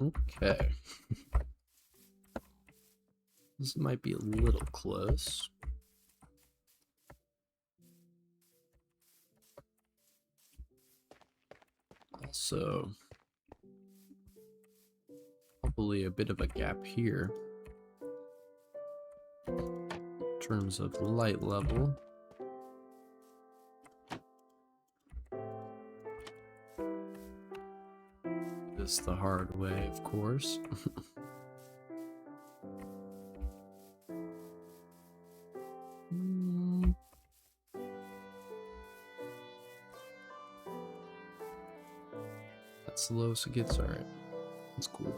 Okay. This might be a little close. Also, probably a bit of a gap here in terms of light level. This the hard way, of course. That's the lowest it gets. Alright. That's cool.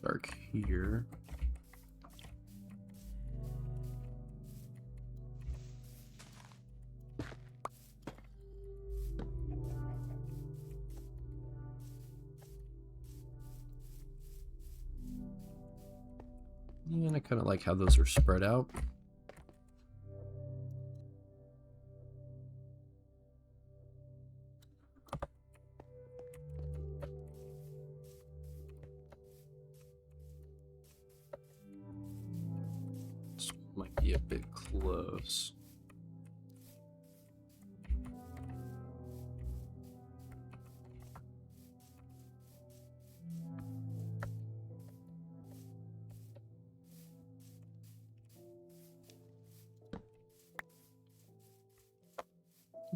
Dark here. And I kind of like how those are spread out. This might be a bit close.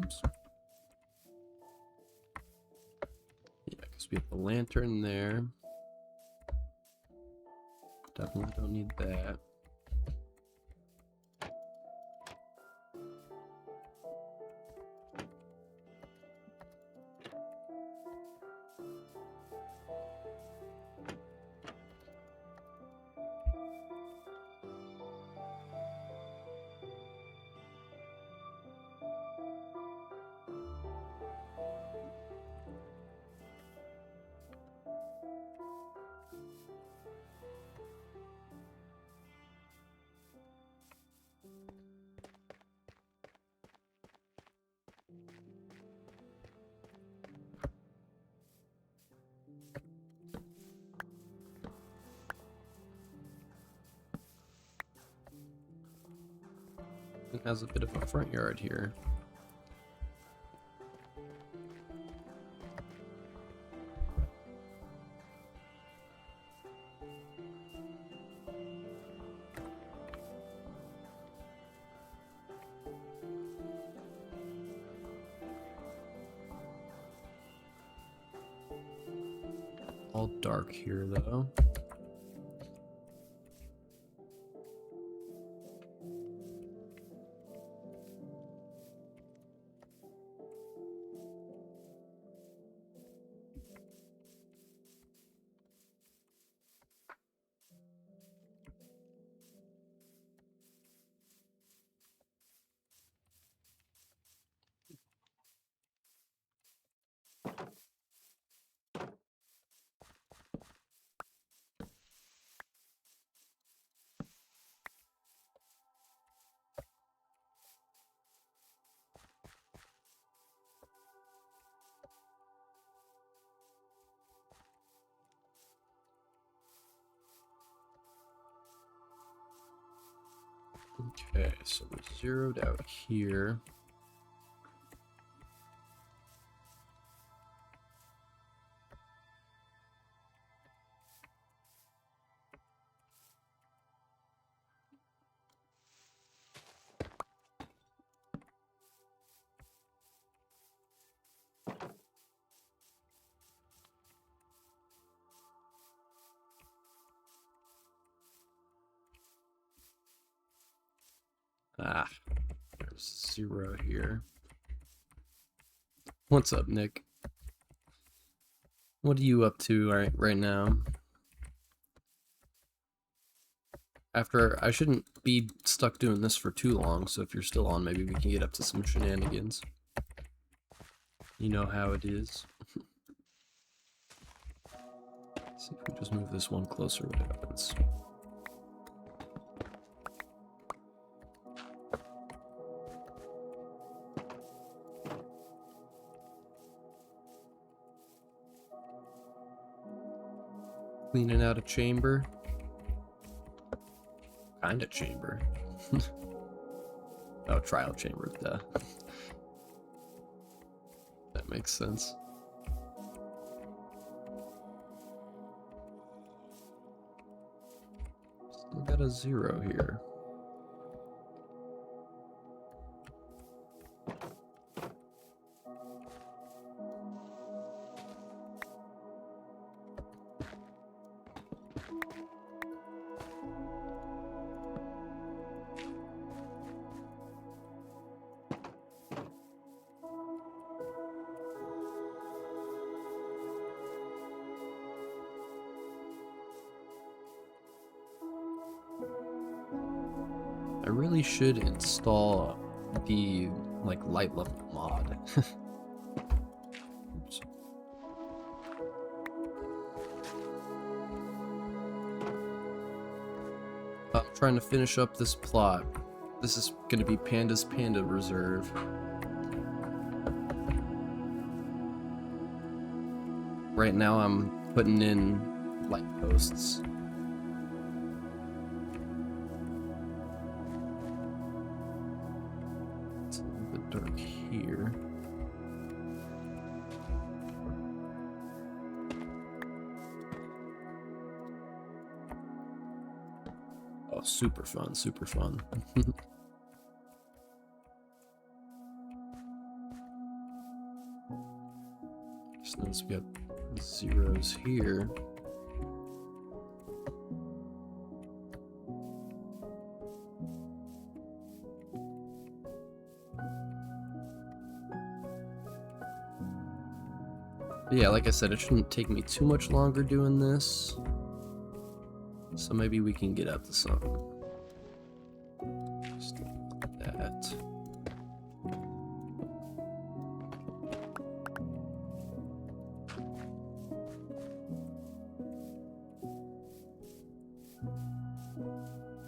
Oops. Yeah, because we have the lantern there. Definitely don't need that. It has a bit of a front yard here. All dark here though. Okay, so we're zeroed out here. Ah, there's 0 here. What's up, Nick? What are you up to right now? I shouldn't be stuck doing this for too long, so if you're still on, maybe we can get up to some shenanigans. You know how it is. See if we just move this one closer, what happens. Cleaning out a chamber. Kinda chamber. Oh, trial chamber, duh. That makes sense. Still got a 0 here. I really should install the light level mod. Oops. I'm trying to finish up this plot. This is gonna be Panda's Panda Reserve. Right now I'm putting in light posts. It's a little bit dark here. Oh, super fun, super fun. Just notice we got 0s here. But yeah, like I said, it shouldn't take me too much longer doing this. So maybe we can get up to something. Just like that.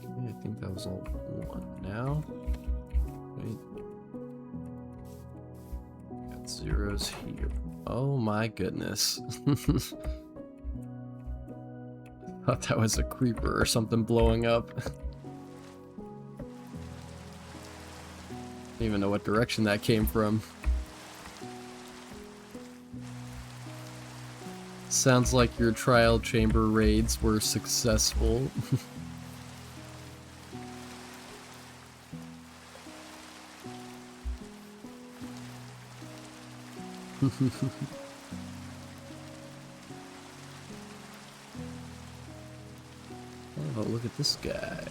Okay, I think that was all one now. Wait. Got 0s here. Oh my goodness. Thought that was a creeper or something blowing up. Don't even know what direction that came from. Sounds like your trial chamber raids were successful. Oh, look at this guy.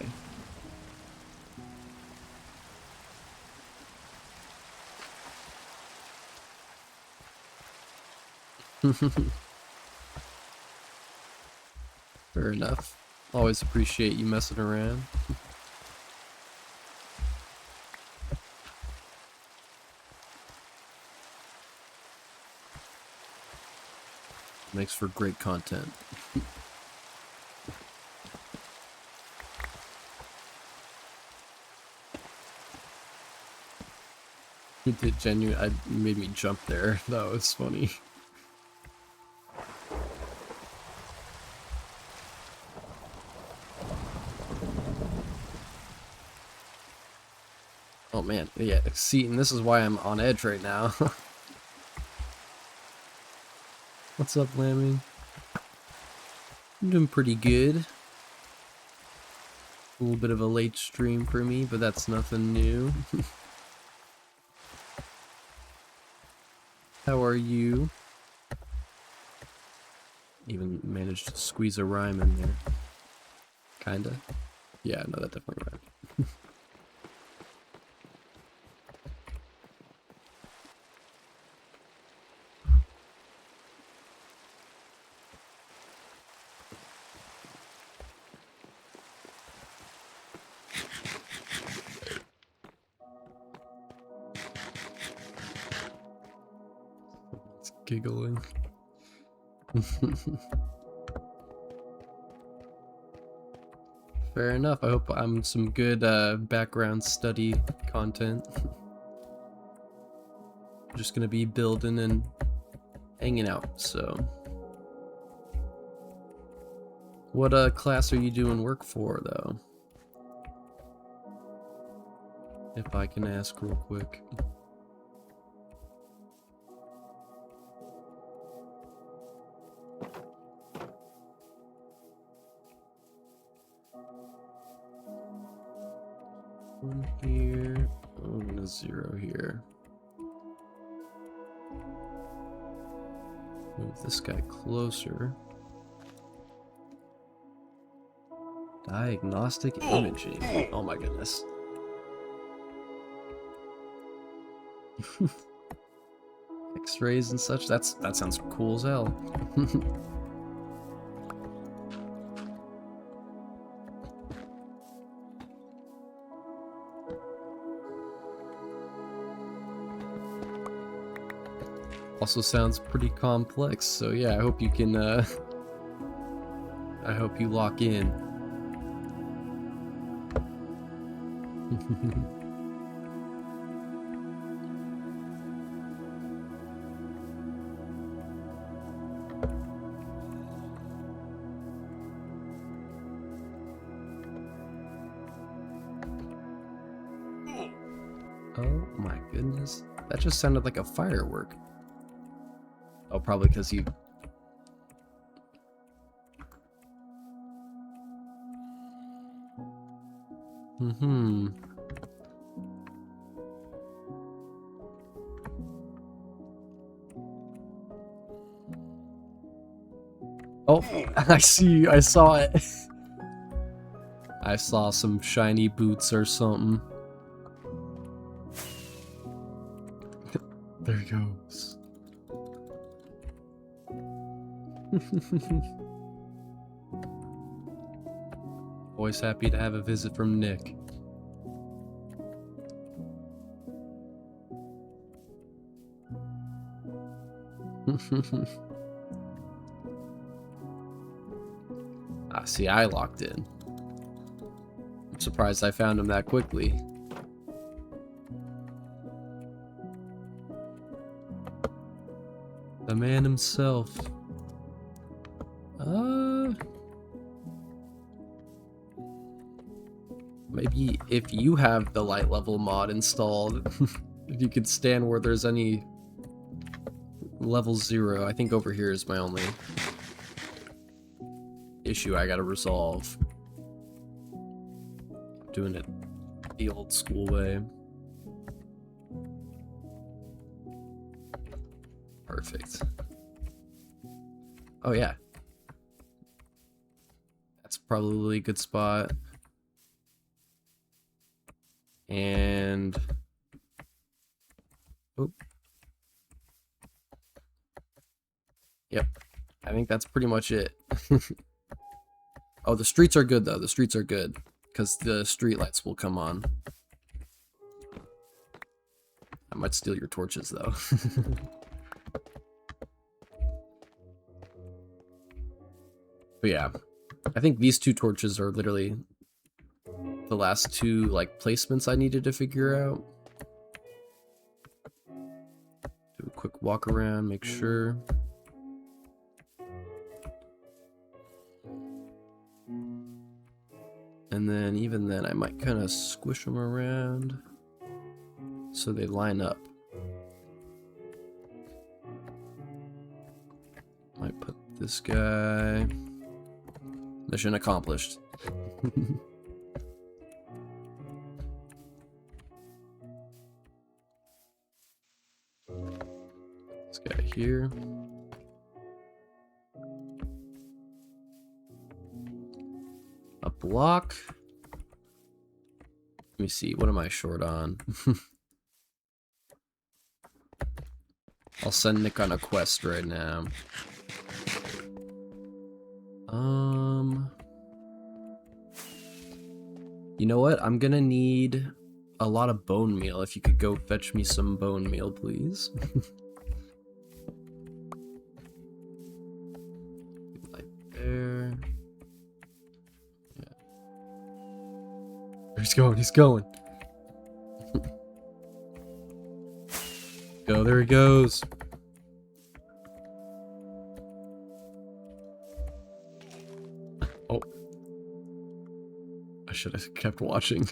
Fair enough. Always appreciate you messing around. Makes for great content. You did genuine. You made me jump there. That was funny. Oh man, yeah. See, and this is why I'm on edge right now. What's up, Lammy? I'm doing pretty good. A little bit of a late stream for me, but that's nothing new. How are you? Even managed to squeeze a rhyme in there. Kinda. Yeah, no, that definitely rhymed. Giggling. Fair enough. I hope I'm some good background study content. I'm just gonna be building and hanging out, so. What class are you doing work for, though? If I can ask real quick. One here, and a 0 here. Move this guy closer. Diagnostic imaging. Oh my goodness. X-rays and such. That sounds cool as hell. Also sounds pretty complex, so yeah, I hope you can I hope you lock in. Oh my goodness. That just sounded like a firework. Oh, probably because you... Oh, I see, I saw it. I saw some shiny boots or something. There he goes. Always happy to have a visit from Nick. Ah, see, I locked in. I'm surprised I found him that quickly. The man himself. Maybe if you have the light level mod installed, if you could stand where there's any level 0. I think over here is my only issue I gotta resolve. Doing it the old school way. Perfect. Oh yeah. That's probably a good spot. And... oh. Yep. I think that's pretty much it. Oh, the streets are good though. The streets are good. Because the street lights will come on. I might steal your torches though. But yeah. I think these 2 torches are literally the last 2 like placements I needed to figure out. Do a quick walk around, make sure. And then even then I might kind of squish them around so they line up. Might put this guy. Mission accomplished. This guy here. A block. Let me see, what am I short on? I'll send Nick on a quest right now. You know what? I'm gonna need a lot of bone meal. If you could go fetch me some bone meal, please. he's going, he's going. Go, there he goes. Oh. I should have kept watching.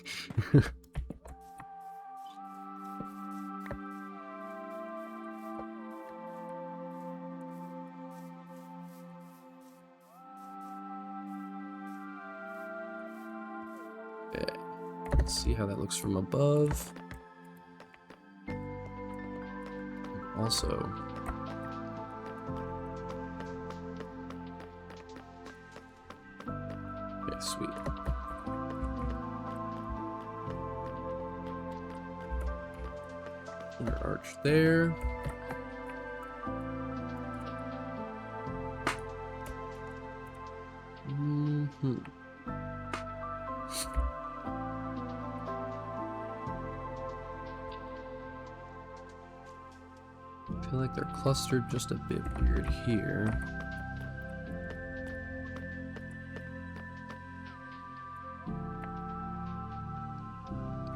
Okay. Let's see how that looks from above. Also, okay, sweet. Inner arch there. I feel like they're clustered just a bit weird here.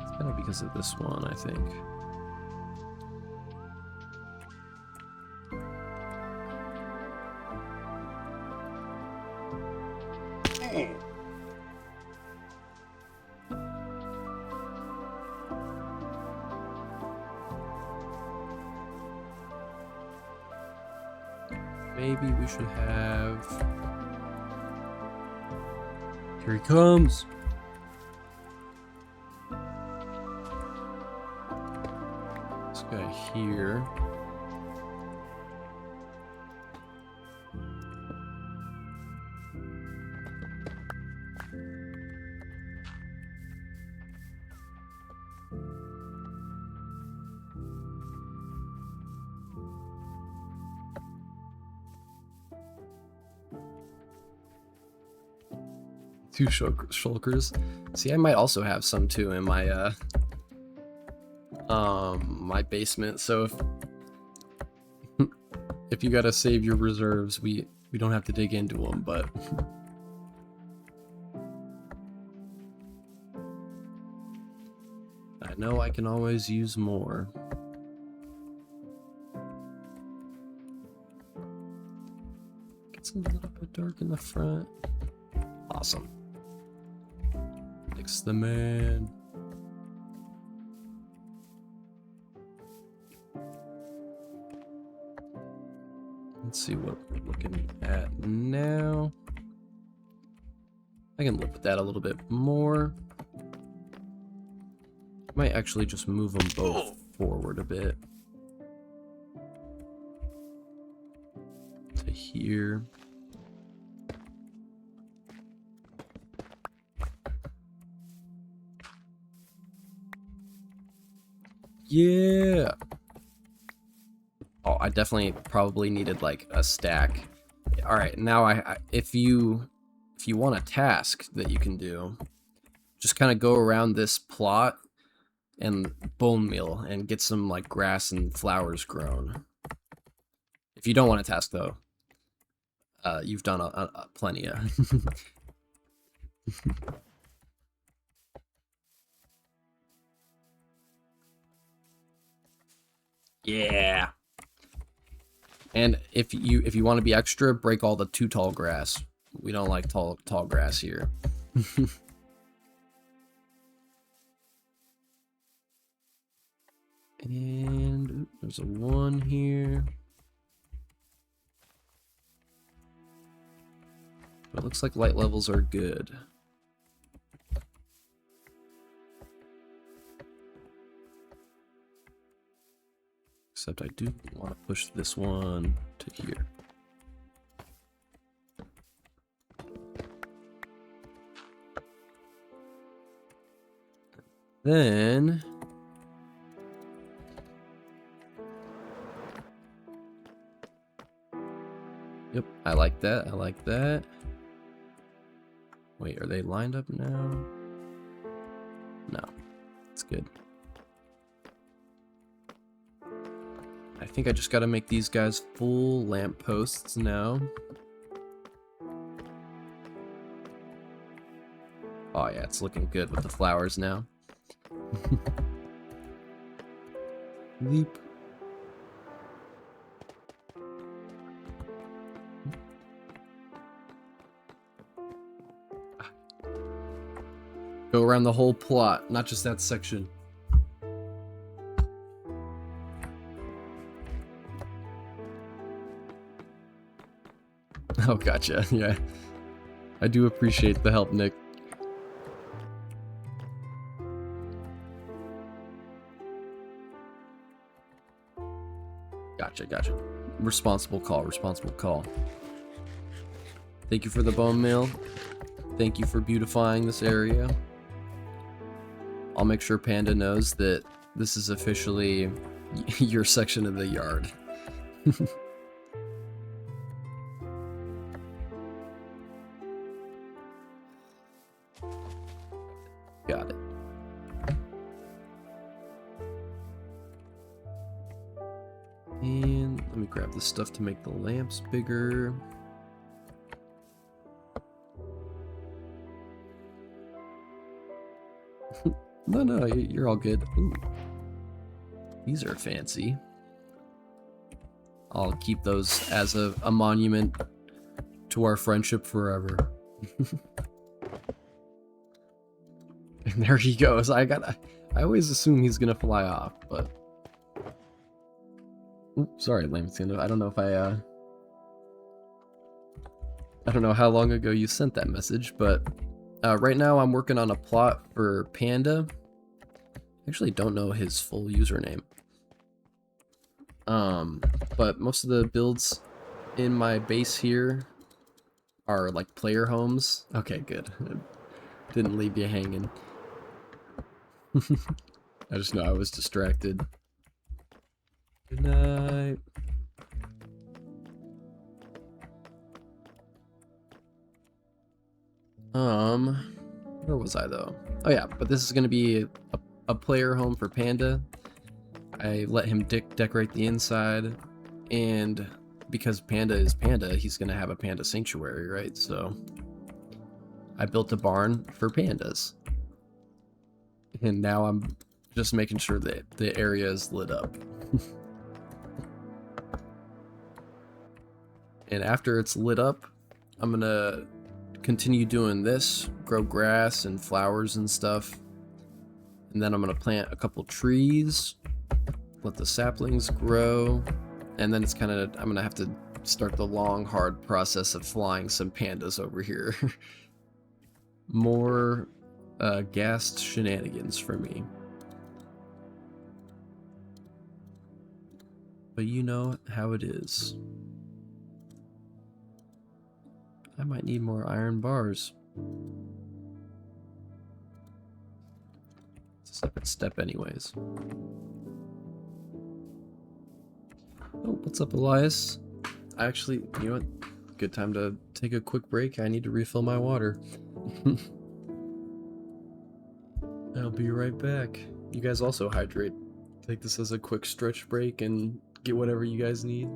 It's kind of because of this one, I think. Maybe we should have... Here he comes! This guy here. Two shulkers. See, I might also have some too in my my basement. So if you gotta save your reserves, we don't have to dig into them. But I know I can always use more. Gets a little bit dark in the front. Awesome. Fix the man. Let's see what we're looking at now. I can live with that a little bit more. Might actually just move them both forward a bit. To here. Yeah. Oh, I definitely probably needed like a stack. All right, now I if you want a task that you can do, just kind of go around this plot and bone meal and get some like grass and flowers grown. If you don't want a task though, you've done a plenty of. Yeah. And if you want to be extra, break all the too tall grass. We don't like tall grass here. And there's a 1 here. But it looks like light levels are good. Except I do want to push this one to here. Then yep, I like that. I like that. Wait, are they lined up now? No, it's good. I think I just got to make these guys full lampposts now. Oh yeah, it's looking good with the flowers now. Leap. Go around the whole plot, not just that section. Oh, gotcha. Yeah. I do appreciate the help, Nick. Gotcha. Responsible call. Thank you for the bone meal. Thank you for beautifying this area. I'll make sure Panda knows that this is officially your section of the yard. Got it. And let me grab this stuff to make the lamps bigger. No, you're all good. Ooh. These are fancy. I'll keep those as a monument to our friendship forever. And there he goes. I always assume he's gonna fly off, but... Oops, sorry, Lamskin. I don't know if I don't know how long ago you sent that message, but right now I'm working on a plot for Panda. I actually don't know his full username. But most of the builds in my base here are like player homes. Okay, good. Didn't leave you hanging. I just know I was distracted. Good night. Where was I though? Oh yeah, but this is gonna be a player home for Panda. I let him decorate the inside, and because Panda is Panda, he's gonna have a panda sanctuary, right? So I built a barn for pandas. And now I'm just making sure that the area is lit up. And after it's lit up, I'm gonna continue doing this, grow grass and flowers and stuff. And then I'm gonna plant a couple trees, let the saplings grow, and then it's kind of, I'm gonna have to start the long, hard process of flying some pandas over here. More gassed shenanigans for me. But you know how it is. I might need more iron bars. It's a separate step anyways. Oh, what's up, Elias? Actually, you know what? Good time to take a quick break. I need to refill my water. I'll be right back. You guys also hydrate. Take this as a quick stretch break and get whatever you guys need.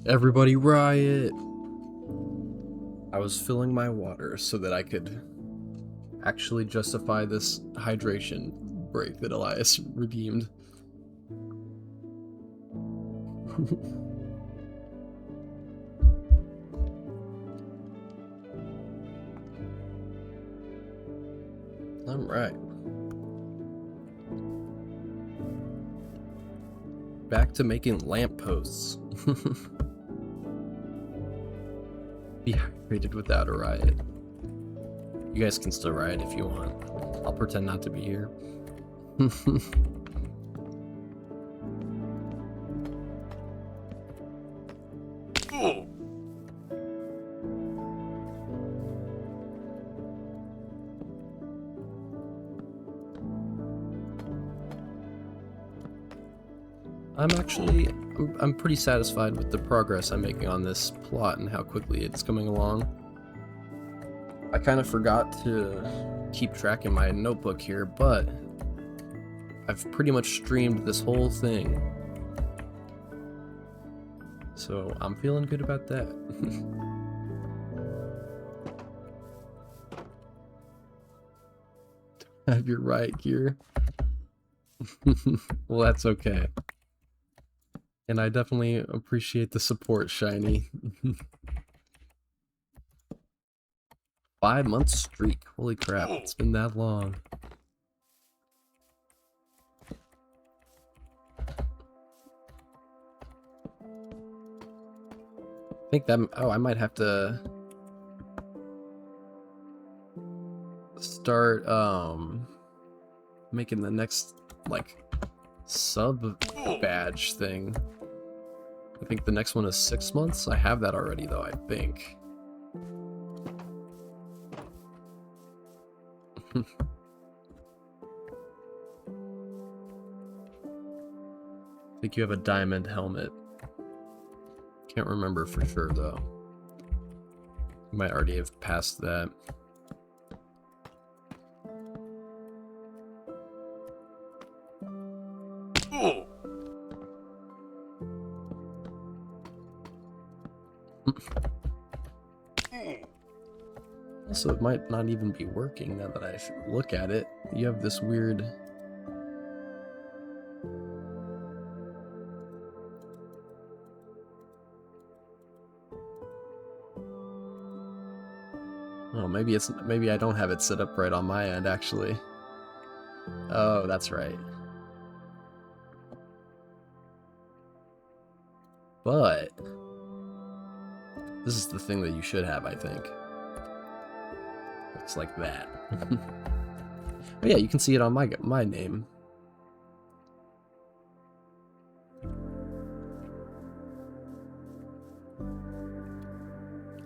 Everybody riot! I was filling my water so that I could actually justify this hydration break that Elias redeemed. Alright. Back to making lampposts. Be hydrated without a riot. You guys can still riot if you want. I'll pretend not to be here. I'm pretty satisfied with the progress I'm making on this plot and how quickly it's coming along. I kind of forgot to keep track in my notebook here, but I've pretty much streamed this whole thing. So I'm feeling good about that. Have your riot gear. Well, that's okay. And I definitely appreciate the support, Shiny. 5-month streak. Holy crap, it's been that long. I think that... Oh, I might have to... start, making the next, like, sub-badge thing. I think the next one is 6 months. I have that already, though, I think. I think you have a diamond helmet. Can't remember for sure, though. You might already have passed that. Also, it might not even be working now that I should look at it. You have this weird... Oh, maybe I don't have it set up right on my end, actually. Oh, that's right. But this is the thing that you should have, I think. Looks like that. But yeah, you can see it on my name.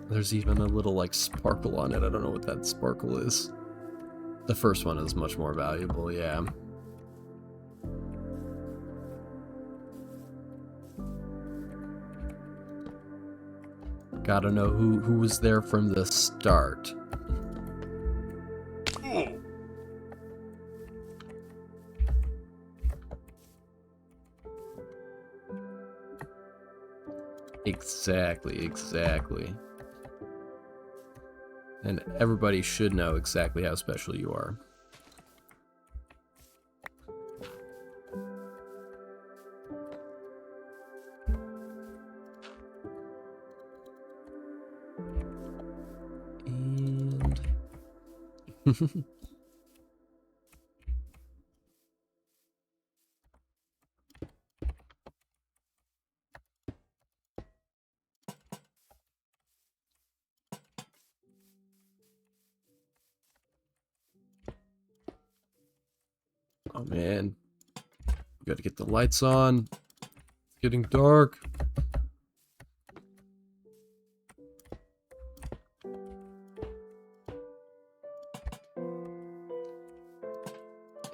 There's even a little like sparkle on it. I don't know what that sparkle is. The first one is much more valuable, yeah. Gotta know who was there from the start. Exactly. And everybody should know exactly how special you are. And... Oh man, we gotta get the lights on. It's getting dark.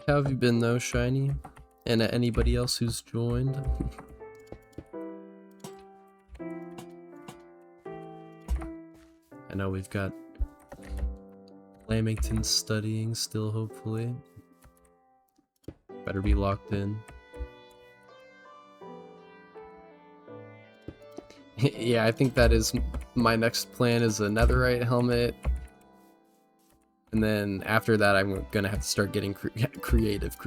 How have you been though, Shiny? And anybody else who's joined? I know we've got Lamington studying still, hopefully. Better be locked in. Yeah, I think that is my next plan is a netherite helmet. And then after that, I'm gonna have to start getting creative.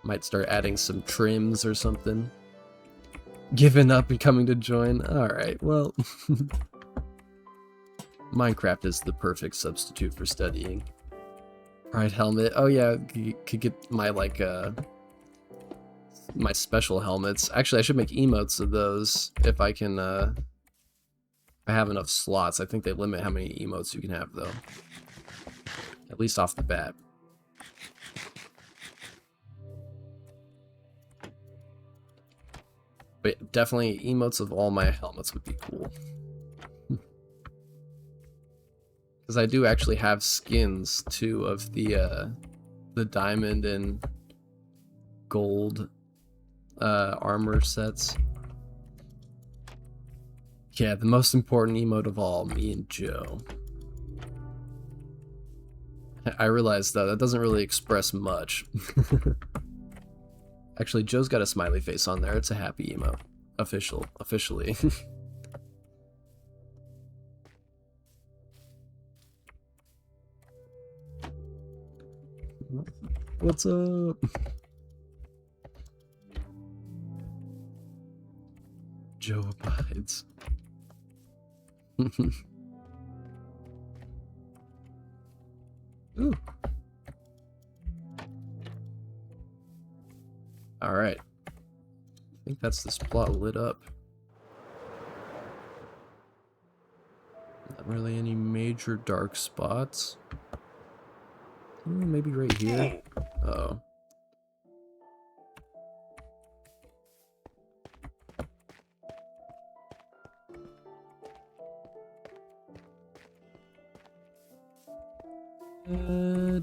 Might start adding some trims or something. Giving up and coming to join. Alright, well. Minecraft is the perfect substitute for studying. Pride helmet. Oh yeah, you could get my like my special helmets. Actually, I should make emotes of those if I can if I have enough slots. I think they limit how many emotes you can have though. At least off the bat. But definitely emotes of all my helmets would be cool. Because I do actually have skins too of the diamond and gold armor sets. Yeah, the most important emote of all, me and Joe. I realized though that doesn't really express much. Actually, Joe's got a smiley face on there. It's a happy emote. Officially. What's up? Joe abides. Ooh. Alright. I think that's this plot lit up. Not really any major dark spots. Maybe right here. Uh-oh.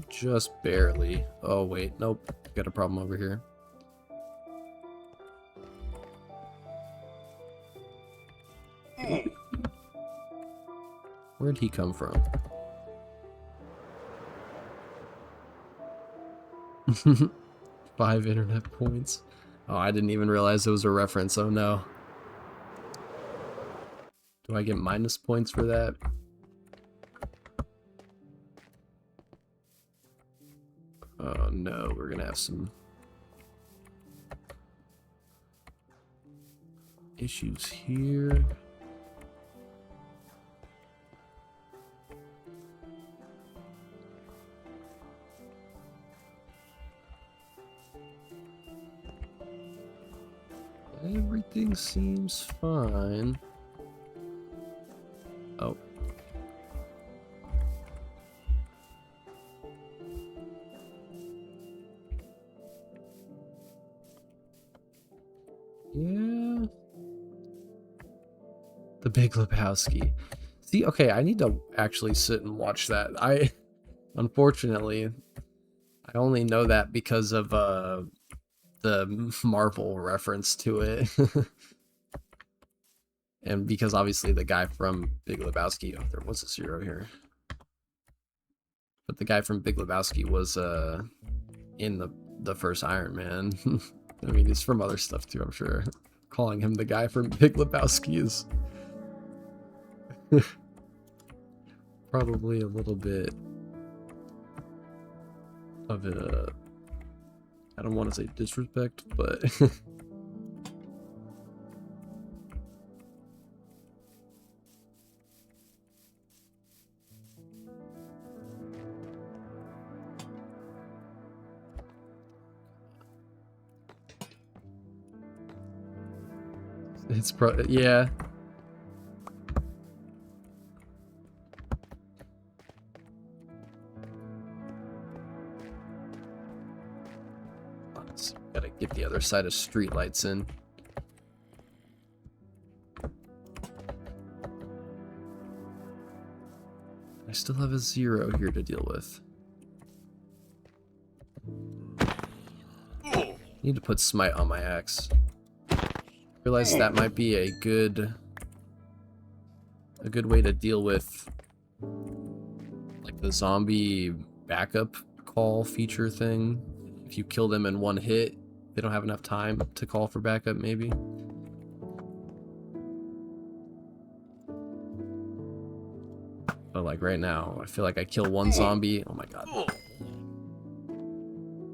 Just barely. Oh wait, nope. Got a problem over here. Where'd he come from? 5 internet points. Oh, I didn't even realize it was a reference. Oh no. Do I get minus points for that? Oh no, we're gonna have some issues here. Everything seems fine. Oh. Yeah. The Big Lebowski. See, okay, I need to actually sit and watch that. Unfortunately, I only know that because of the Marvel reference to it. And because obviously the guy from Big Lebowski, oh, there was a 0 here. But the guy from Big Lebowski was in the first Iron Man. I mean, he's from other stuff too, I'm sure. Calling him the guy from Big Lebowski is probably a little bit of a, I don't want to say disrespect, but it's yeah. Gotta get the other side of streetlights in. I still have a 0 here to deal with. Need to put smite on my axe. Realize that might be a good way to deal with like the zombie backup call feature thing. If you kill them in one hit, they don't have enough time to call for backup, maybe. But like right now, I feel like I kill one zombie. Oh my god.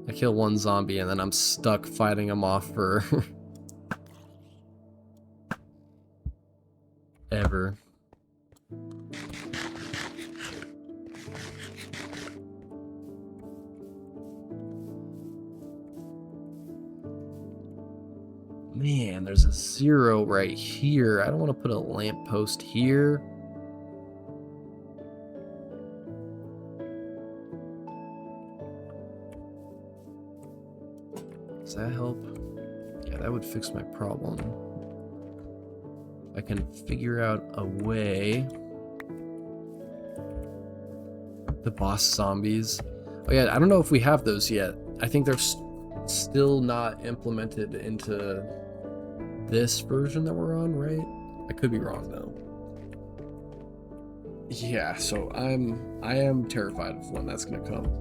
I kill one zombie and then I'm stuck fighting him off for ever. Man, there's a 0 right here. I don't want to put a lamppost here. Does that help? Yeah, that would fix my problem. I can figure out a way. The boss zombies. Oh yeah, I don't know if we have those yet. I think they're still not implemented into this version that we're on, right? I could be wrong though. Yeah, so I am terrified of when that's gonna come.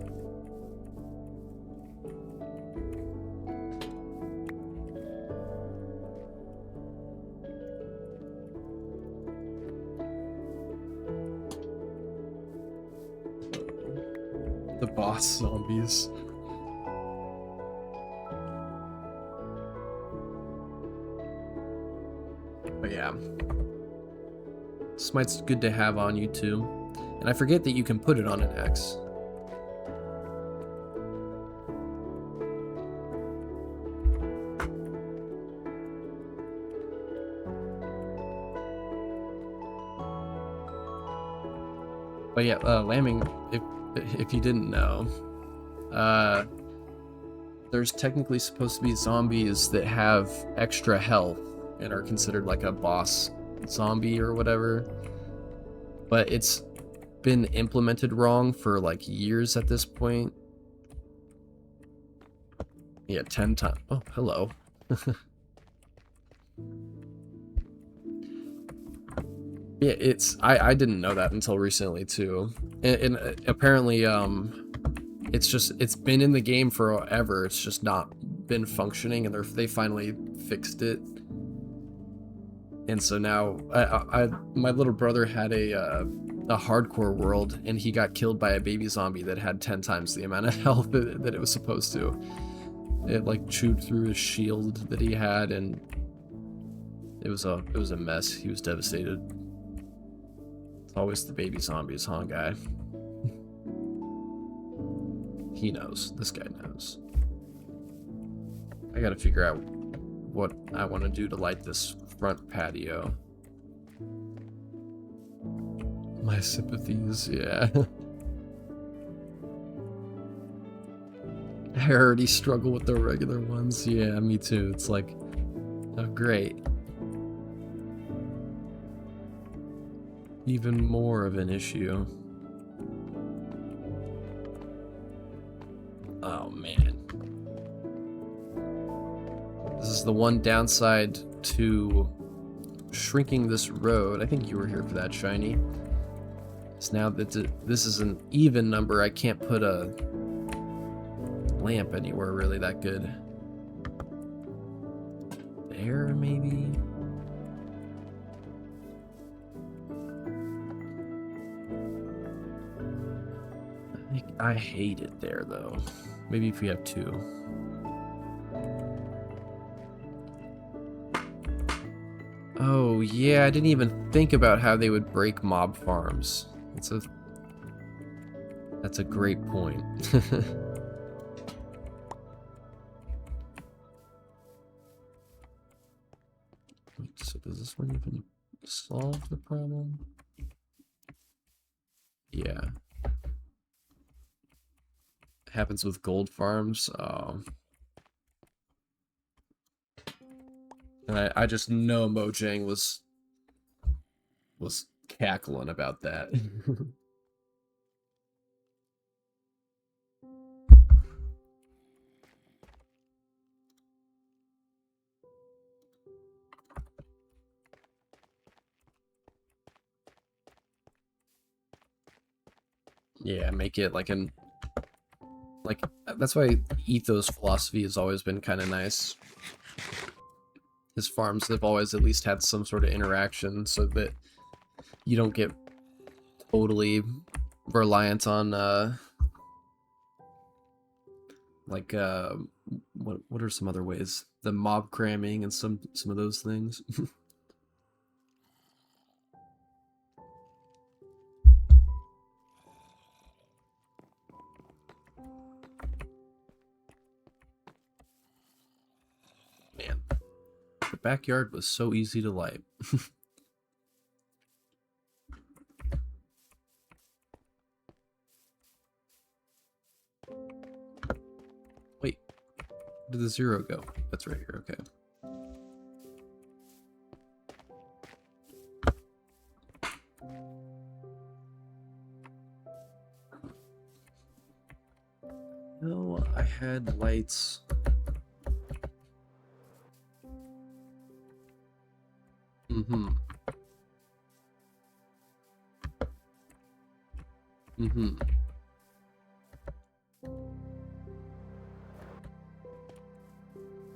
The boss zombies. But yeah, Smite's good to have on you too. And I forget that you can put it on an X. But yeah, lambing, if you didn't know, there's technically supposed to be zombies that have extra health and are considered like a boss zombie or whatever, but it's been implemented wrong for like years at this point. Yeah, 10 times. Oh, hello. Yeah, I didn't know that until recently too, and apparently it's been in the game forever. It's just not been functioning, and they finally fixed it. And so now my little brother had a hardcore world, and he got killed by a baby zombie that had 10 times the amount of health that it was supposed to. It like chewed through his shield that he had, and it was a mess. He was devastated. It's always the baby zombies, huh, guy? He knows. This guy knows. I gotta figure out what I want to do to light this front patio. My sympathies, yeah. I already struggle with the regular ones. Yeah, me too. It's like, oh great. Even more of an issue. Oh man. This is the one downside to shrinking this road. I think you were here for that, Shiny. It's now that this is an even number, I can't put a lamp anywhere really that good. There, maybe? I hate it there, though. Maybe if we have 2. Oh, yeah, I didn't even think about how they would break mob farms. That's a great point. So does this one even solve the problem? Yeah. Happens with gold farms. And I just know Mojang was cackling about that. Yeah, make it like that's why Ethos philosophy has always been kind of nice. His farms have always at least had some sort of interaction so that you don't get totally reliant on like what are some other ways? The mob cramming and some of those things. Man, the backyard was so easy to light. Wait, where did the 0 go? That's right here, okay. No, I had lights. Mm-hmm. Mm-hmm.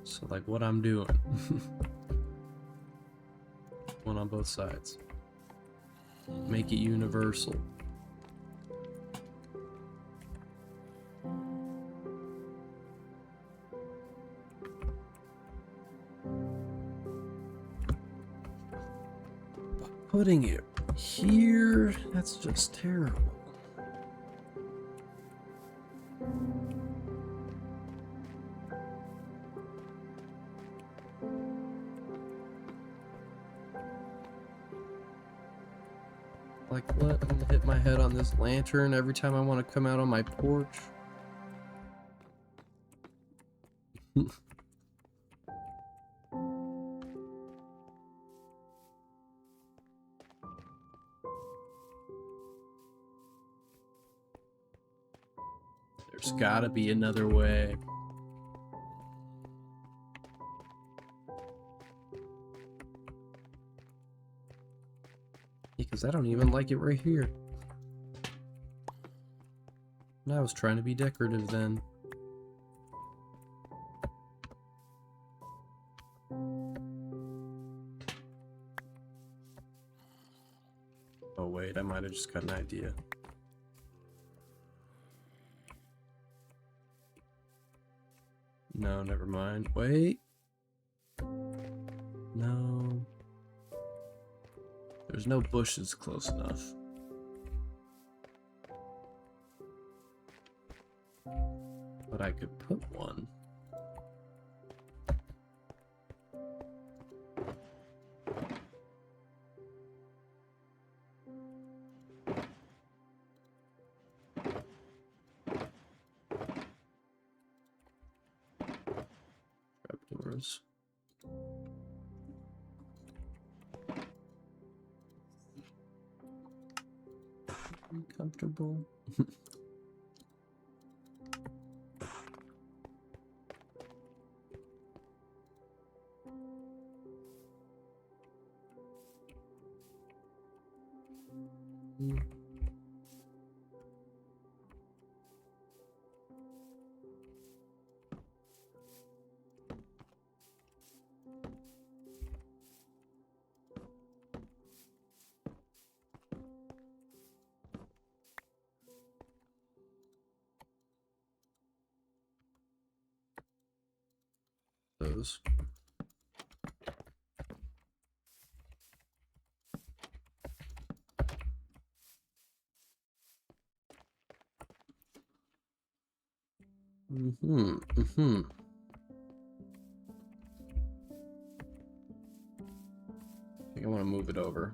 So like what I'm doing. One on both sides. Make it universal. But putting it here, that's just terrible. Like what? I'm gonna hit my head on this lantern every time I want to come out on my porch. There's gotta be another way. Because I don't even like it right here. And I was trying to be decorative then. Oh wait, I might have just got an idea. No, never mind. Wait. No. There's no bushes close enough. But I could put one. Trapdoors. Uncomfortable. Those. I think I want to move it over.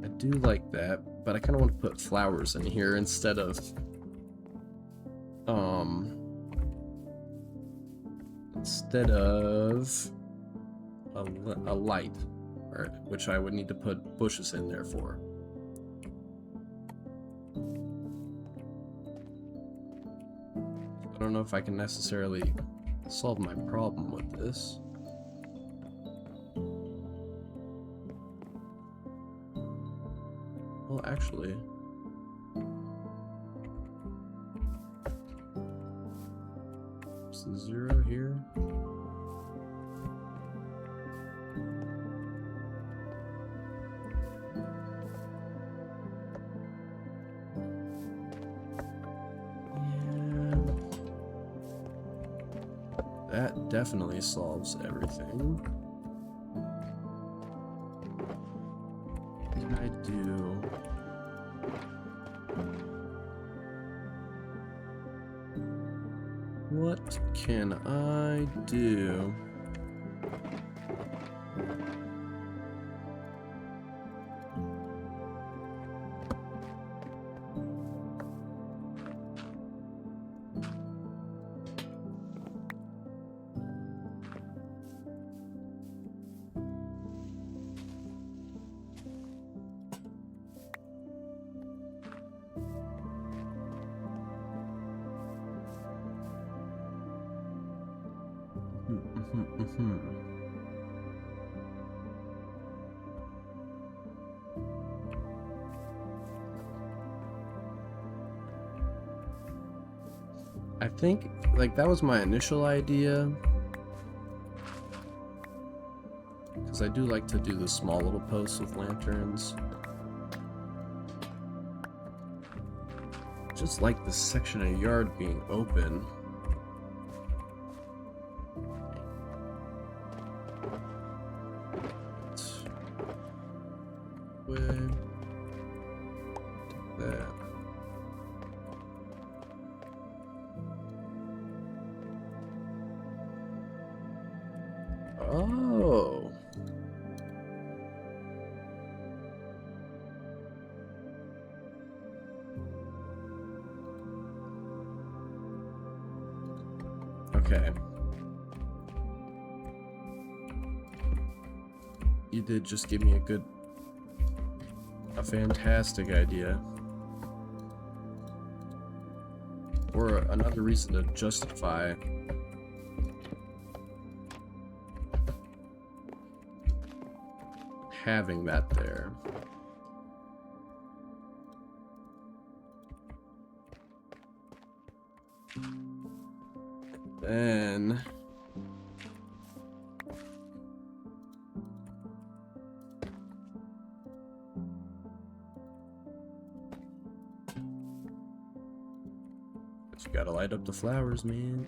I do like that, but I kind of want to put flowers in here instead of a light, or which I would need to put bushes in there for. I don't know if I can necessarily solve my problem with this. Well, actually, is the 0 here? That definitely solves everything. What can I do? What can I do? I think, like, that was my initial idea. Because I do like to do the small little posts with lanterns. Just like the section of yard being open. That. Oh. Okay. You did just give me a fantastic idea. Or another reason to justify having that there. Then you gotta light up the flowers, man.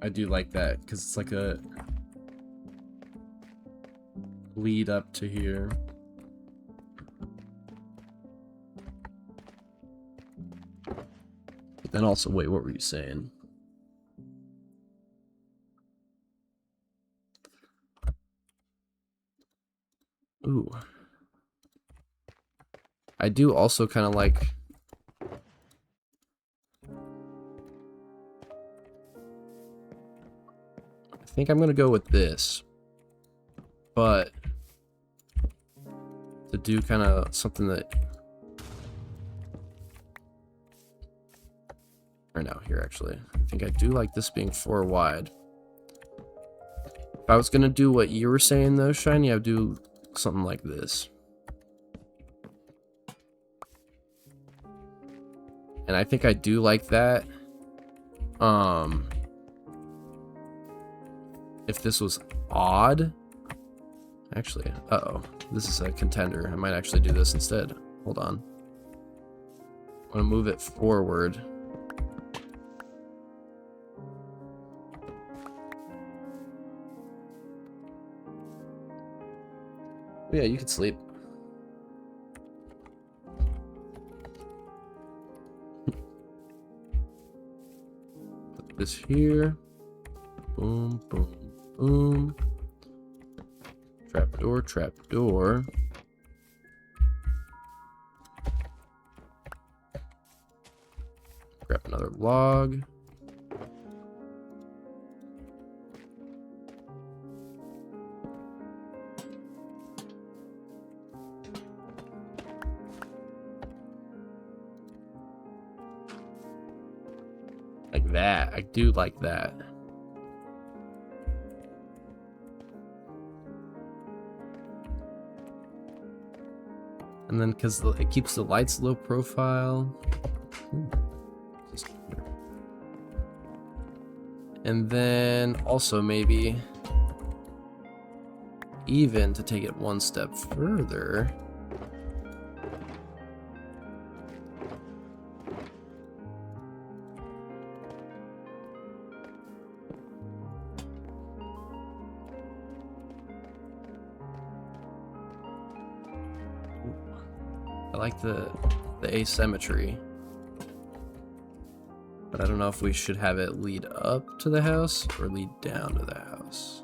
I do like that because it's like a lead up to here. But then also, wait, what were you saying? Ooh. I do also kind of like... I think I'm going to go with this. But to do kind of something that... Or no, here actually. I think I do like this being 4 wide. If I was going to do what you were saying though, Shiny, I'd do something like this. And I think I do like that. If this was odd, actually, uh-oh, this is a contender. I might actually do this instead. Hold on. I'm gonna move it forward. Yeah, you can sleep. Put this here. Boom, boom, boom. Trapdoor, trapdoor. Grab another log. Like that. I do like that. And then because it keeps the lights low profile. And then also maybe even to take it one step further. I like the asymmetry. But I don't know if we should have it lead up to the house or lead down to the house.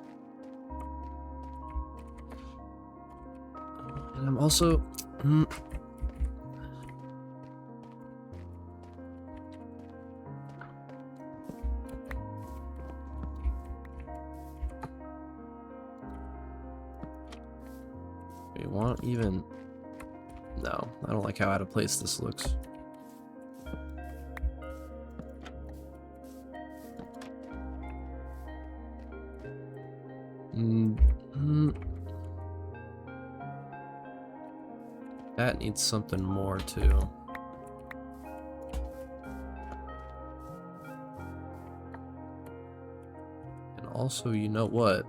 And I'm also... we want even... No, I don't like how out of place this looks. That needs something more too. And also, you know what?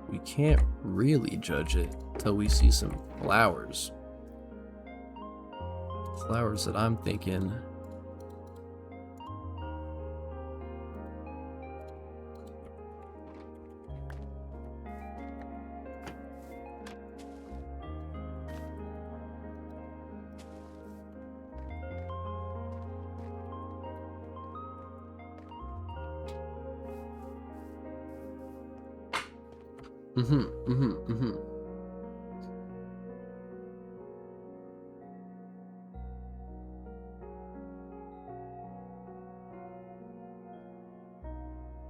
We can't really judge it till we see some flowers. Flowers that I'm thinking...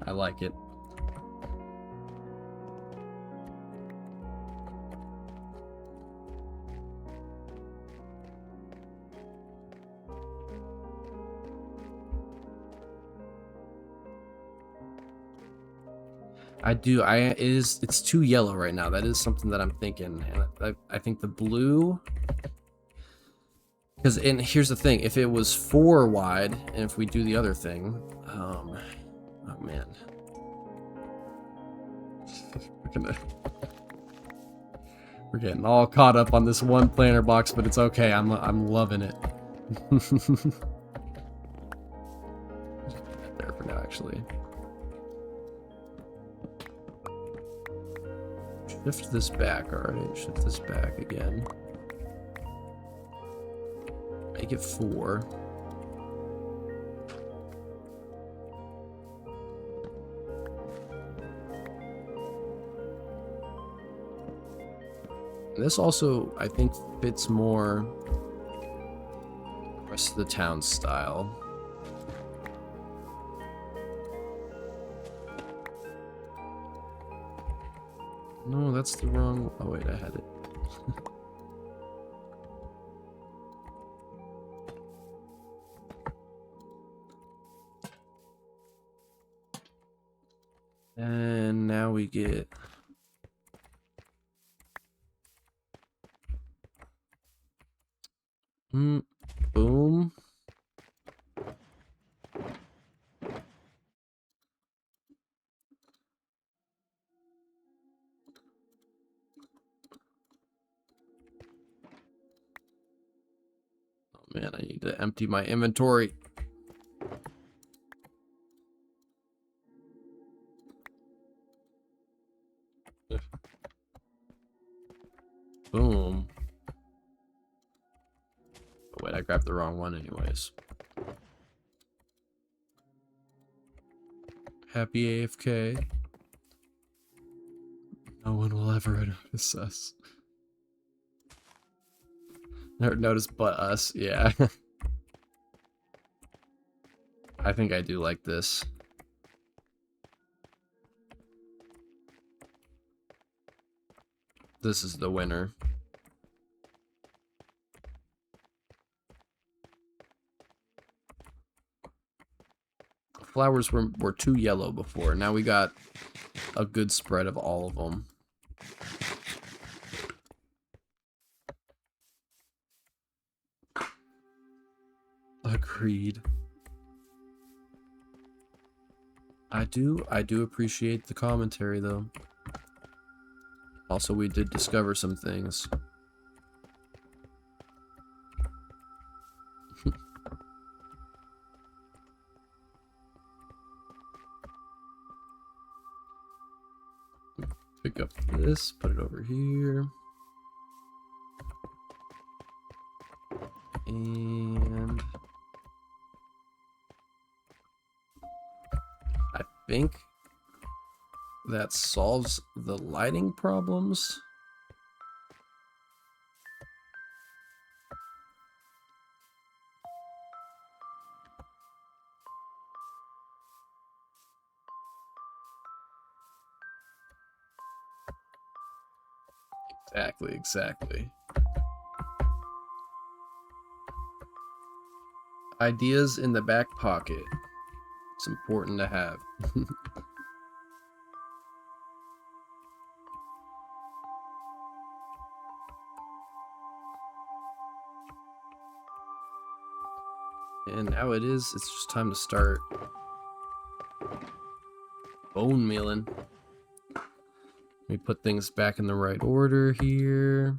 I like it. I do. It's too yellow right now. That is something that I'm thinking. And I think the blue, and here's the thing, if it was 4 wide, and if we do the other thing, oh man. We're getting all caught up on this one planter box, but it's okay. I'm loving it. There for now, actually. Shift this back, alright. Shift this back again. Make it 4. This also, I think, fits more the rest of the town style. No, that's the wrong... Oh, wait, I had it. And now we get... boom. Oh man, I need to empty my inventory. Boom. Oh, wait, I grabbed the wrong one anyways. Happy AFK. No one will ever notice us. Never notice but us, yeah. I think I do like this. This is the winner. Flowers were too yellow before. Now we got a good spread of all of them. Agreed. I do appreciate the commentary though. Also, we did discover some things. Pick up this, put it over here. And I think that solves the lighting problems. Exactly. Ideas in the back pocket. It's important to have. And now it's just time to start bone mealing. Let me put things back in the right order here.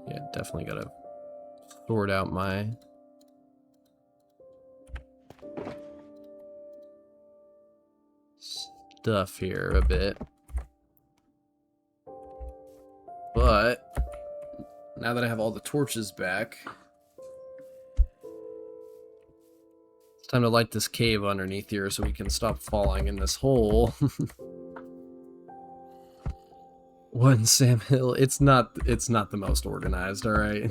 Yeah, definitely gotta sort out my stuff here a bit. But now that I have all the torches back, it's time to light this cave underneath here so we can stop falling in this hole. One Sam Hill. It's not the most organized, alright?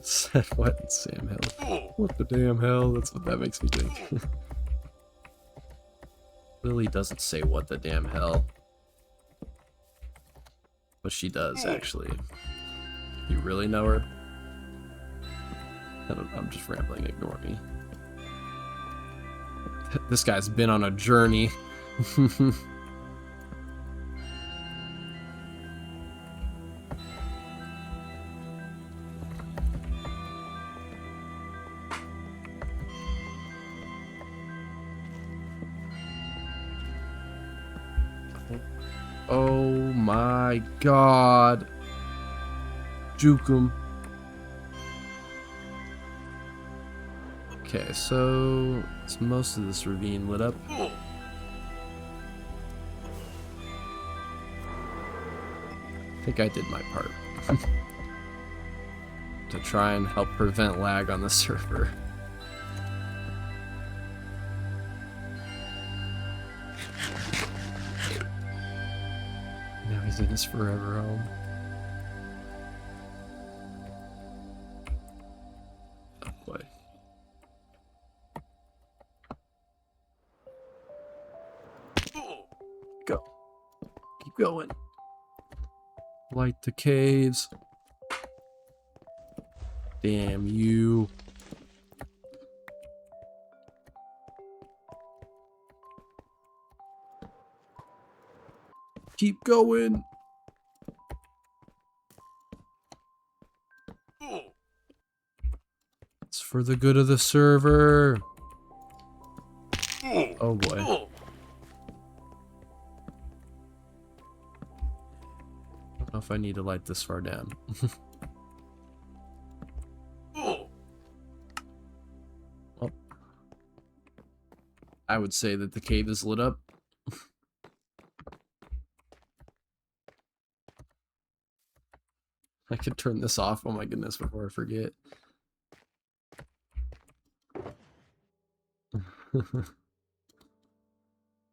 Said what, Sam Hill? What the damn hell? That's what that makes me think. Lily doesn't say what the damn hell. But she does, actually. You really know her? I'm just rambling, ignore me. This guy's been on a journey. Oh my god. Juke him. Okay, so it's most of this ravine lit up. I think I did my part. To try and help prevent lag on the server. Now he's in his forever home. Oh boy. Go. Keep going. Light the caves. Damn you. Keep going. It's for the good of the server. Oh boy. I don't know if I need to light this far down. Well, I would say that the cave is lit up. I could turn this off, oh my goodness, before I forget.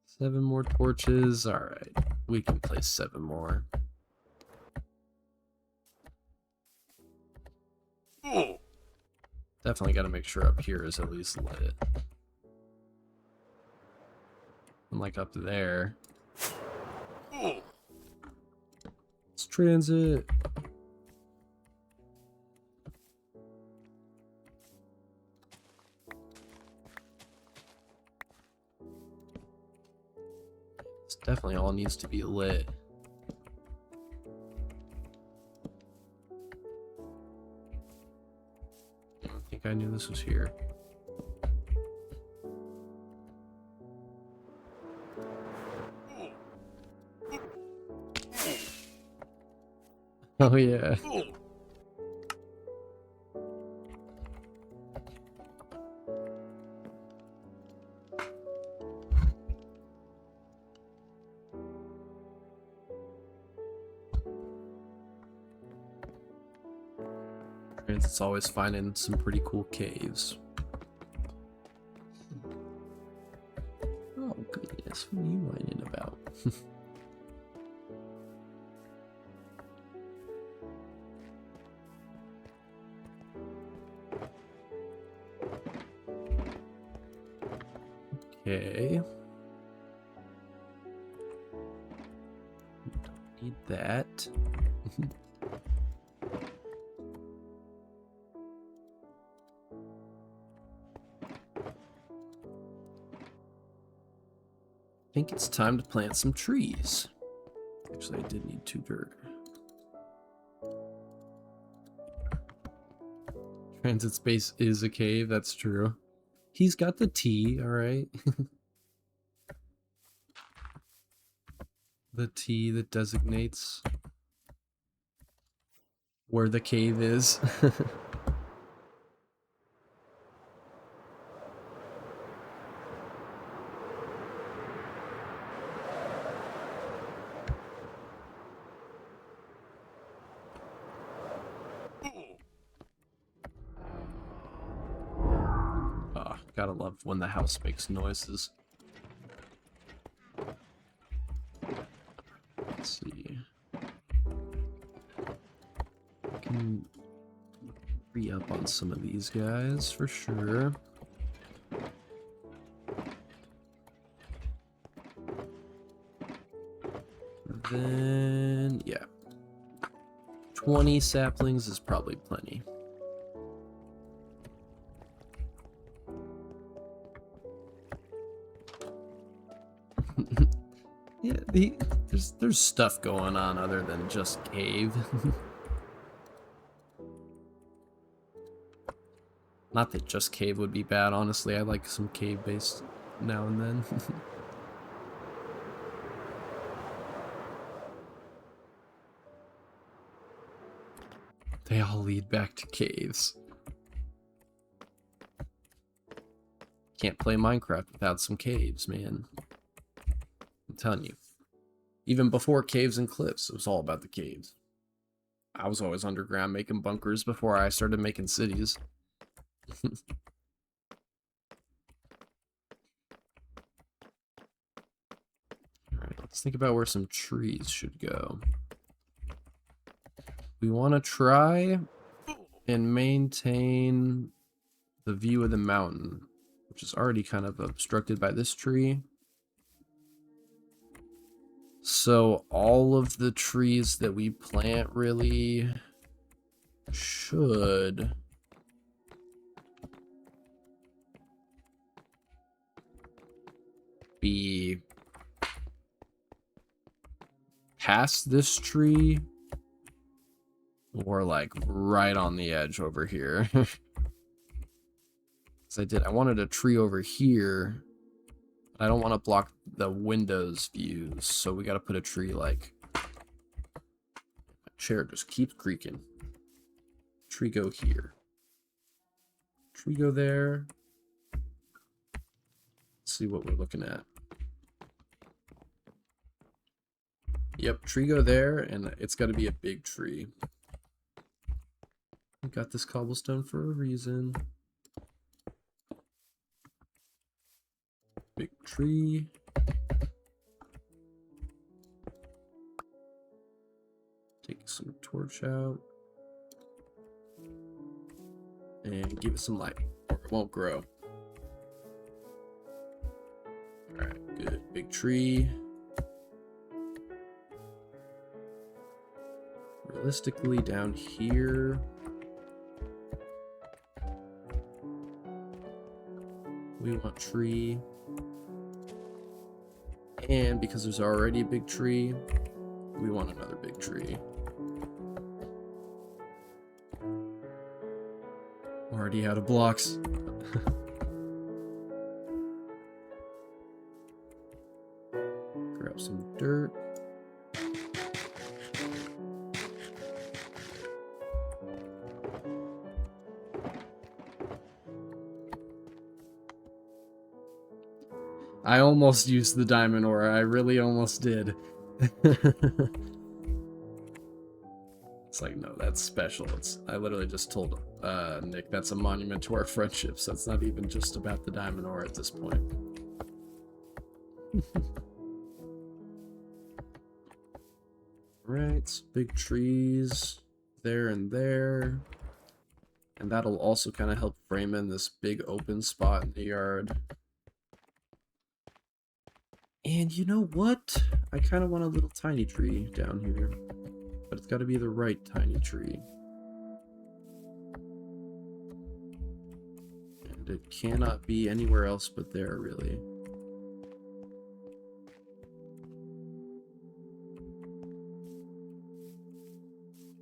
7 more torches. Alright, we can place 7 more. Definitely got to make sure up here is at least lit. And like up there. It's transit. This definitely all needs to be lit. I don't think I knew this was here. Oh yeah. Transit's always finding some pretty cool caves. Oh goodness, what are you whining about? Okay. Don't need that. I think it's time to plant some trees. Actually, I did need 2 dirt. Transit space is a cave, that's true. He's got the T, alright. The T that designates where the cave is. Gotta love when the house makes noises. Let's see. I can re-up on some of these guys for sure. Then, yeah. 20 saplings is probably plenty. Yeah, there's stuff going on other than just cave. Not that just cave would be bad, honestly. I like some cave-based now and then. They all lead back to caves. Can't play Minecraft without some caves, man. I'm telling you. Even before caves and cliffs, it was all about the caves. I was always underground making bunkers before I started making cities. Alright, let's think about where some trees should go. We want to try and maintain the view of the mountain, which is already kind of obstructed by this tree. So all of the trees that we plant really should be past this tree or like right on the edge over here. I wanted a tree over here. I don't want to block the windows views, so we got to put a tree like... My chair just keeps creaking. Tree go here. Tree go there. Let's see what we're looking at. Yep, tree go there, and it's got to be a big tree. We got this cobblestone for a reason. tree. Take some torch out. And give it some light, or it won't grow. Alright, good. Big tree. Realistically, down here, we want tree. And because there's already a big tree, we want another big tree. Already out of blocks. Grab some dirt. I almost used the diamond ore. I really almost did. It's like, no, that's special. I literally just told Nick that's a monument to our friendships. That's not even just about the diamond ore at this point. Right, so big trees there and there. And that'll also kind of help frame in this big open spot in the yard. And you know what? I kind of want a little tiny tree down here. But it's got to be the right tiny tree. And it cannot be anywhere else but there, really.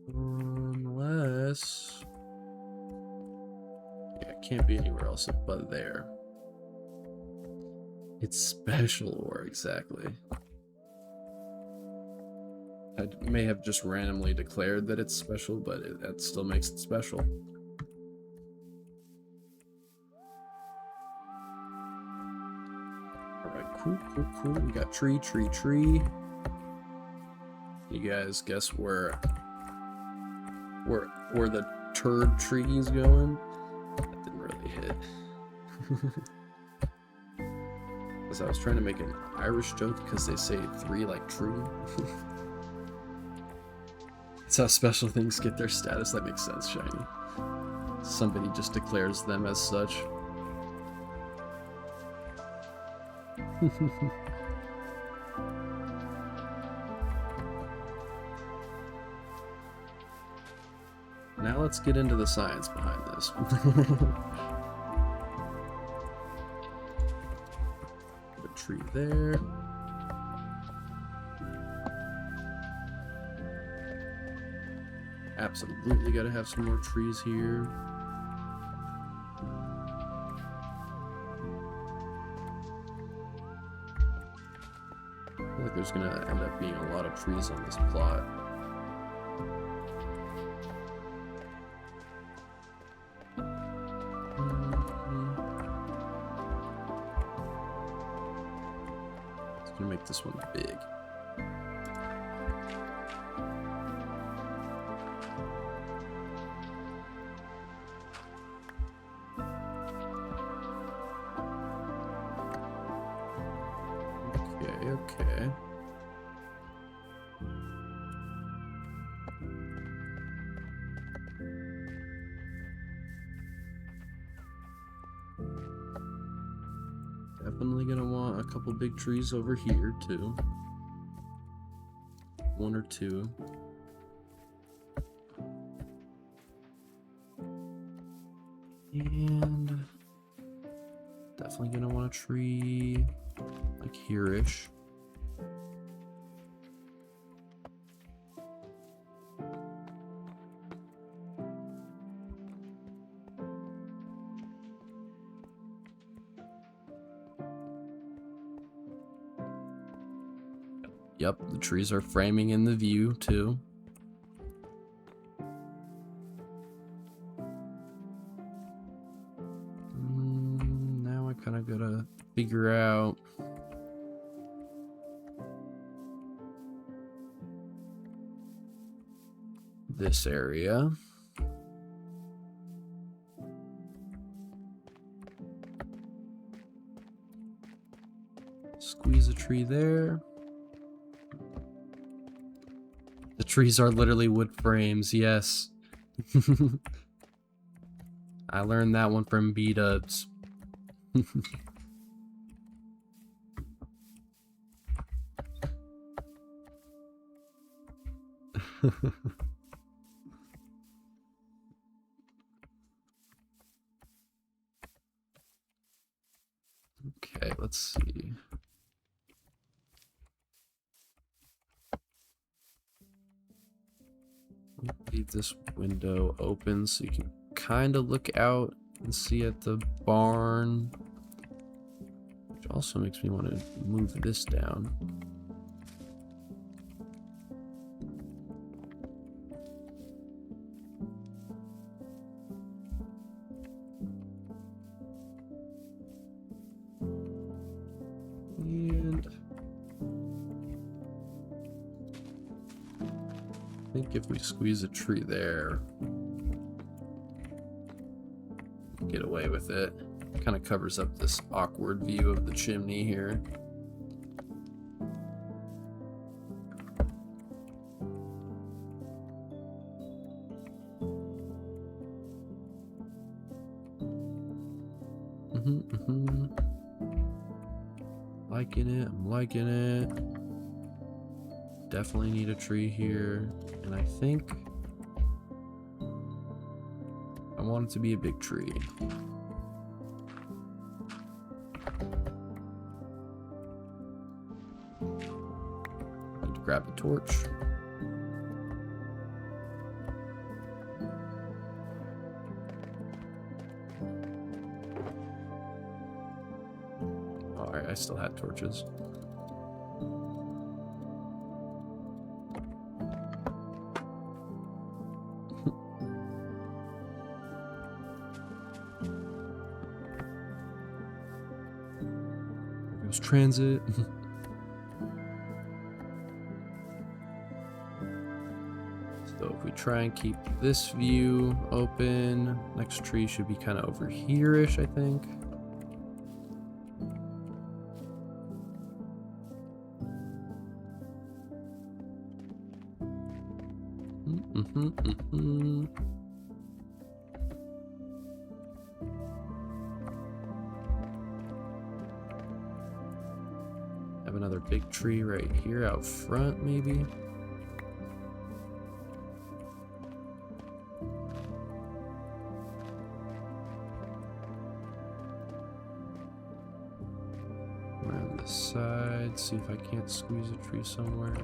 Unless... yeah, it can't be anywhere else but there. It's special ore, exactly. I may have just randomly declared that it's special, but that still makes it special. Alright, cool. We got tree. You guys guess where the turd tree is going? That didn't really hit. Because I was trying to make an Irish joke because they say three like true. That's how special things get their status. That makes sense, Shiny. Somebody just declares them as such. Now let's get into the science behind this. Put a tree there. Absolutely gotta have some more trees here. I feel like there's gonna end up being a lot of trees on this plot. It's gonna make this one big. Okay. Definitely gonna want a couple big trees over here too. One or two. And definitely gonna want a tree like here-ish. Yep, the trees are framing in the view too. Now I kind of gotta figure out this area. squeeze a tree there. The trees are literally wood frames, yes. I learned that one from B-dubs. Okay, let's see. Leave this window open so you can kind of look out and see at the barn. Which also makes me want to move this down. And I think if we squeeze a tree there, get away with it. Kind of covers up this awkward view of the chimney here. Liking it, I'm liking it. Definitely need a tree here, and I think I want it to be a big tree. Need to grab the torch. Alright, I still had torches. There goes transit. So if we try and keep this view open, next tree should be kind of over here-ish, I think. Have another big tree right here out front, maybe. Around the side, see if I can't squeeze a tree somewhere.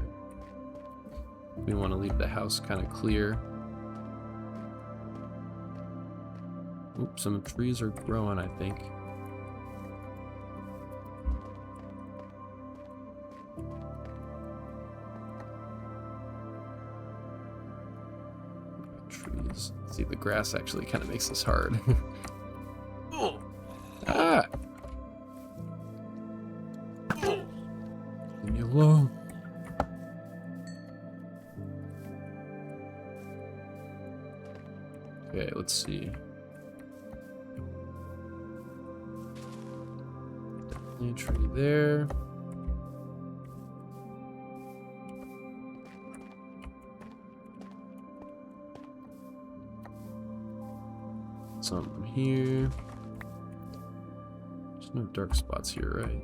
We want to leave the house kind of clear. Oops, some trees are growing, I think. Trees. See, the grass actually kind of makes this hard. Oh. Ah! Leave me alone. Okay, let's see. Definitely a tree there. Something here. There's no dark spots here, right?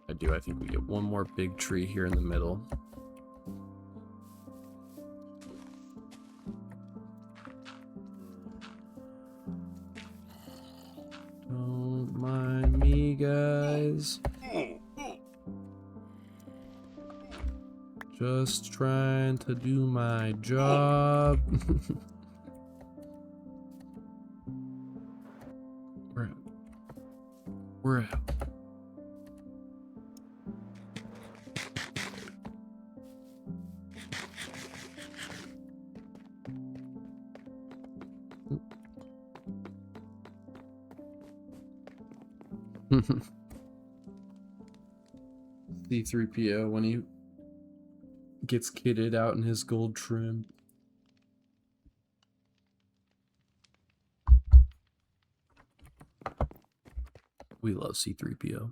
I do. I think we get one more big tree here in the middle. Don't mind me, guys. Just trying to do my job. We're out. C3PO, when Gets kitted out in his gold trim. We love C-3PO.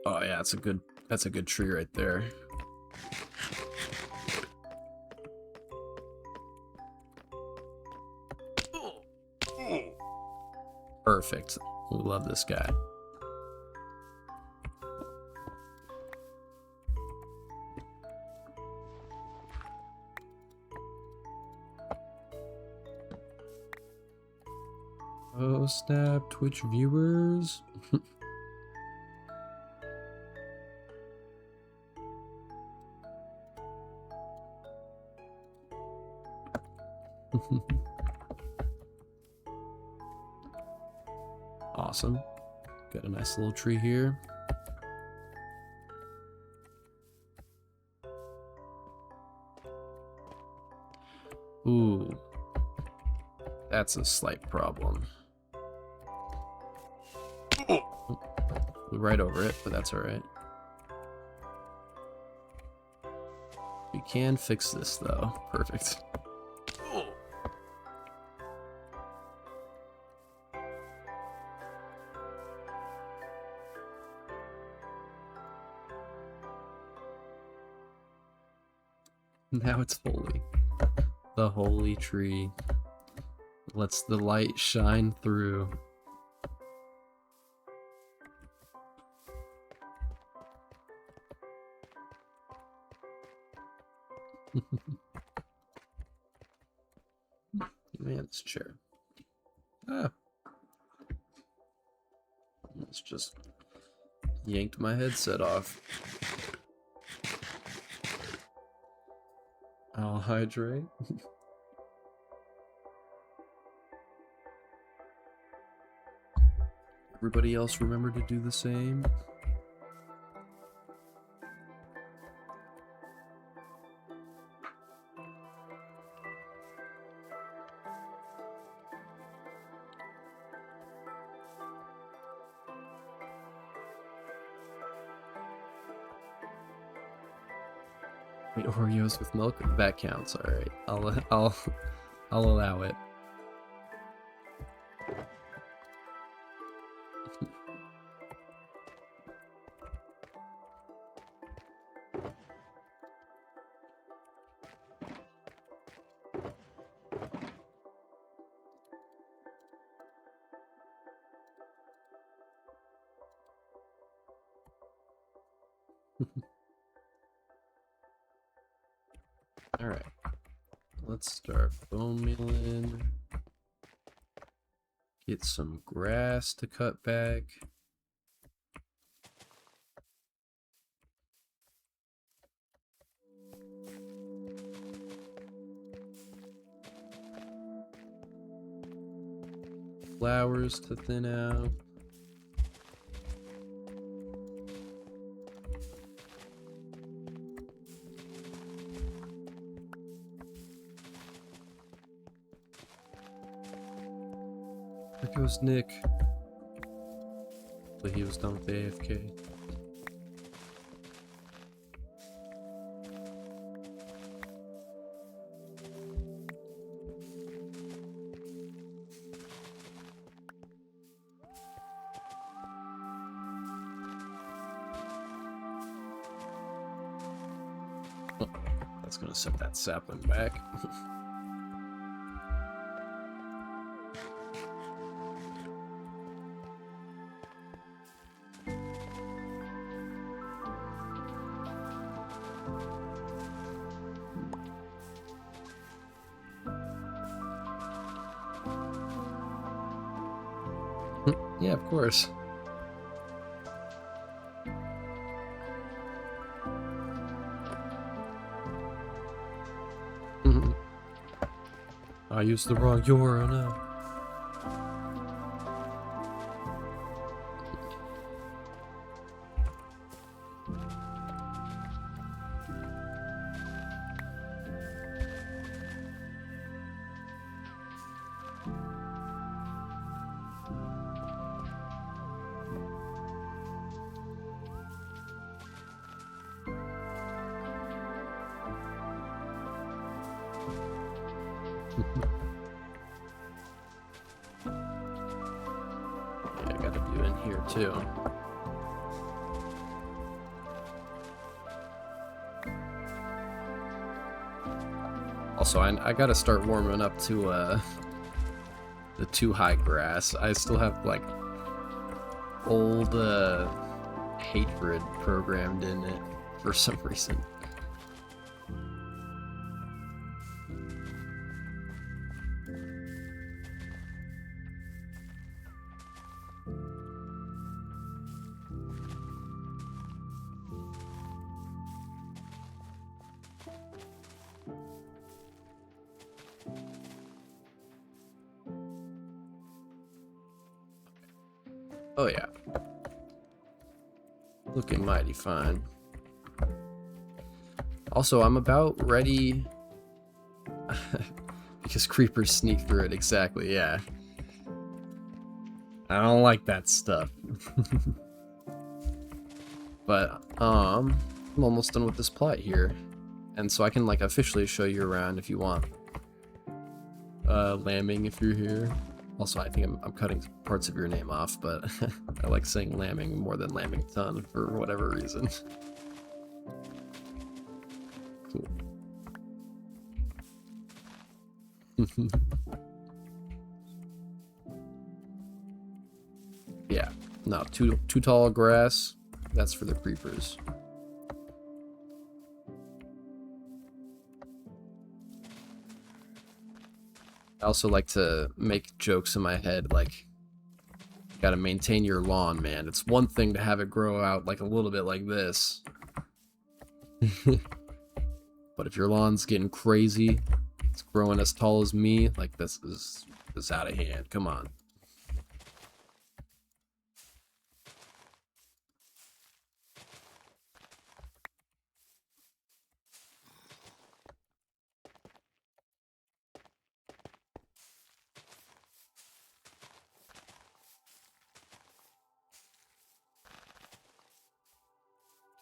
Oh yeah, that's a good tree right there. Perfect. We love this guy. Oh snap, Twitch viewers. Awesome. Got a nice little tree here. Ooh. That's a slight problem. Flew right over it, but that's alright. We can fix this though. Perfect. Now it's holy. The holy tree lets the light shine through. Man, this chair. Ah. It's just yanked my headset off. I'll hydrate. Everybody else remember to do the same. Wait, Oreos with milk? That counts. All right, I'll allow it. All right, let's start bone mealing. Get some grass to cut back. Flowers to thin out. There goes Nick. But he was done with the AFK. Oh, that's gonna set that sapling back. Yeah, of course. I used the wrong URL now. I got a view in here too. Also, I gotta start warming up to the too high grass. I still have like old hatred programmed in it for some reason. Oh yeah. Looking mighty fine. Also, I'm about ready... because creepers sneak through it, exactly, yeah. I don't like that stuff. But, I'm almost done with this plot here. And so I can, like, officially show you around if you want. Lambing if you're here. Also, I think I'm cutting parts of your name off, but I like saying lambing more than Lamington for whatever reason. Cool. Yeah, no, too tall grass. That's for the creepers. I also like to make jokes in my head, like, you gotta maintain your lawn, man. It's one thing to have it grow out like a little bit like this. But if your lawn's getting crazy, it's growing as tall as me, like this is out of hand. Come on.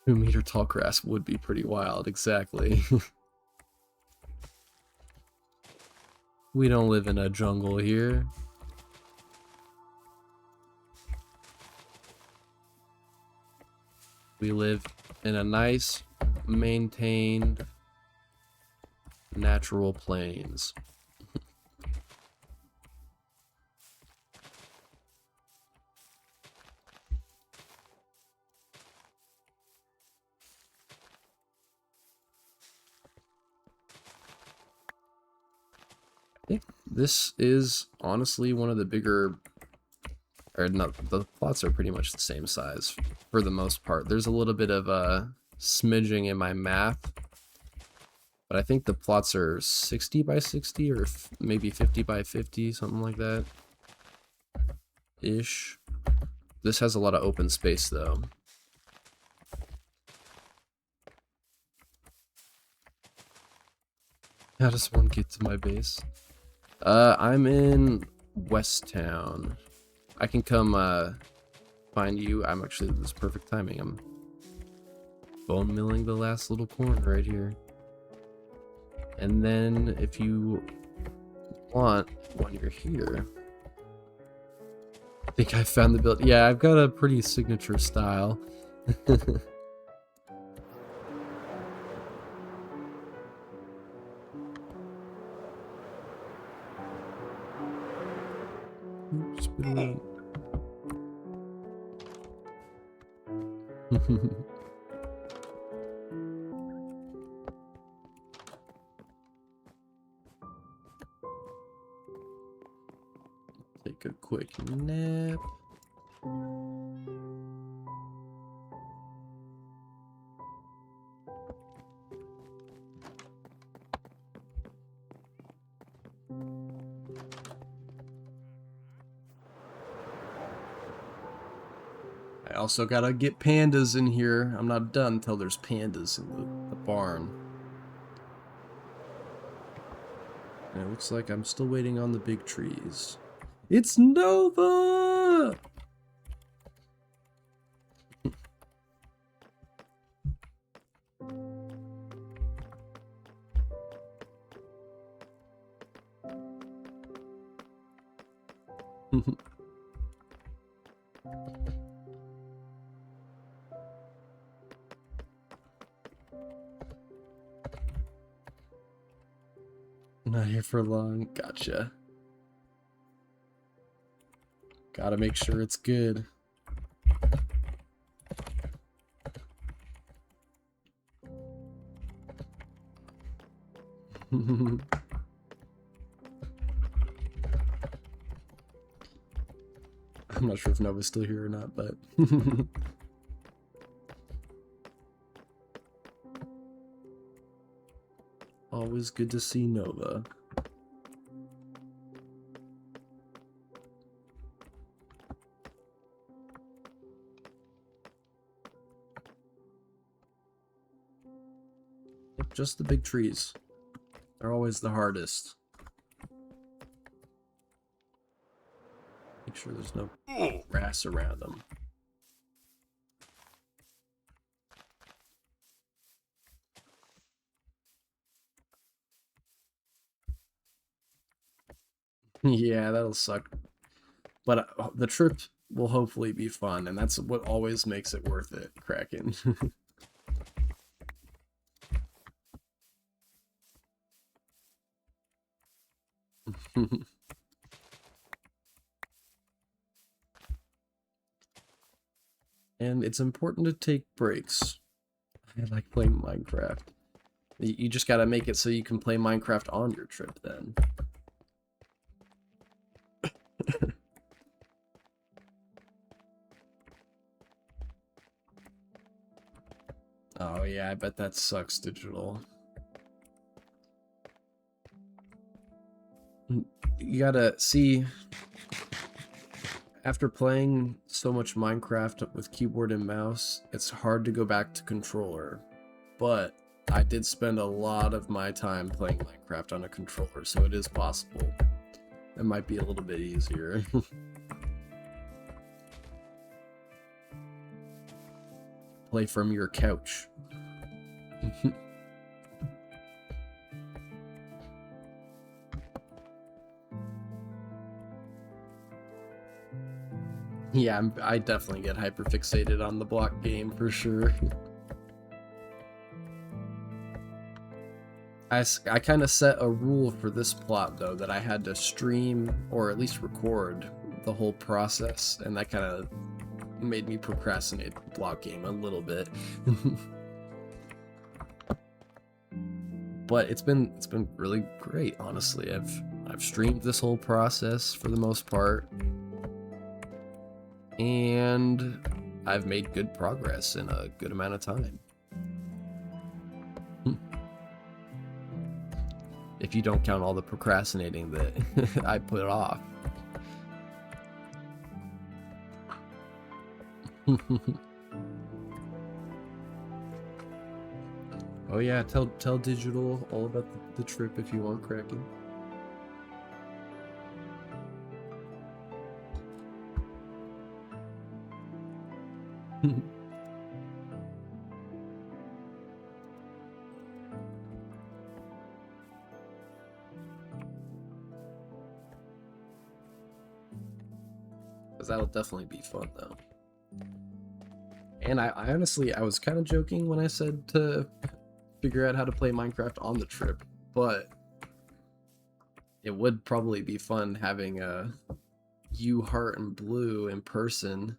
Two-meter tall grass would be pretty wild, exactly. We don't live in a jungle here. We live in a nice, maintained, natural plains. I think this is honestly one of the bigger, or no, the plots are pretty much the same size for the most part. There's a little bit of smidging in my math, but I think the plots are 60 by 60 or maybe 50 by 50, something like that. Ish. This has a lot of open space though. How does one get to my base? I'm in West Town. I can come find you. I'm actually, this is perfect timing. I'm bone milling the last little corn right here. And then if you want, when you're here, I think I found the build. Yeah, I've got a pretty signature style. Spin around. Take a quick nap. I also gotta get pandas in here. I'm not done until there's pandas in the barn. And it looks like I'm still waiting on the big trees. It's Nova! Not here for long. Gotcha. Gotta make sure it's good. I'm not sure if Nova's still here or not, but... Always good to see Nova. Just the big trees. They're always the hardest. Make sure there's no grass around them. Yeah, that'll suck. But the trip will hopefully be fun, and that's what always makes it worth it, Kraken. And it's important to take breaks. I like playing Minecraft. You just gotta make it so you can play Minecraft on your trip then. Oh yeah, I bet that sucks, Digital. You gotta see, after playing so much Minecraft with keyboard and mouse, it's hard to go back to controller. But I did spend a lot of my time playing Minecraft on a controller, so it is possible. It might be a little bit easier. Play from your couch. Yeah, I definitely get hyperfixated on the block game for sure. I kind of set a rule for this plot though, that I had to stream or at least record the whole process, and that kind of made me procrastinate the block game a little bit. But it's been really great, honestly. I've streamed this whole process for the most part, and I've made good progress in a good amount of time. If you don't count all the procrastinating that I put off. Oh yeah, tell Digital all about the trip if you want, Kraken. Because that'll definitely be fun though. And I honestly, I was kind of joking when I said to figure out how to play Minecraft on the trip, but it would probably be fun having you, Heart, and Blue in person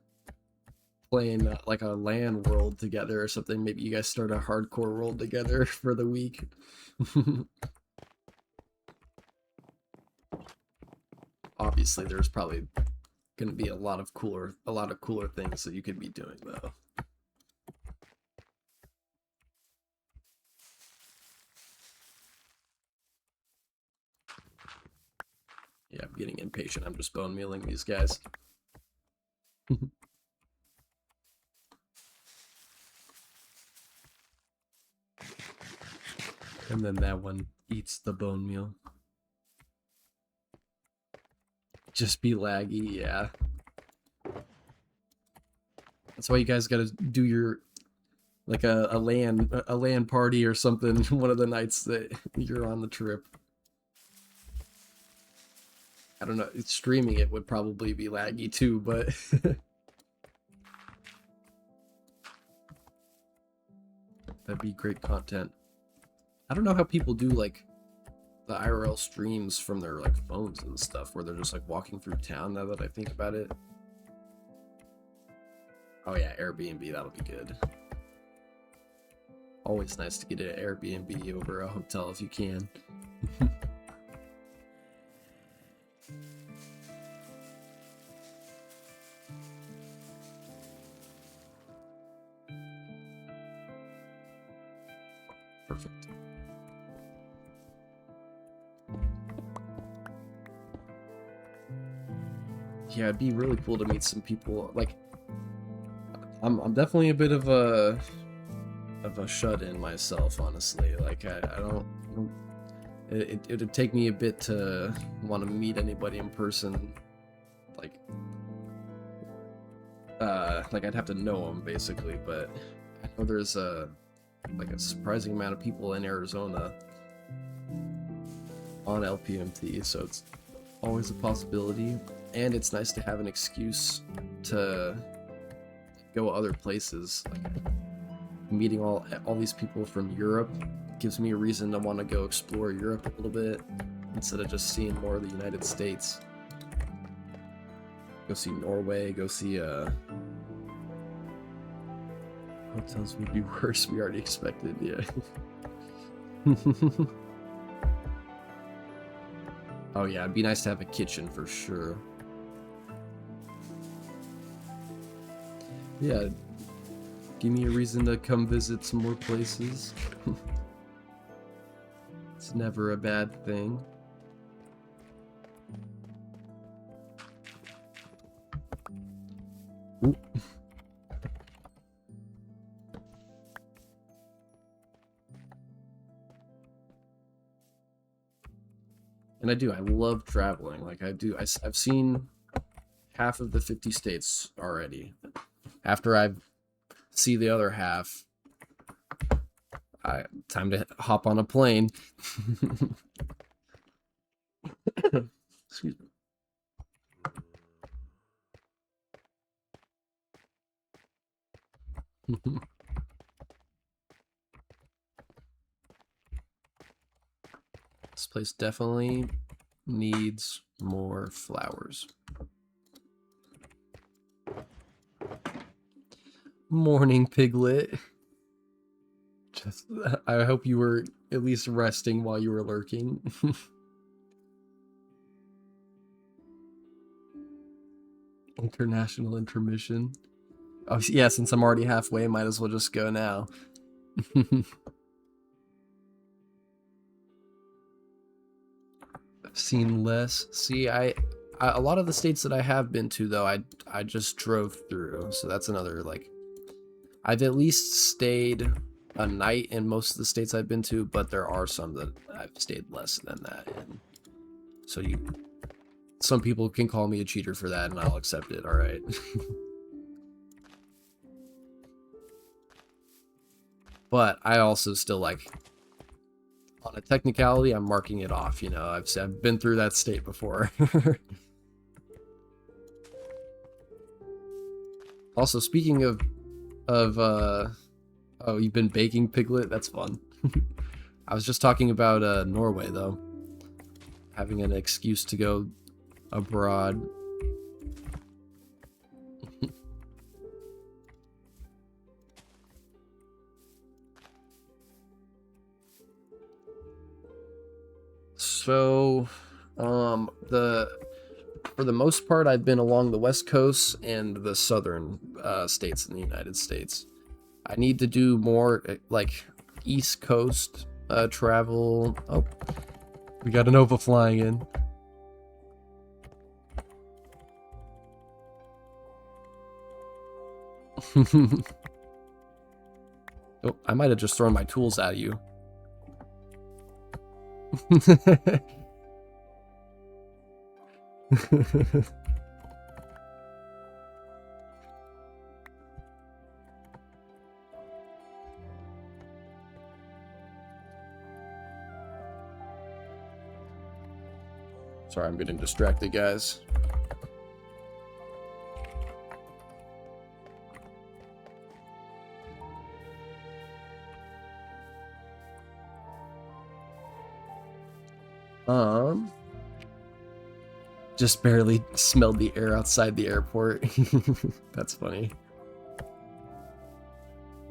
playing like a LAN world together or something. Maybe you guys start a hardcore world together for the week. Obviously, there's probably going to be a lot of cooler things that you could be doing though. Yeah, I'm getting impatient. I'm just bone mealing these guys. And then that one eats the bone meal. Just be laggy, yeah. That's why you guys gotta do your, like a LAN party or something one of the nights that you're on the trip. I don't know, streaming it would probably be laggy too, but that'd be great content. I don't know how people do like the IRL streams from their like phones and stuff, where they're just like walking through town. Now that I think about it. Oh yeah, Airbnb, that'll be good. Always nice to get an Airbnb over a hotel if you can. Perfect. Yeah, it'd be really cool to meet some people. Like, I'm definitely a bit of a shut-in myself, honestly. Like, I don't it'd take me a bit to want to meet anybody in person. Like I'd have to know them basically, but I know there's a surprising amount of people in Arizona on LPMT, so it's always a possibility, and it's nice to have an excuse to go other places. Like meeting all these people from Europe gives me a reason to want to go explore Europe a little bit instead of just seeing more of the United States. Go see Norway, go see hotels would be worse, we already expected, yeah. Oh yeah, it'd be nice to have a kitchen for sure. Yeah, give me a reason to come visit some more places. It's never a bad thing. Ooh. And I love traveling. Like I've seen half of the 50 states already. After I see the other half, time to hop on a plane. Excuse me. This place definitely needs more flowers. Morning, Piglet. Just, I hope you were at least resting while you were lurking. International intermission. Oh yeah, since I'm already halfway, might as well just go now. I've seen less. See, I a lot of the states that I have been to though, I just drove through, so that's another like. I've at least stayed a night in most of the states I've been to, but there are some that I've stayed less than that in. So some people can call me a cheater for that, and I'll accept it. All right. But I also still like, on a technicality, I'm marking it off. You know, I've been through that state before. Also, speaking of oh, you've been baking, Piglet? That's fun. I was just talking about Norway though, having an excuse to go abroad. So, for the most part, I've been along the West Coast and the southern states in the United States. I need to do more like East Coast travel. Oh, we got a Nova flying in. Oh, I might have just thrown my tools at you. Sorry, I'm getting distracted, guys. Just barely smelled the air outside the airport. That's funny.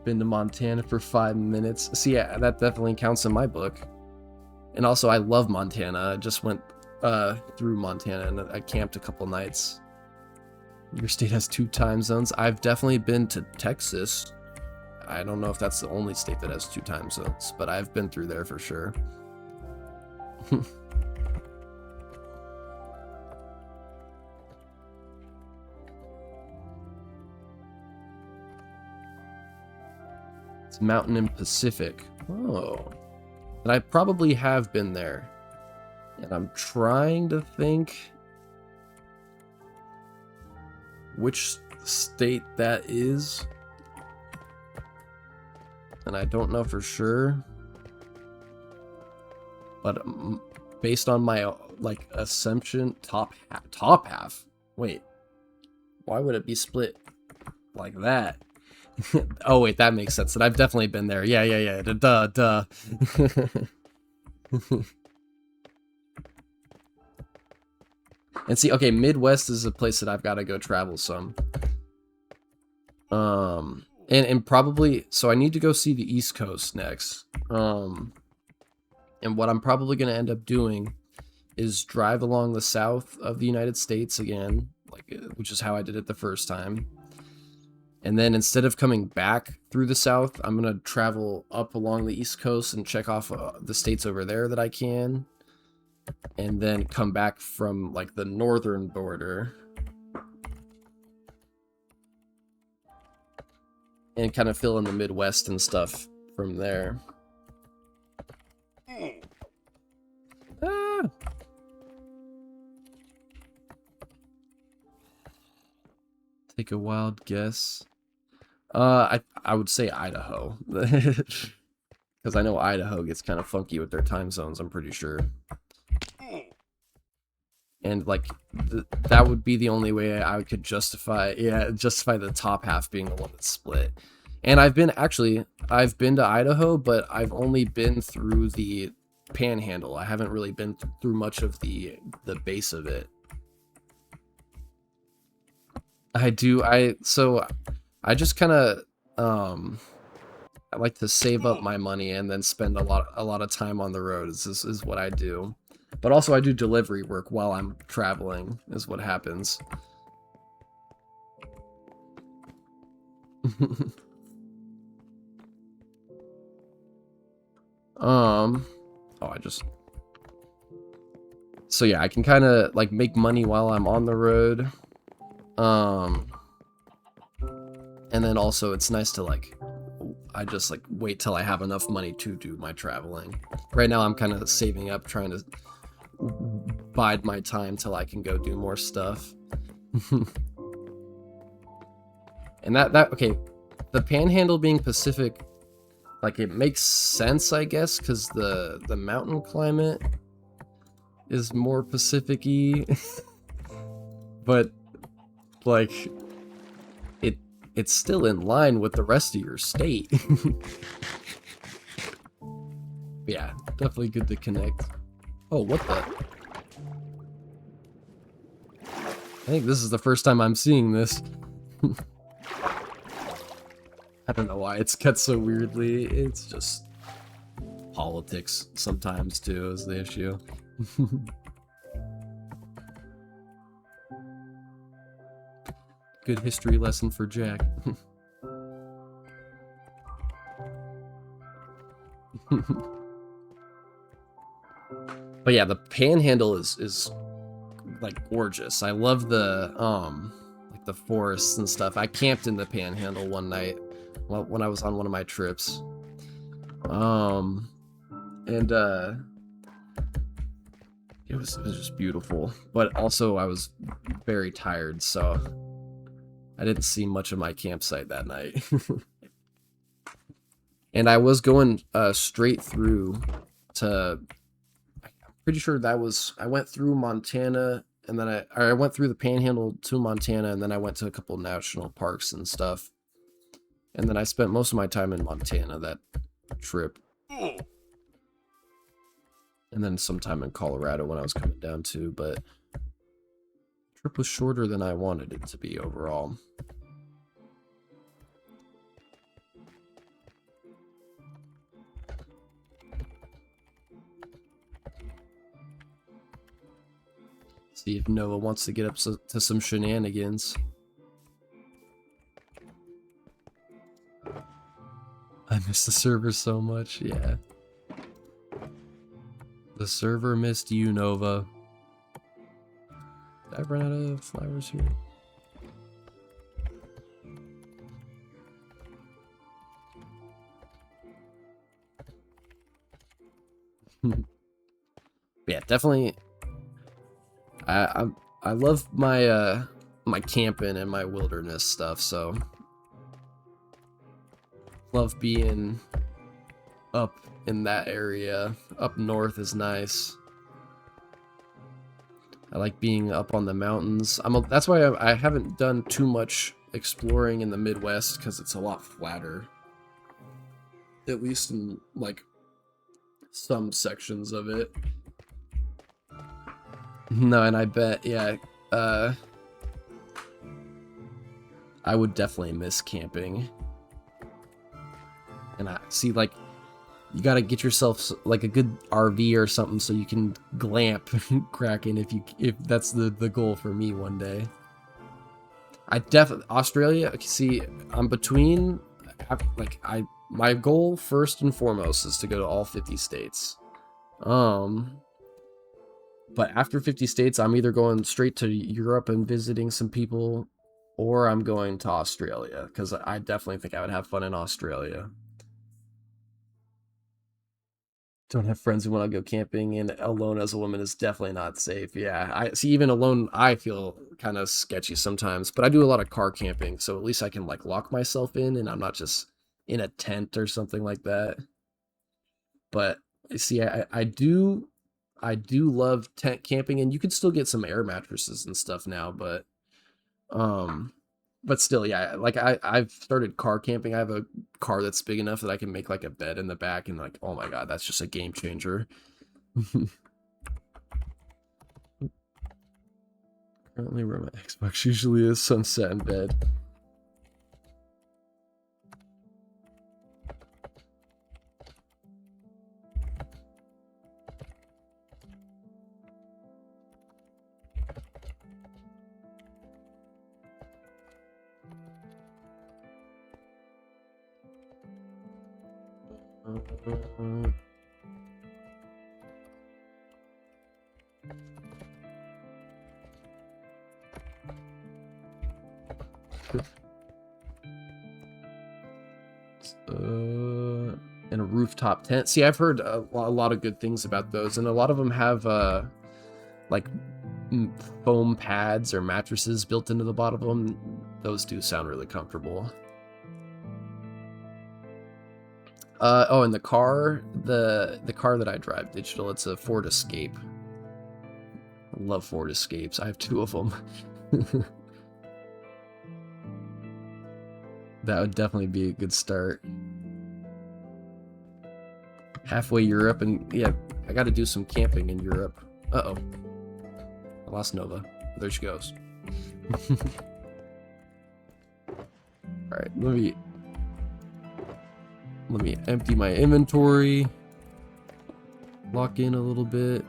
Been to Montana for 5 minutes. So yeah, that definitely counts in my book. And also, I love Montana. I just went through Montana and I camped a couple nights. Your state has 2 time zones. I've definitely been to Texas. I don't know if that's the only state that has 2 time zones, but I've been through there for sure. It's Mountain and Pacific. Oh. And I probably have been there. And I'm trying to think which state that is. And I don't know for sure. But based on my like assumption, top half. Wait. Why would it be split like that? Oh wait, that makes sense. And I've definitely been there. Yeah. Duh. And see, okay, Midwest is a place that I've got to go travel some. And probably, so I need to go see the East Coast next. And what I'm probably going to end up doing is drive along the south of the United States again, like which is how I did it the first time. And then instead of coming back through the south, I'm going to travel up along the East Coast and check off the states over there that I can. And then come back from like the northern border. And kind of fill in the Midwest and stuff from there. Ah. Take a wild guess. I would say Idaho. Because I know Idaho gets kind of funky with their time zones, I'm pretty sure. And like that would be the only way I could justify the top half being the one that's split. And I've been to Idaho, but I've only been through the Panhandle. I haven't really been through much of the base of it. I just kind of I like to save up my money and then spend a lot of time on the road. This is what I do. But also I do delivery work while I'm traveling, is what happens. So yeah, I can kind of like make money while I'm on the road. And then also it's nice to like, I just like wait till I have enough money to do my traveling. Right now I'm kind of saving up, trying to bide my time till I can go do more stuff. And okay, the Panhandle being Pacific, like it makes sense, I guess, because the mountain climate is more Pacific-y. But like it's still in line with the rest of your state. Yeah, definitely good to connect. Oh, what the? I think this is the first time I'm seeing this. I don't know why it's cut so weirdly. It's just politics sometimes too is the issue. Good history lesson for Jack. But yeah, the Panhandle is like gorgeous. I love the like the forests and stuff. I camped in the Panhandle one night when I was on one of my trips. And it was just beautiful. But also I was very tired, so I didn't see much of my campsite that night. And I was going straight through to, pretty sure that was, I went through Montana, and then I went through the Panhandle to Montana, and then I went to a couple national parks and stuff. And then I spent most of my time in Montana that trip. And then some time in Colorado when I was coming down too, but the trip was shorter than I wanted it to be overall. See if Nova wants to get up to some shenanigans. I miss the server so much, yeah. The server missed you, Nova. Did I run out of flowers here? Yeah, definitely. I love my my camping and my wilderness stuff, so love being up in that area. Up north is nice. I like being up on the mountains. That's why I haven't done too much exploring in the Midwest, because it's a lot flatter. At least in like some sections of it. No, and I bet, yeah, I would definitely miss camping. And I see, like, you gotta get yourself like a good RV or something so you can glamp Kraken if that's the goal for me one day. I definitely Australia. See, I'm between, like, my goal first and foremost is to go to all 50 states. But after 50 states, I'm either going straight to Europe and visiting some people, or I'm going to Australia, because I definitely think I would have fun in Australia. Don't have friends who want to go camping, and alone as a woman is definitely not safe. Yeah, I see. Even alone, I feel kind of sketchy sometimes, but I do a lot of car camping, so at least I can like lock myself in, and I'm not just in a tent or something like that. But see, I do love tent camping, and you can still get some air mattresses and stuff now, um but still, yeah, like I've started car camping. I have a car that's big enough that I can make like a bed in the back, and like, oh my god, that's just a game changer. Currently where my Xbox usually is, sunset in bed. And a rooftop tent. See, I've heard a lot of good things about those, and a lot of them have like foam pads or mattresses built into the bottom of them. Those do sound really comfortable. Oh, and the car that I drive, digital, it's a Ford Escape. I love Ford Escapes. I have 2 of them. That would definitely be a good start. Halfway Europe, and yeah, I got to do some camping in Europe. Uh-oh. I lost Nova. There she goes. Alright, let me empty my inventory. Lock in a little bit.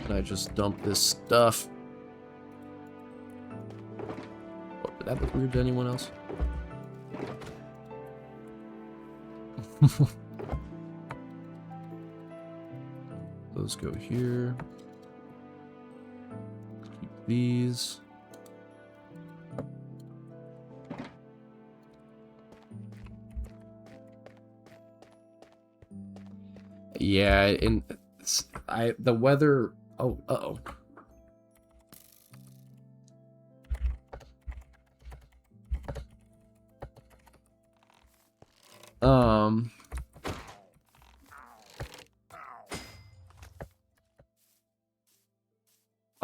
And I just dump this stuff. Oh, did that look weird to anyone else? Those go here. Keep these. Yeah, and the weather. Oh, uh-oh.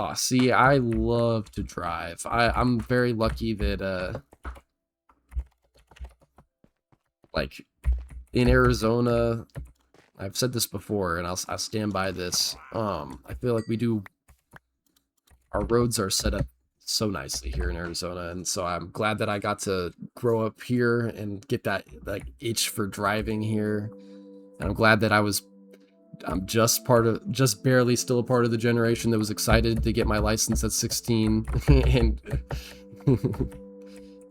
Oh, see, I love to drive. I'm very lucky that, like, in Arizona, I've said this before, and I'll stand by this. I feel like our roads are set up so nicely here in Arizona, and so I'm glad that I got to grow up here and get that, like, itch for driving here. And I'm glad that I'm just barely still a part of the generation that was excited to get my license at 16 and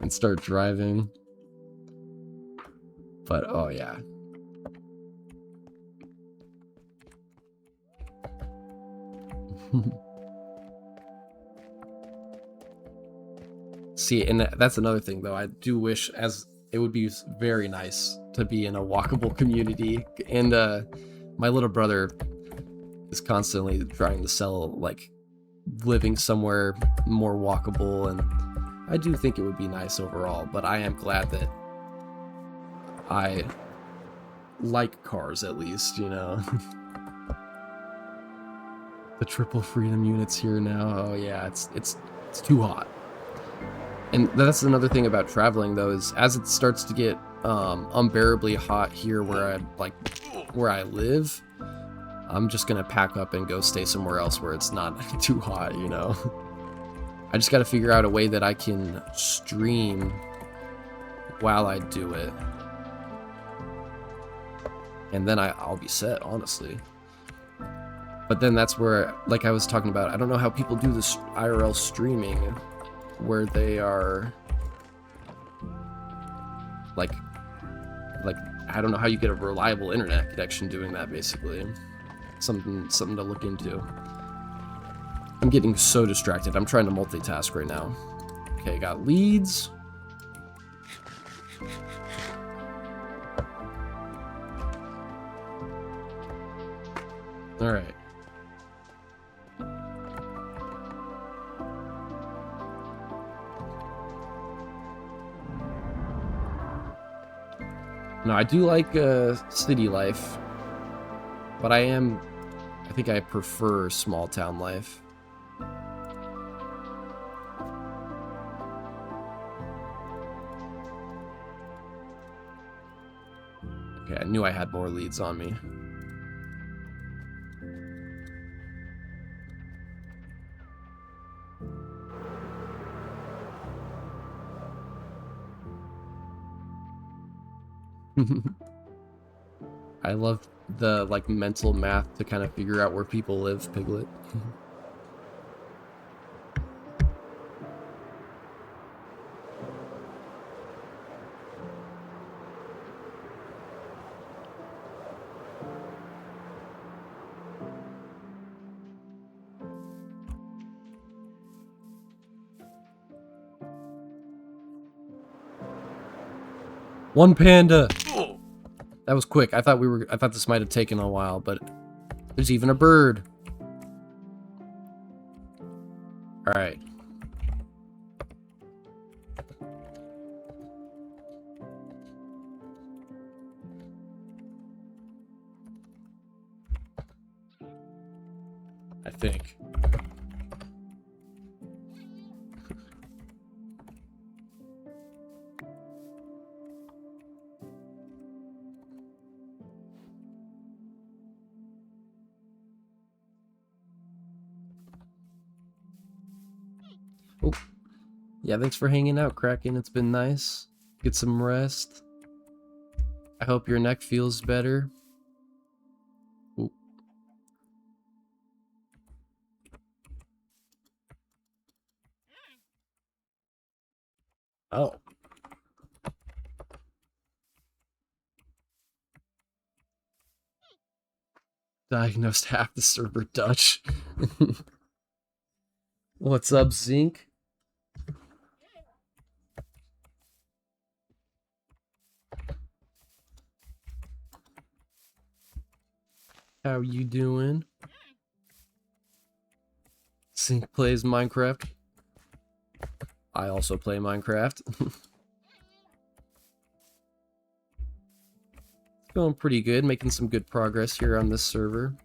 and start driving. But oh yeah. See, and that's another thing though. I do wish it would be very nice to be in a walkable community, and my little brother is constantly trying to sell like living somewhere more walkable, and I do think it would be nice overall, but I am glad that I like cars at least, you know. The triple freedom units here now. Oh yeah, it's too hot. And that's another thing about traveling though, is as it starts to get unbearably hot here where I live, I'm just gonna pack up and go stay somewhere else where it's not too hot, you know. I just gotta figure out a way that I can stream while I do it, and then I'll be set, honestly. But then that's where, like I was talking about, I don't know how people do this IRL streaming, where they are like I don't know how you get a reliable internet connection doing that, basically. Something to look into. I'm getting so distracted. I'm trying to multitask right now. Okay, got leads. All right. No, I do like city life, but I think I prefer small town life. Okay, I knew I had more leads on me. I love the like mental math to kind of figure out where people live, Piglet. One panda. That was quick. I thought this might have taken a while, but there's even a bird. All right. I think. Oh, yeah, thanks for hanging out, Kraken. It's been nice. Get some rest. I hope your neck feels better. Ooh. Oh. Diagnosed half the server Dutch. What's up, Zinc? How you doing? Zinc plays Minecraft. I also play Minecraft. going pretty good, making some good progress here on this server.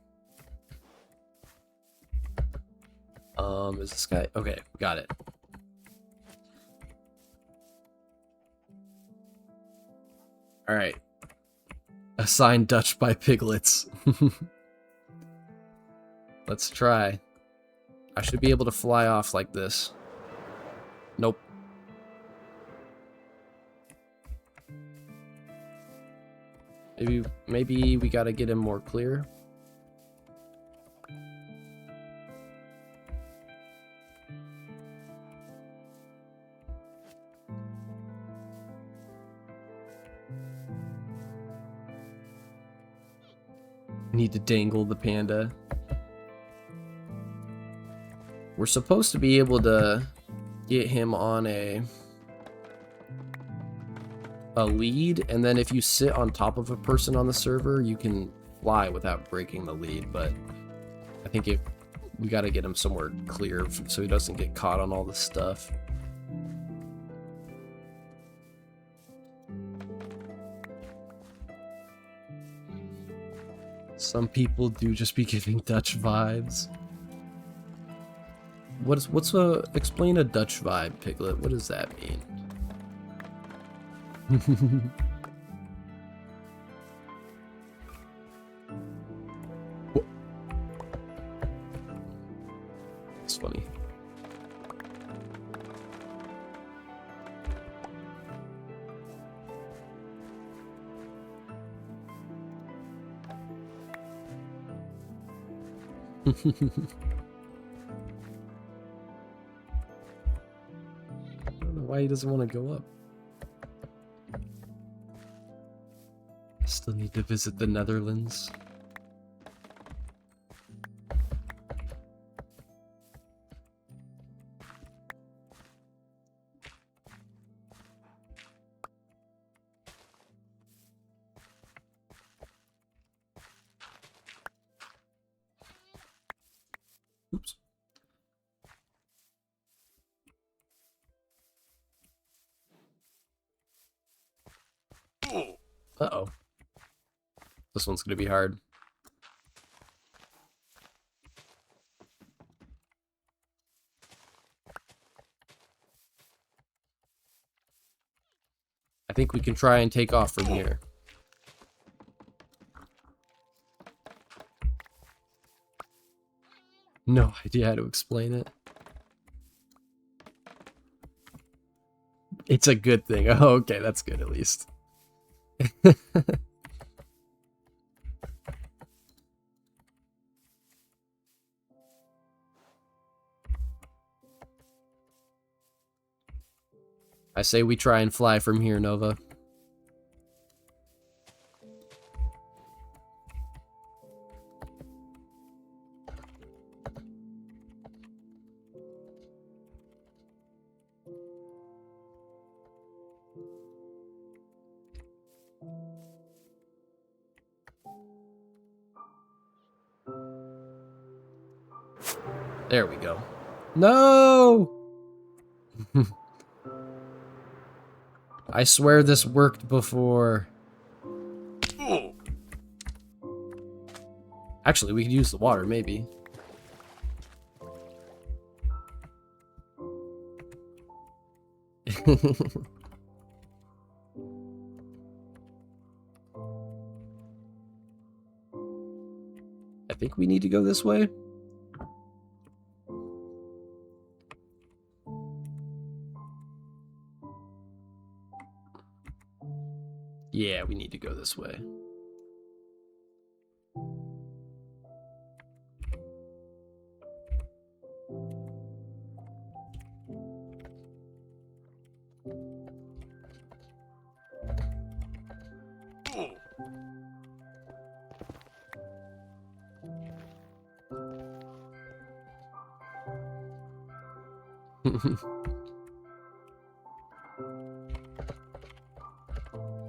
Is this guy? Okay, got it. Alright. Assign Dutch by piglets. Let's try. I should be able to fly off like this. Nope. Maybe we gotta get him more clear. Need to dangle the panda. We're supposed to be able to get him on a lead, and then if you sit on top of a person on the server, you can fly without breaking the lead, but I think we gotta get him somewhere clear so he doesn't get caught on all this stuff. Some people do just be giving Dutch vibes. Explain a Dutch vibe, Piglet. What does that mean? It's funny. I don't know why he doesn't want to go up. Still need to visit the Netherlands. Oops. Uh-oh. This one's gonna be hard. I think we can try and take off from here. No idea how to explain it. It's a good thing. Oh, okay, that's good at least. I say we try and fly from here, Nova. There we go. No! I swear this worked before. Actually, we could use the water, maybe. I think we need to go this way. Yeah, we need to go this way.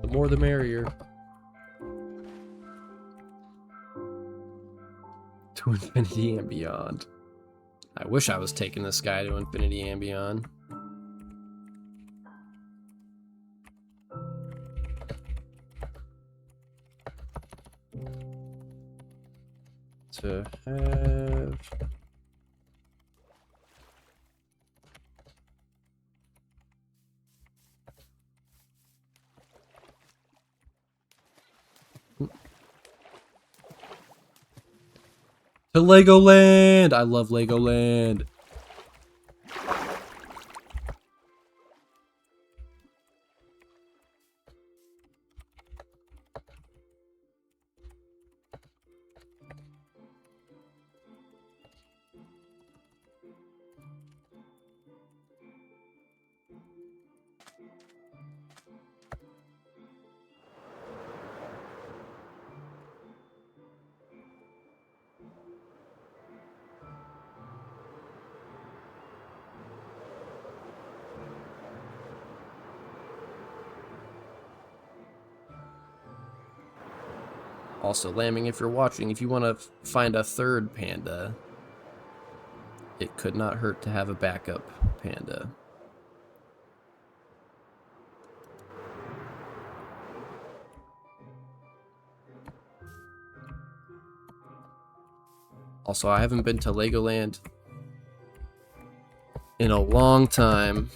The more the merrier. To infinity and beyond. I wish I was taking this guy to infinity and beyond. to have. To Legoland! I love Legoland. Also, Lambing, if you're watching, if you want to find a third panda, it could not hurt to have a backup panda. Also, I haven't been to Legoland in a long time.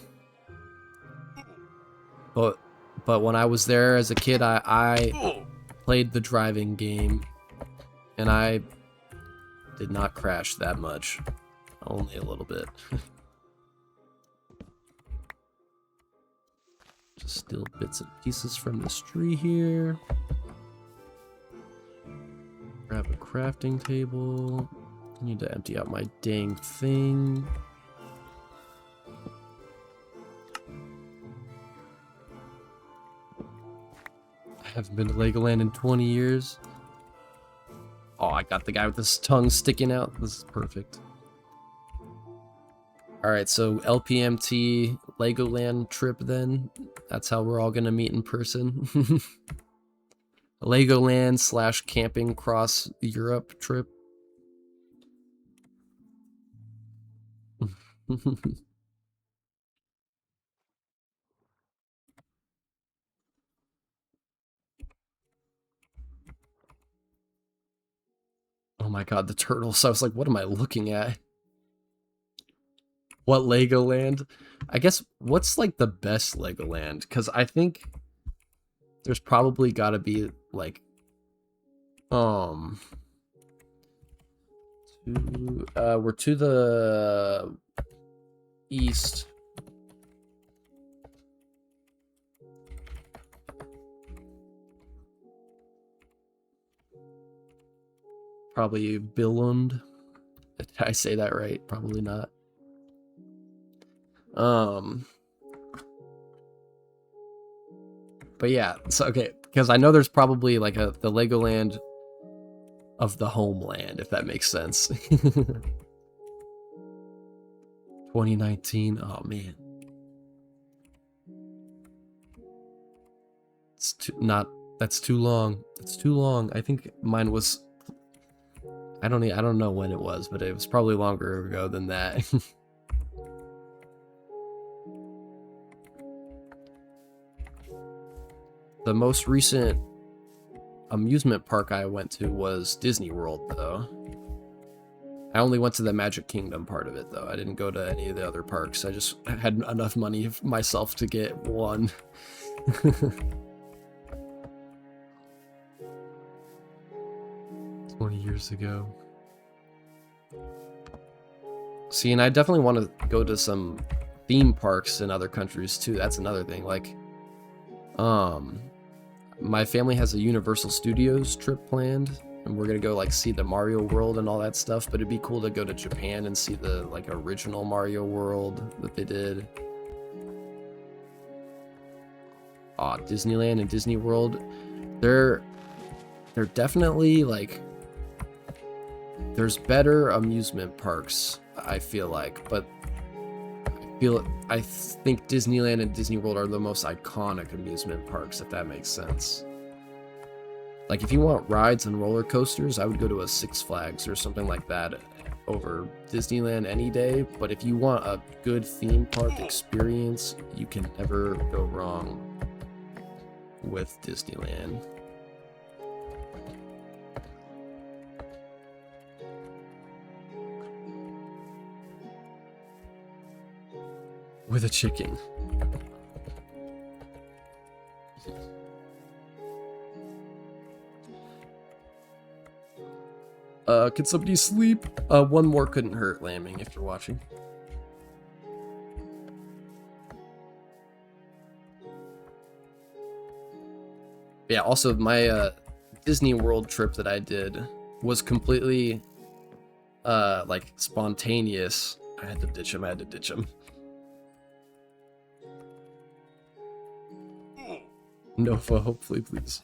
But when I was there as a kid, I played the driving game, and I did not crash that much. Only a little bit. Just steal bits and pieces from this tree here. Grab a crafting table. I need to empty out my dang thing. I haven't been to Legoland in 20 years. Oh, I got the guy with his tongue sticking out. This is perfect. Alright, so LPMT Legoland trip then. That's how we're all gonna meet in person. Legoland / camping cross Europe trip. Oh my god, the turtles. I was like, what am I looking at? What Legoland? I guess, what's like the best Legoland? Because I think there's probably gotta be like, we're to the east. Probably Billund. Did I say that right? Probably not. But yeah, so okay, because I know there's probably like the Legoland of the homeland, if that makes sense. 2019. Oh man, it's that's too long. It's too long. I think mine was. I don't know when it was, but it was probably longer ago than that. The most recent amusement park I went to was Disney World, though. I only went to the Magic Kingdom part of it, though. I didn't go to any of the other parks. I just had enough money myself to get one. 20 years ago. See, and I definitely want to go to some theme parks in other countries, too. That's another thing. Like, my family has a Universal Studios trip planned, and we're gonna go like see the Mario World and all that stuff, but it'd be cool to go to Japan and see the like original Mario World that they did. Aw, Disneyland and Disney World, they're definitely like, there's better amusement parks, I feel like, but I think Disneyland and Disney World are the most iconic amusement parks, if that makes sense. Like, if you want rides and roller coasters, I would go to a Six Flags or something like that over Disneyland any day, but if you want a good theme park experience, you can never go wrong with Disneyland. with a chicken. Can somebody sleep? One more couldn't hurt, Lambing, if you're watching. Yeah, also my Disney World trip that I did was completely like spontaneous. I had to ditch him. Nova, hopefully, please.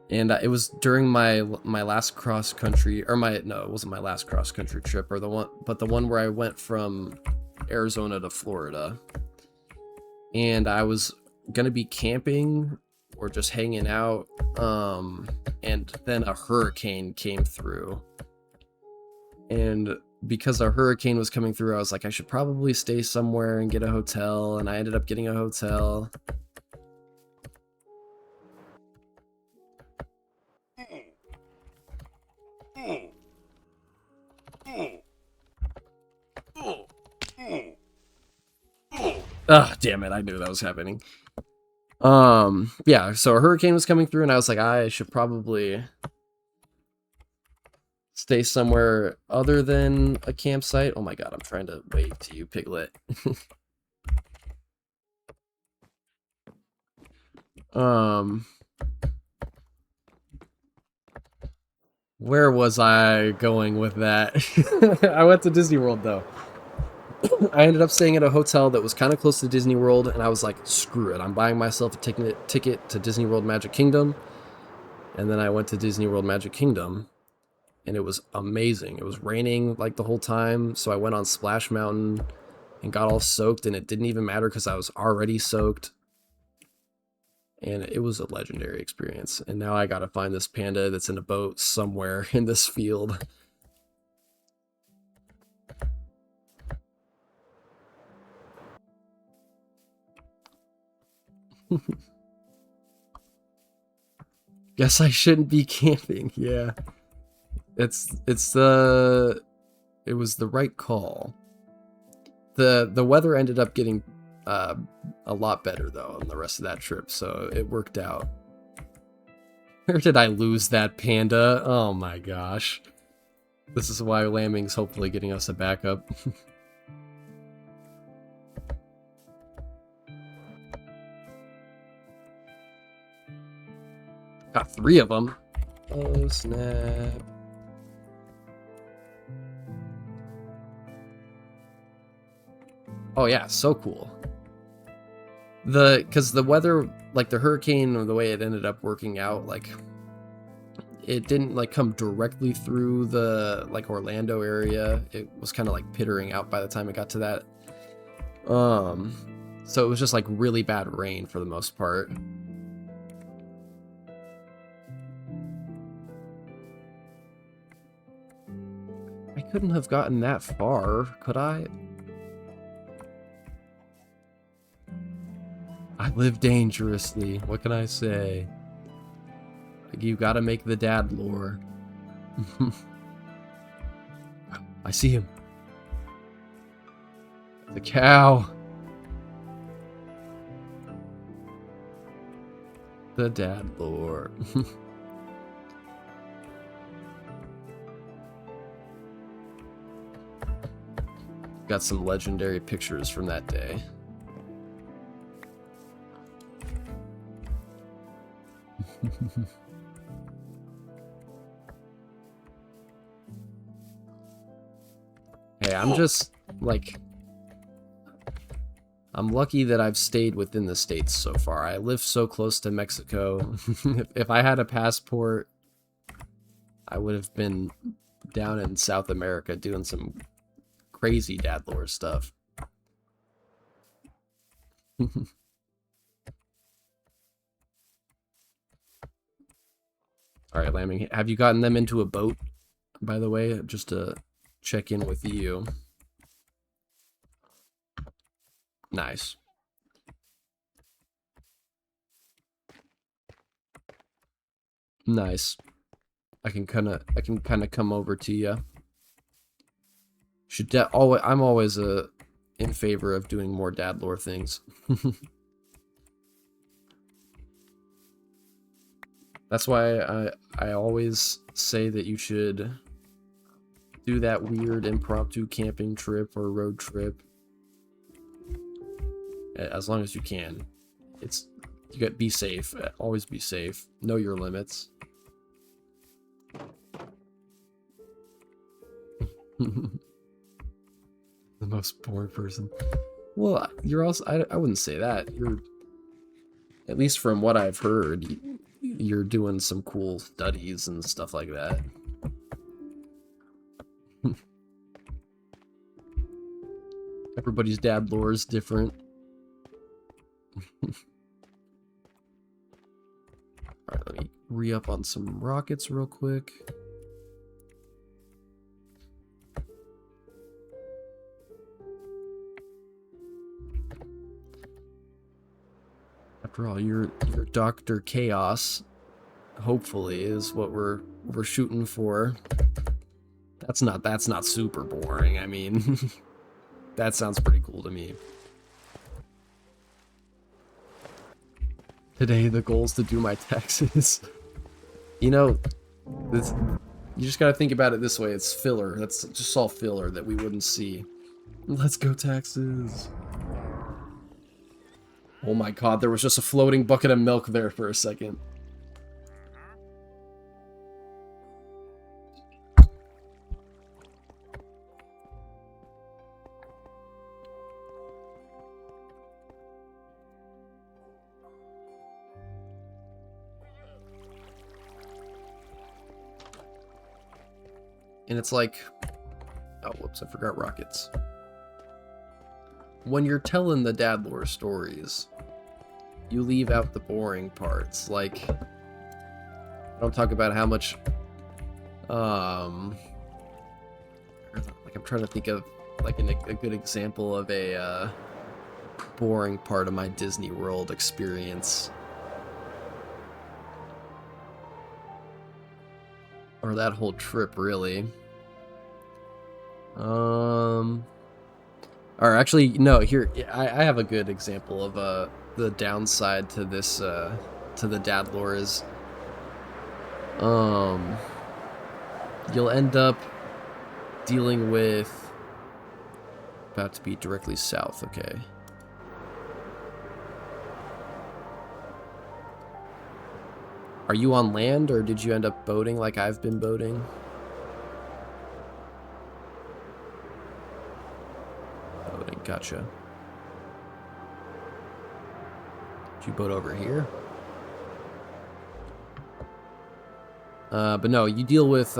And it was during my last cross country, or no, it wasn't my last cross country trip, or the one where I went from Arizona to Florida. And I was gonna be camping or just hanging out, and then a hurricane came through. And because a hurricane was coming through, I was like, I should probably stay somewhere and get a hotel, and I ended up getting a hotel. Ah, damn it, I knew that was happening. Yeah, so a hurricane was coming through, and I was like, I should probably stay somewhere other than a campsite. Oh my god, I'm trying to wave to you, Piglet. Where was I going with that? I went to Disney World, though. I ended up staying at a hotel that was kind of close to Disney World, and I was like, screw it, I'm buying myself a ticket to Disney World Magic Kingdom. And then I went to Disney World Magic Kingdom, and it was amazing. It was raining like the whole time, so I went on Splash Mountain and got all soaked, and it didn't even matter because I was already soaked. And it was a legendary experience. And now I gotta find this panda that's in a boat somewhere in this field. Guess I shouldn't be camping. Yeah. It was the right call. The weather ended up getting a lot better though on the rest of that trip, so it worked out. Where did I lose that panda? Oh my gosh. This is why Lambing's hopefully getting us a backup. Got 3 of them. Oh snap. Oh yeah, so cool. Because the weather, like the hurricane, or the way it ended up working out, like it didn't like come directly through the like Orlando area. It was kind of like pittering out by the time it got to that. So it was just like really bad rain for the most part. I couldn't have gotten that far, could I? I live dangerously. What can I say? You gotta make the dad lore. I see him. The cow. The dad lore. Got some legendary pictures from that day. Hey, I'm just, like, I'm lucky that I've stayed within the States so far. I live so close to Mexico. If I had a passport, I would have been down in South America doing some crazy dad lore stuff. Alright, Lambing, have you gotten them into a boat, by the way? Just to check in with you. Nice. Nice. I can kind of come over to you. I'm always in favor of doing more dad lore things. That's why I always say that you should do that weird impromptu camping trip or road trip as long as you can. You got be safe. Always be safe. Know your limits. The most bored person. Well, you're also I wouldn't say that. You're, at least from what I've heard, you're doing some cool studies and stuff like that. Everybody's dad lore is different. Alright, let me re-up on some rockets real quick. After all, you're Dr. Chaos, hopefully, is what we're shooting for. That's not super boring. I mean, that sounds pretty cool to me. Today the goal is to do my taxes. You know, you just gotta think about it this way. It's filler. That's just all filler that we wouldn't see. Let's go taxes. Oh my god, there was just a floating bucket of milk there for a second. And it's like, oh, whoops, I forgot rockets. When you're telling the dad lore stories, you leave out the boring parts. Like, I don't talk about how much, like I'm trying to think of like a good example of a boring part of my Disney World experience. Or that whole trip, really. Or actually, no, here, I have a good example of the downside to this, to the dad lore is, you'll end up dealing with, about to be directly south, okay. Are you on land, or did you end up boating like I've been boating? Boating, gotcha. Did you boat over here? But no, you deal with,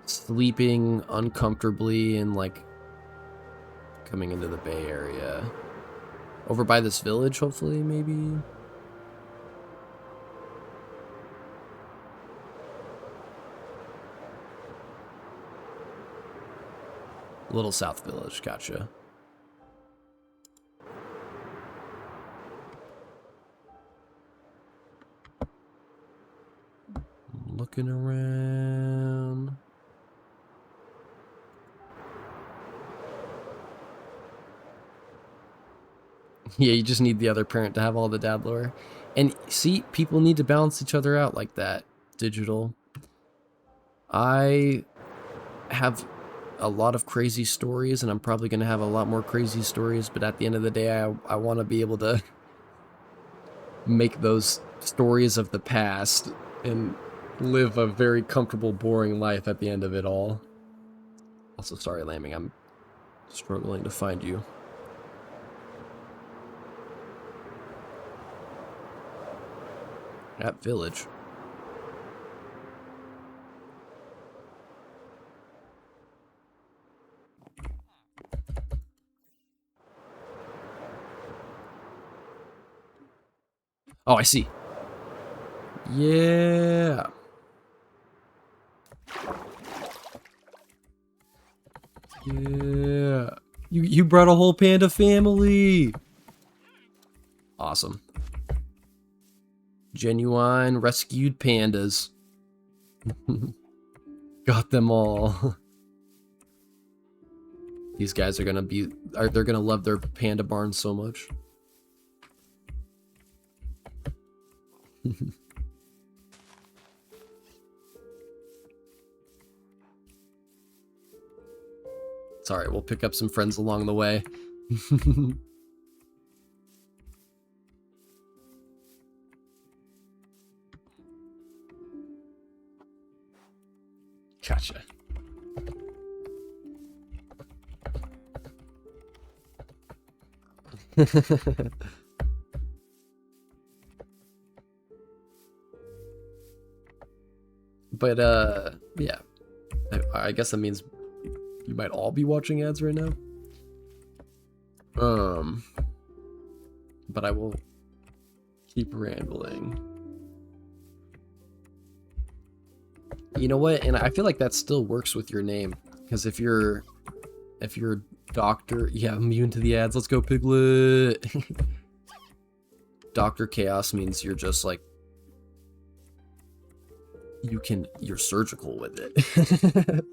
sleeping uncomfortably and, like, coming into the Bay Area. Over by this village, hopefully, maybe? Little South Village, gotcha. Looking around. Yeah, you just need the other parent to have all the dad lore. And see, people need to balance each other out like that, digital. I have a lot of crazy stories, and I'm probably going to have a lot more crazy stories, but at the end of the day, I want to be able to make those stories of the past and live a very comfortable, boring life at the end of it all. Also, sorry, Lambing, I'm struggling to find you. That village. Oh, I see. Yeah. Yeah. You brought a whole panda family. Awesome. Genuine rescued pandas. Got them all. These guys are gonna be, they're gonna love their panda barn so much. Sorry, we'll pick up some friends along the way. Gotcha. But yeah, I guess that means you might all be watching ads right now. But I will keep rambling. You know what? And I feel like that still works with your name, because if you're Doctor, yeah, immune to the ads. Let's go, Piglet. Dr. Chaos means you're just like, you're surgical with it.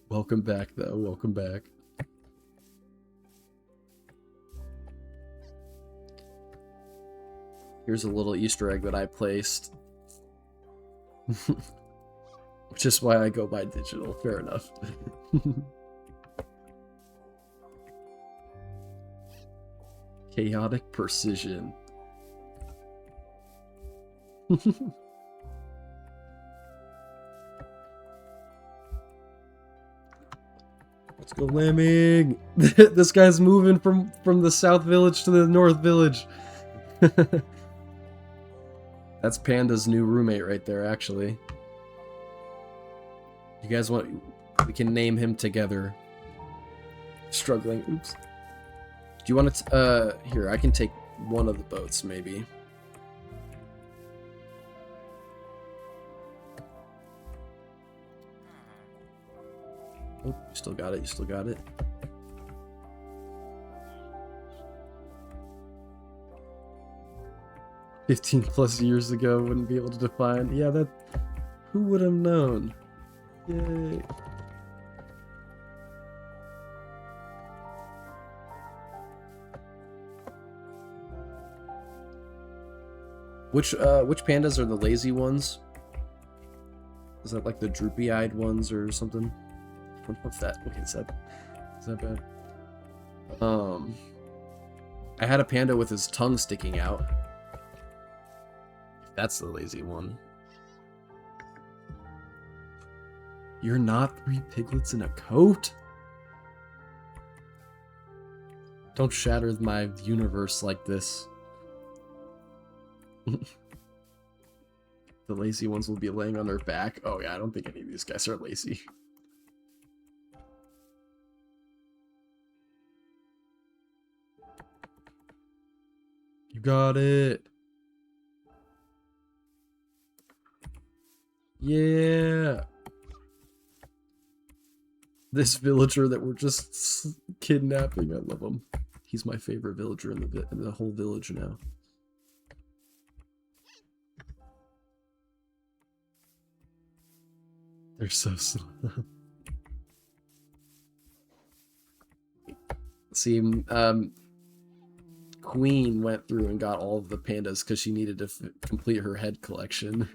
Welcome back, though. Welcome back. Here's a little Easter egg that I placed. Which is why I go by digital. Fair enough. Chaotic precision. Let's go, lambing. This guy's moving from the south village to the north village. That's Panda's new roommate right there, actually. You guys want... We can name him together. Struggling. Oops. Do you want to... Here, I can take one of the boats, maybe. Oh, you still got it, you still got it. +15 years ago, wouldn't be able to define. Yeah, that... Who would have known? Yay. Which pandas are the lazy ones? Is that like the droopy-eyed ones or something? What's that? Okay, is that bad? I had a panda with his tongue sticking out. That's the lazy one. You're not 3 piglets in a coat? Don't shatter my universe like this. The lazy ones will be laying on their back. Oh yeah, I don't think any of these guys are lazy. You got it. Yeah. This villager that we're just kidnapping, I love him. He's my favorite villager in the whole village now. They're so slow. See, Queen went through and got all of the pandas because she needed to complete her head collection.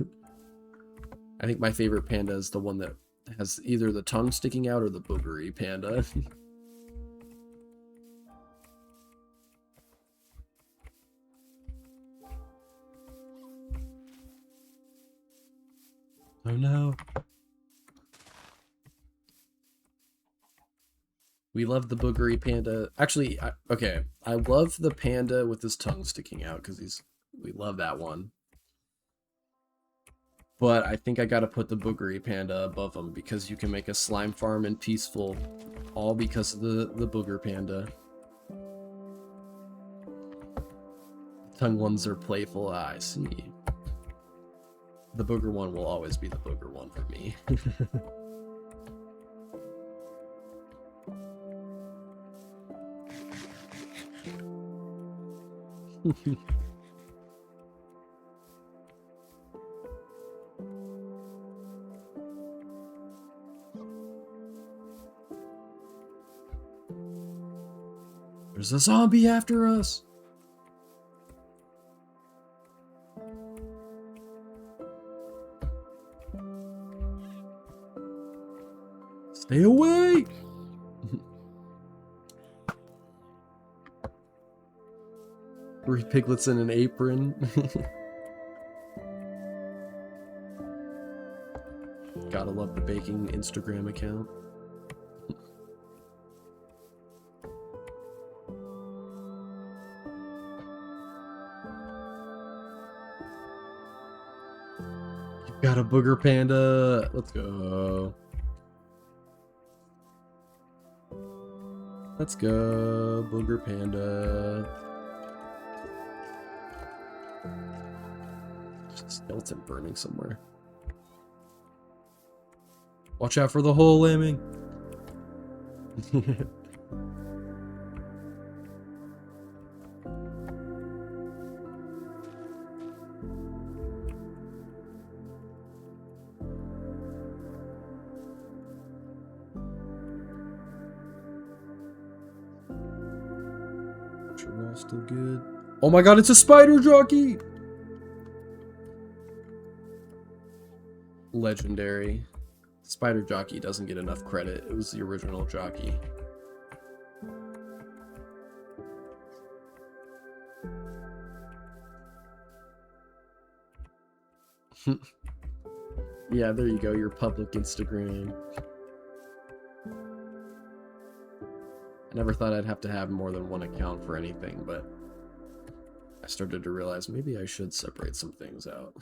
I think my favorite panda is the one that has either the tongue sticking out or the boogery panda. Oh no. We love the boogery panda. Actually, okay. I love the panda with his tongue sticking out because we love that one. But I think I gotta put the boogery panda above him because you can make a slime farm in Peaceful all because of the booger panda. The tongue ones are playful. I see. The booger one will always be the booger one for me. There's a zombie after us! Stay away! 3 piglets in an apron. Gotta love the baking Instagram account. You've got a booger panda. Let's go. Let's go, booger panda. There's a skeleton burning somewhere. Watch out for the hole, lemming. All still good. Oh my god, it's a spider jockey! Legendary. Spider jockey doesn't get enough credit. It was the original jockey. Yeah, there you go, your public Instagram. I never thought I'd have to have more than one account for anything, but I started to realize maybe I should separate some things out.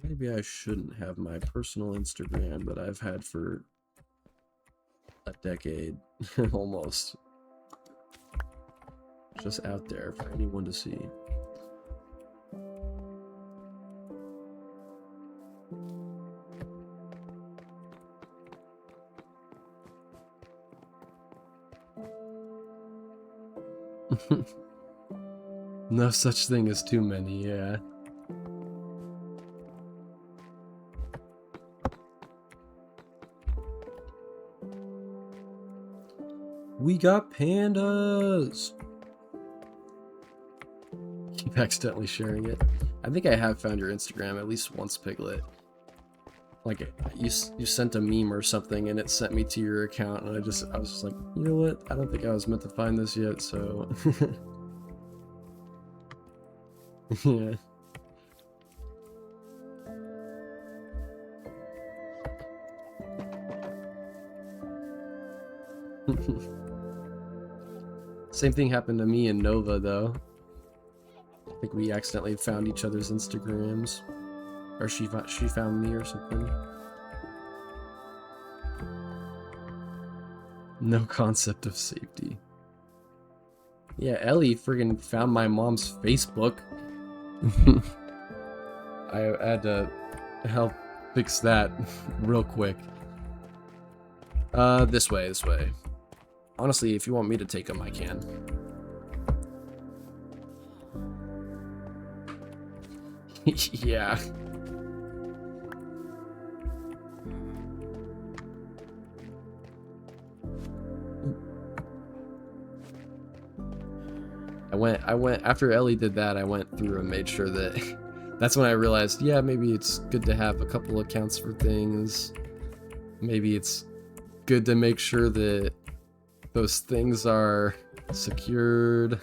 Maybe I shouldn't have my personal Instagram that I've had for a decade, almost. Just out there for anyone to see. No such thing as too many, yeah. We got pandas! Keep accidentally sharing it. I think I have found your Instagram at least once, Piglet. Like, you sent a meme or something and it sent me to your account, and I was just like, you know what? I don't think I was meant to find this yet, so... Yeah. Same thing happened to me and Nova, though. I think we accidentally found each other's Instagrams. Or she found me or something. No concept of safety. Yeah, Ellie friggin' found my mom's Facebook. I had to help fix that real quick. This way, this way. Honestly, if you want me to take them, I can. Yeah. I went after Ellie did that, I went through and made sure that that's when I realized, yeah, maybe it's good to have a couple accounts for things. Maybe it's good to make sure that those things are secured.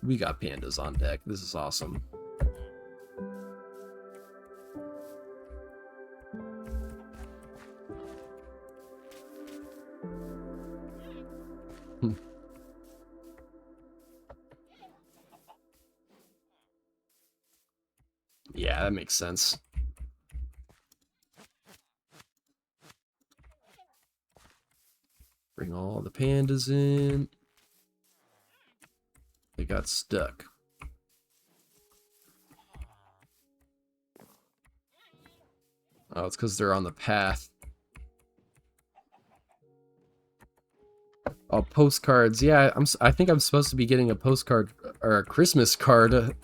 We got pandas on deck. This is awesome. Yeah, that makes sense. Bring all the pandas in. They got stuck. Oh, it's because they're on the path. Oh, postcards. Yeah, I think I'm supposed to be getting a postcard or a Christmas card.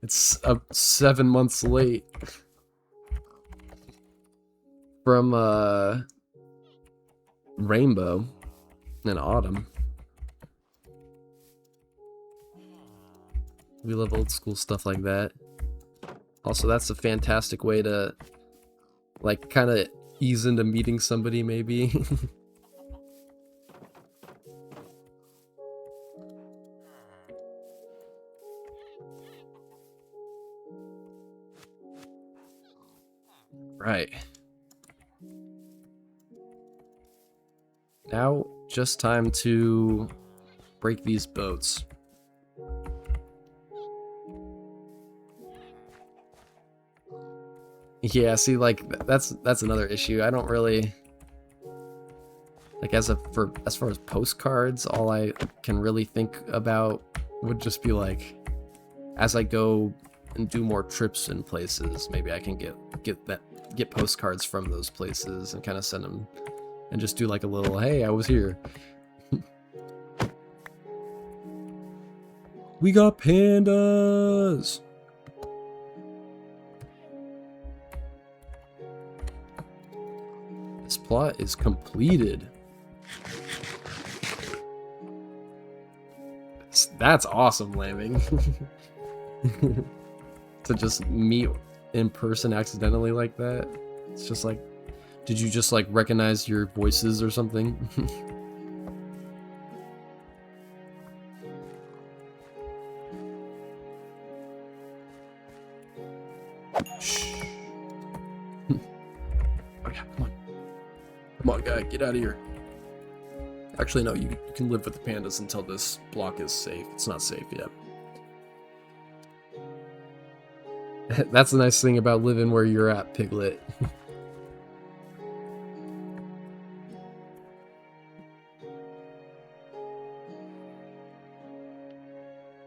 It's 7 months late from Rainbow in Autumn. We love old school stuff like that. Also, that's a fantastic way to like kind of ease into meeting somebody maybe. Right. Now, just time to break these boats. Yeah, see, like that's another issue. I don't really like as far as postcards, all I can really think about would just be like as I go and do more trips in places, maybe I can get postcards from those places and kind of send them and just do like a little, hey, I was here. We got pandas. This plot is completed. That's awesome, Lambing. To just meet in person accidentally like that. It's just like, did you just like recognize your voices or something? Shh. Oh yeah, come on. Come on, guy, get out of here. Actually, no, you can live with the pandas until this block is safe. It's not safe yet. That's the nice thing about living where you're at, Piglet.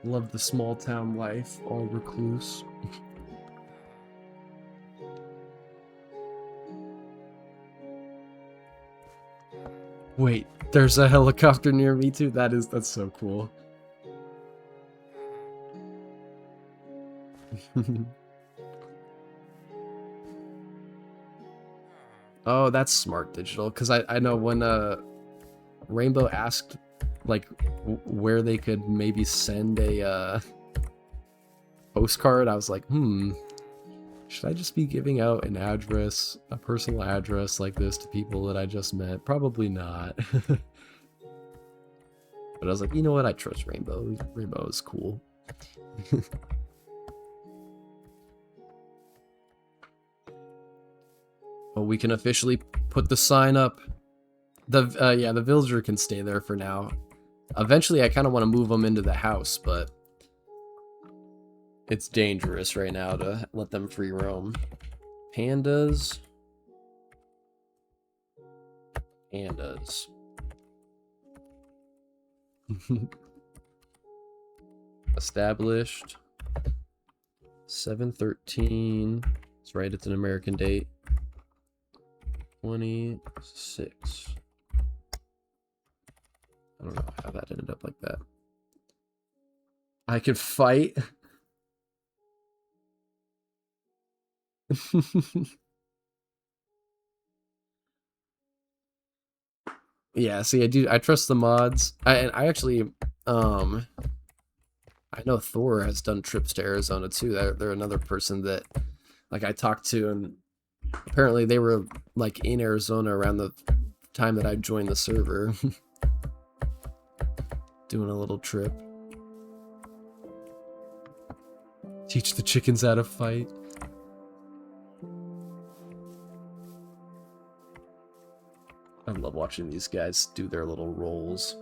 Love the small town life, all recluse. Wait, there's a helicopter near me too? That's so cool. Oh, that's smart digital, because I know when Rainbow asked like where they could maybe send a postcard, I was like, should I just be giving out an address, a personal address like this to people that I just met? Probably not. But I was like, you know what? I trust Rainbow. Rainbow is cool. Oh, we can officially put the sign up. Yeah, the villager can stay there for now. Eventually, I kind of want to move them into the house, but it's dangerous right now to let them free roam. Pandas. Pandas. Established. 7/13. That's right, it's an American date. 26. I don't know how that ended up like that. I could fight. Yeah, see, I trust the mods. I actually, I know Thor has done trips to Arizona too. They're another person that, like, I talked to, and apparently they were, like, in Arizona around the time that I joined the server. Doing a little trip. Teach the chickens how to fight. I love watching these guys do their little rolls.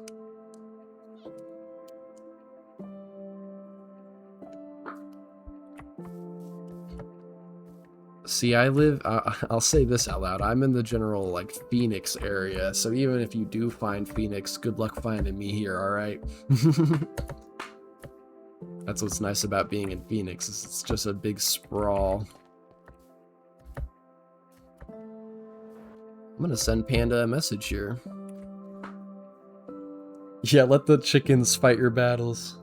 See, I live, I'll say this out loud, I'm in the general, like, Phoenix area, so even if you do find Phoenix, good luck finding me here, alright? That's what's nice about being in Phoenix, is it's just a big sprawl. I'm gonna send Panda a message here. Yeah, let the chickens fight your battles.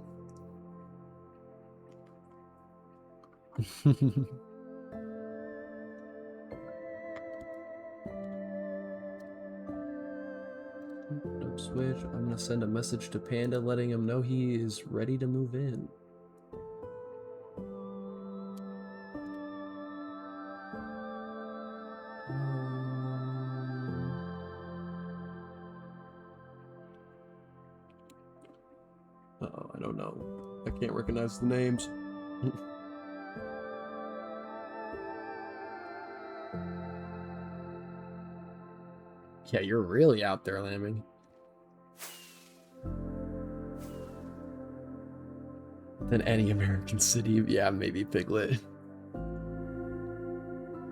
Switch. I'm gonna send a message to Panda letting him know he is ready to move in. Uh-oh, I don't know. I can't recognize the names. Yeah, you're really out there, Lambing. Than any American city. Yeah, maybe Piglet.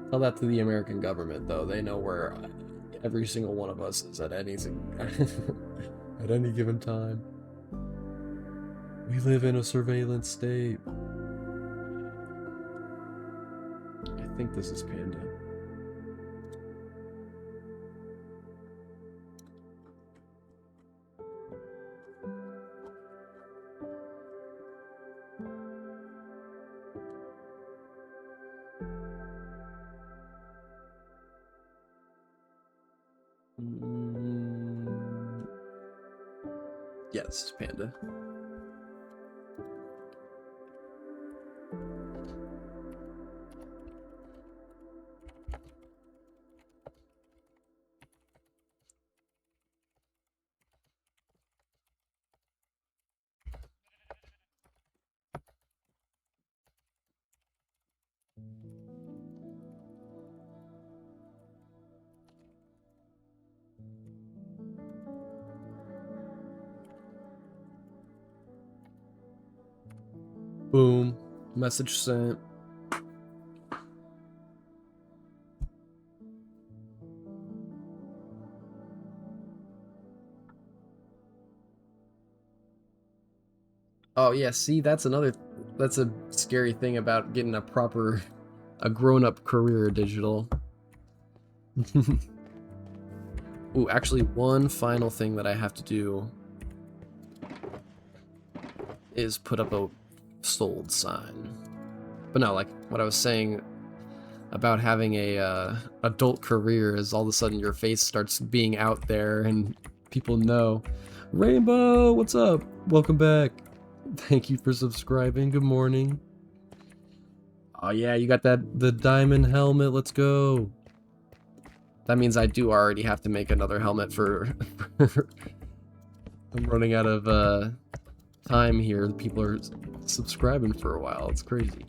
Tell that to the American government, though. They know where every single one of us is at any at any given time. We live in a surveillance state. I think this is Panda. Yeah, this is Panda. Boom. Message sent. Oh yeah, see, that's a scary thing about getting a grown-up career digital. Ooh, actually, one final thing that I have to do is put up a sold sign. But no, like what I was saying about having a adult career is all of a sudden your face starts being out there and people know. Rainbow, what's up? Welcome back. Thank you for subscribing. Good morning. Oh yeah, you got the diamond helmet. Let's go. That means I do already have to make another helmet for I'm running out of time here. People are subscribing for a while. It's crazy.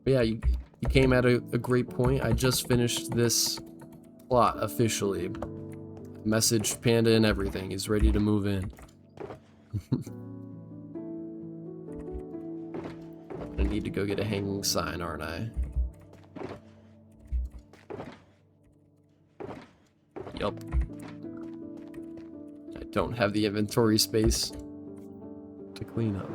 But yeah, you came at a great point. I just finished this plot officially. Messaged Panda and everything. He's ready to move in. I need to go get a hanging sign, aren't I? Yup. I don't have the inventory space to clean up.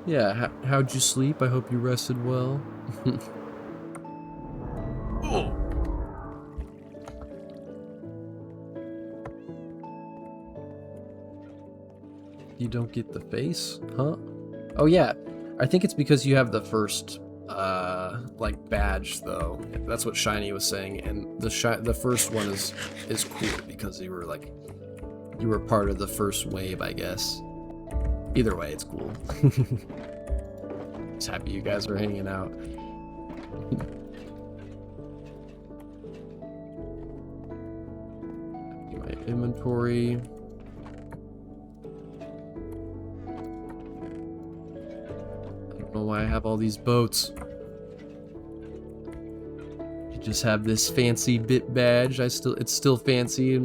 Yeah, how'd you sleep? I hope you rested well. Oh. You don't get the face? Huh? Oh yeah, I think it's because you have the first, like, badge, though. That's what Shiny was saying, and the first one is cool because you were part of the first wave, I guess. Either way, it's cool. Just happy you guys are hanging out. My inventory. I don't know why I have all these boats. You just have this fancy bit badge. It's still fancy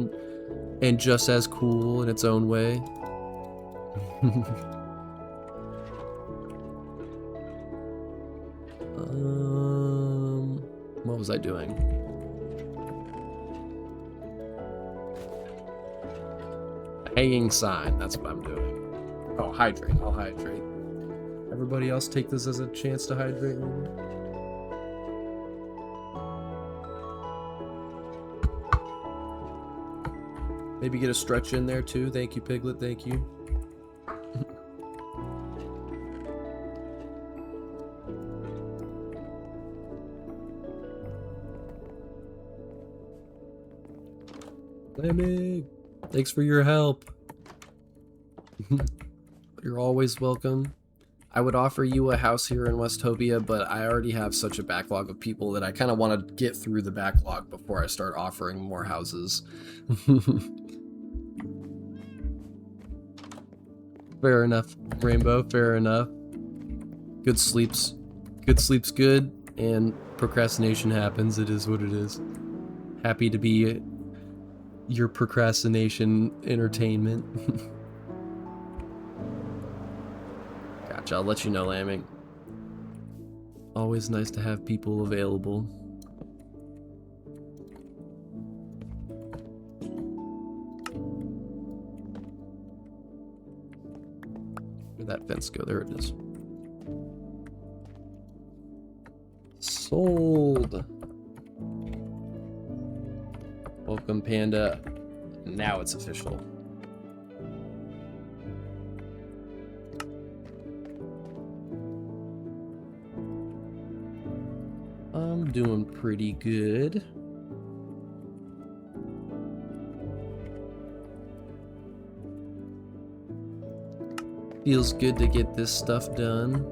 and just as cool in its own way. What was I doing? Hanging sign, that's what I'm doing. Oh, hydrate, I'll hydrate. Everybody else take this as a chance to hydrate. Maybe get a stretch in there too. Thank you, Piglet. Thank you. Lemmy, thanks for your help. You're always welcome. I would offer you a house here in Westopia, but I already have such a backlog of people that I kind of want to get through the backlog before I start offering more houses. Fair enough, Rainbow, fair enough. Good sleep's good, and procrastination happens. It is what it is. Happy to be your procrastination entertainment. Gotcha, I'll let you know, Lambing. Always nice to have people available. Where'd that fence go? There it is. Sold. Welcome, Panda. Now it's official. I'm doing pretty good. Feels good to get this stuff done.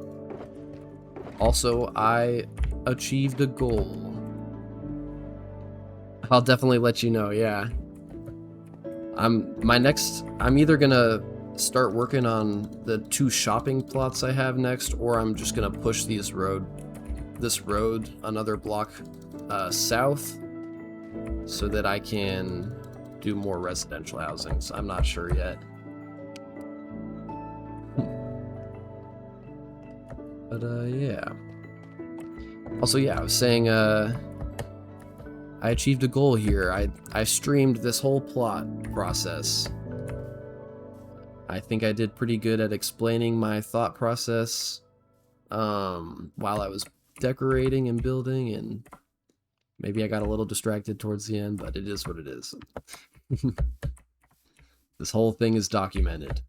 Also, I achieved a goal. I'll definitely let you know, yeah. I'm either gonna start working on the 2 shopping plots I have next, or I'm just gonna push this road another block south so that I can do more residential housing. So I'm not sure yet. But yeah. Also, yeah, I was saying I achieved a goal here. I streamed this whole plot process. I think I did pretty good at explaining my thought process while I was decorating and building, and maybe I got a little distracted towards the end, but it is what it is. This whole thing is documented.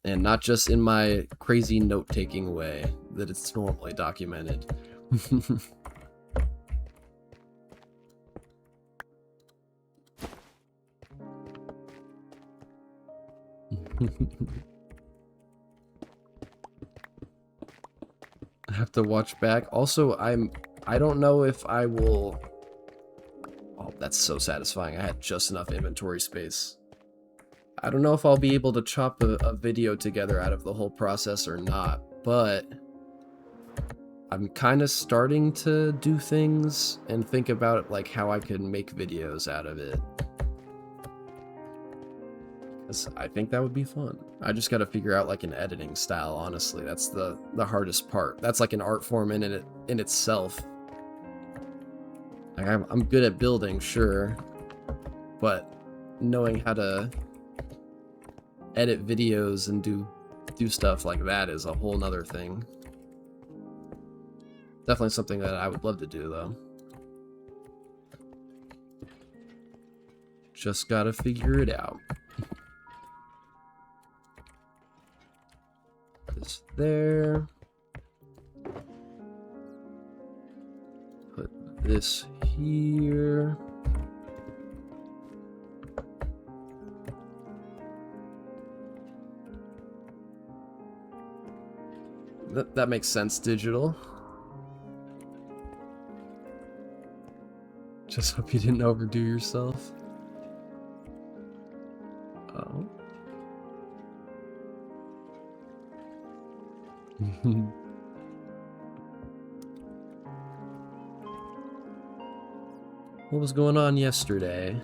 And not just in my crazy note-taking way that it's normally documented. I have to watch back. Also, I don't know if I will... Oh, that's so satisfying. I had just enough inventory space. I don't know if I'll be able to chop a video together out of the whole process or not, but I'm kind of starting to do things and think about like how I could make videos out of it. 'Cause I think that would be fun. I just got to figure out like an editing style, honestly. That's the hardest part. That's like an art form in itself. Like I'm good at building, sure, but knowing how to edit videos and do stuff like that is a whole nother thing. Definitely something that I would love to do, though. Just gotta figure it out. This there. Put this here. That makes sense, digital. Just hope you didn't overdo yourself. Oh. What was going on yesterday?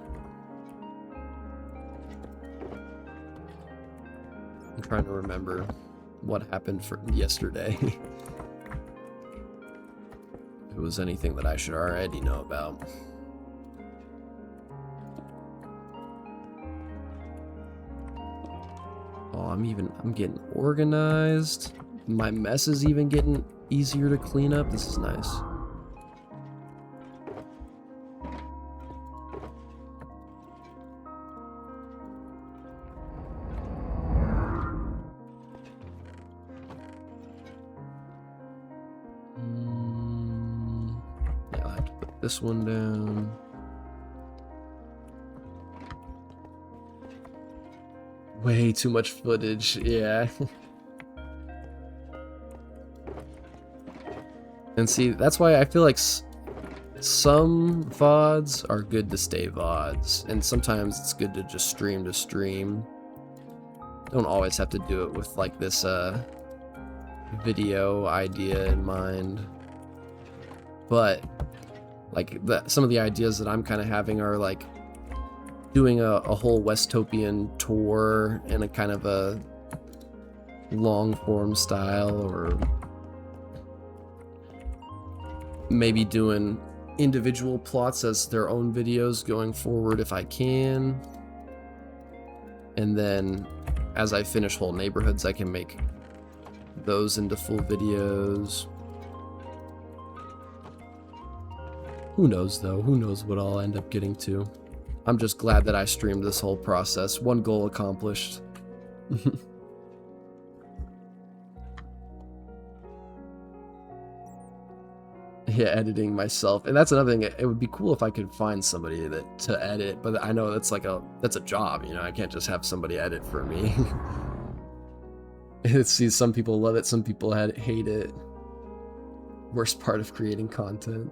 I'm trying to remember what happened for yesterday. If it was anything that I should already know about. Oh, I'm getting organized. My mess is even getting easier to clean up. This is nice. this one down. Way too much footage, yeah. And see, that's why I feel like some VODs are good to stay VODs, and sometimes it's good to just stream to stream. Don't always have to do it with like this video idea in mind. But like some of the ideas that I'm kind of having are like doing a whole Westopian tour in a kind of a long form style, or maybe doing individual plots as their own videos going forward if I can. And then as I finish whole neighborhoods, I can make those into full videos. Who knows though? Who knows what I'll end up getting to? I'm just glad that I streamed this whole process. One goal accomplished. Yeah, editing myself. And that's another thing. It would be cool if I could find somebody to edit, but I know that's a job, you know. I can't just have somebody edit for me. See, some people love it, some people hate it. Worst part of creating content.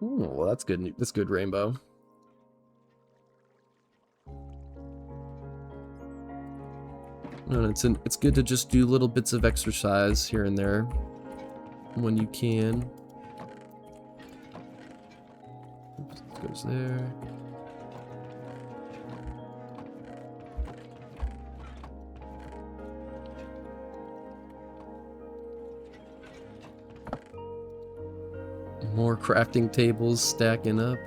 Ooh, well, that's good. That's good, Rainbow. And it's good to just do little bits of exercise here and there when you can. Oops, this goes there. More crafting tables stacking up.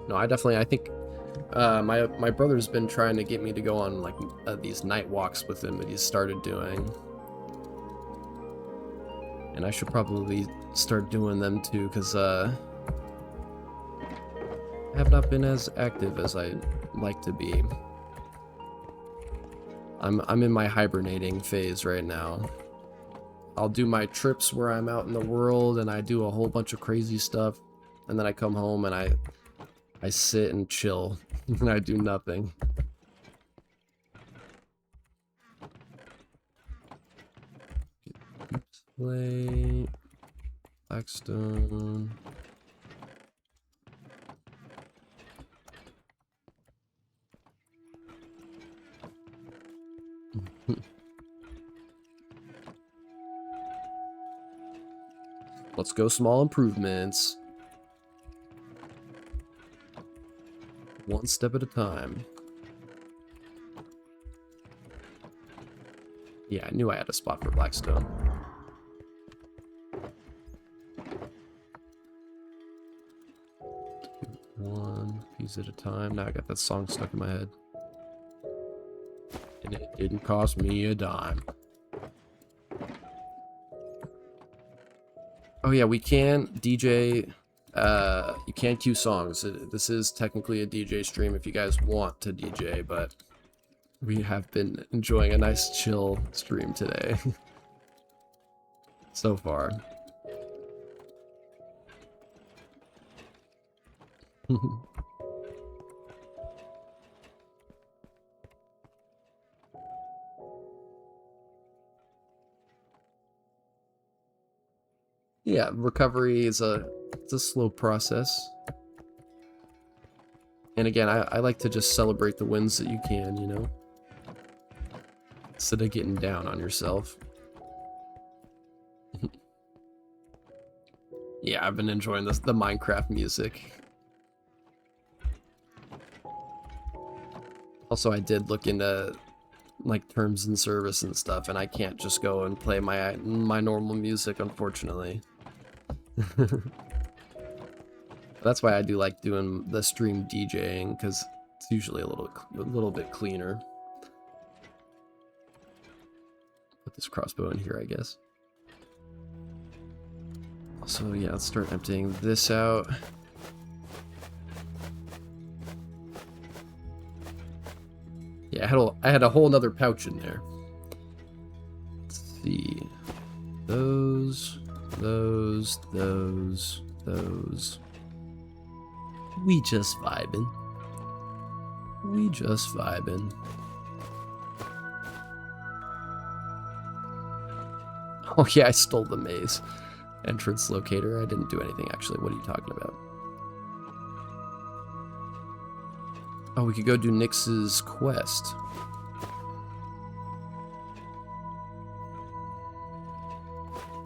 No, I think my brother's been trying to get me to go on like these night walks with him that he's started doing, and I should probably start doing them too, because I have not been as active as I like to be. I'm in my hibernating phase right now. I'll do my trips where I'm out in the world and I do a whole bunch of crazy stuff, and then I come home and I sit and chill and I do nothing. Plate, Blackstone. Let's go small improvements. One step at a time. Yeah, I knew I had a spot for Blackstone. One piece at a time. Now I got that song stuck in my head. And it didn't cost me a dime. Oh yeah, we can DJ, you can queue songs. This is technically a DJ stream if you guys want to DJ, but we have been enjoying a nice chill stream today. So far. Yeah, recovery is it's a slow process. And again, I like to just celebrate the wins that you can, you know? Instead of getting down on yourself. Yeah, I've been enjoying the Minecraft music. Also, I did look into like terms and service and stuff, and I can't just go and play my normal music, unfortunately. That's why I do like doing the stream DJing, because it's usually a little bit cleaner. Put this crossbow in here, I guess. Also, yeah, let's start emptying this out. Yeah, I had a whole nother pouch in there. Let's see. Those. We just vibing. Oh yeah, I stole the maze. Entrance locator. I didn't do anything actually. What are you talking about? Oh, we could go do Nyx's quest.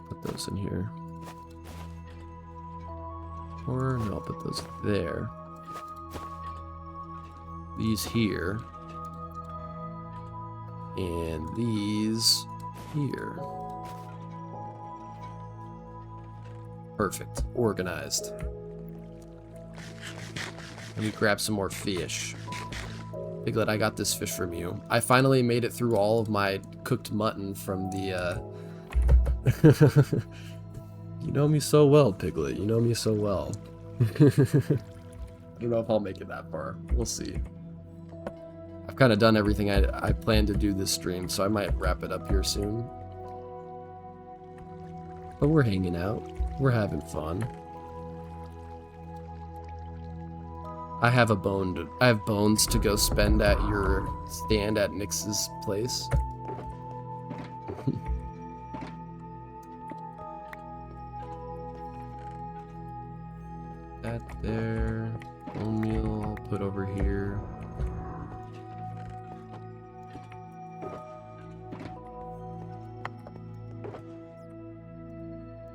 Put those in here. Or no, I'll put those there. These here. And these here. Perfect. Organized. Let me grab some more fish. Piglet, I got this fish from you. I finally made it through all of my cooked mutton from the, You know me so well, Piglet. You know me so well. I don't know if I'll make it that far. We'll see. I've kind of done everything I planned to do this stream, so I might wrap it up here soon. But we're hanging out. We're having fun. I have bones to go spend at your stand at Nyx's place. That there. Bone meal I'll put over here.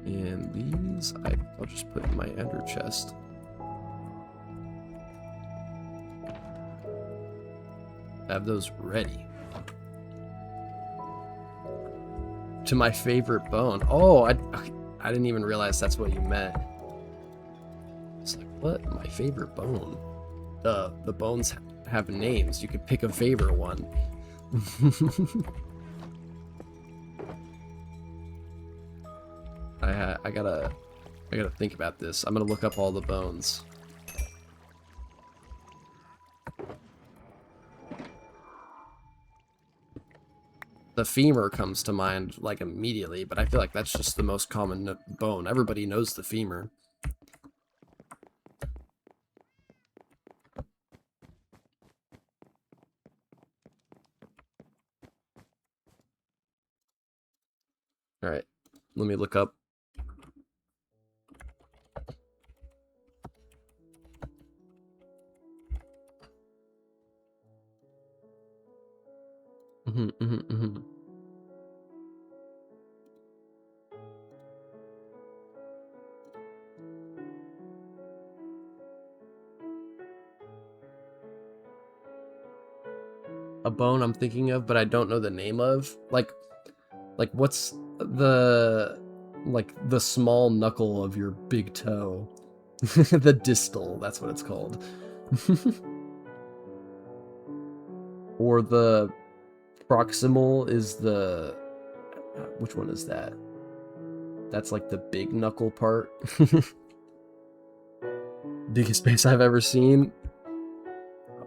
And these I'll just put in my ender chest. Have those ready. To my favorite bone. Oh, I didn't even realize that's what you meant. It's like, what? My favorite bone? The bones have names. You could pick a favorite one. I gotta think about this. I'm gonna look up all the bones. The femur comes to mind like immediately, but I feel like that's just the most common bone. Everybody knows the femur. All right, let me look up. A bone I'm thinking of, but I don't know the name of. Like what's the small knuckle of your big toe? The distal, that's what it's called. Or the proximal is the... Which one is that? That's like the big knuckle part. Biggest base I've ever seen.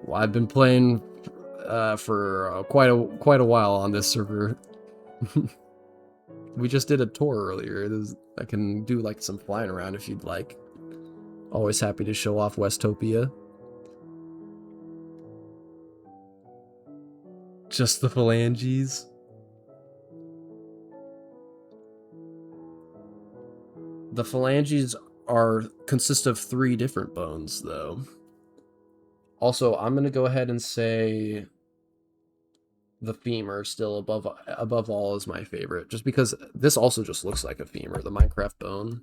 Well, I've been playing for quite a while on this server. We just did a tour earlier. I can do like some flying around if you'd like. Always happy to show off Westopia. Just the phalanges. The phalanges consist of 3 different bones, though. Also, I'm gonna go ahead and say the femur still above all is my favorite, just because this also just looks like a femur, the Minecraft bone.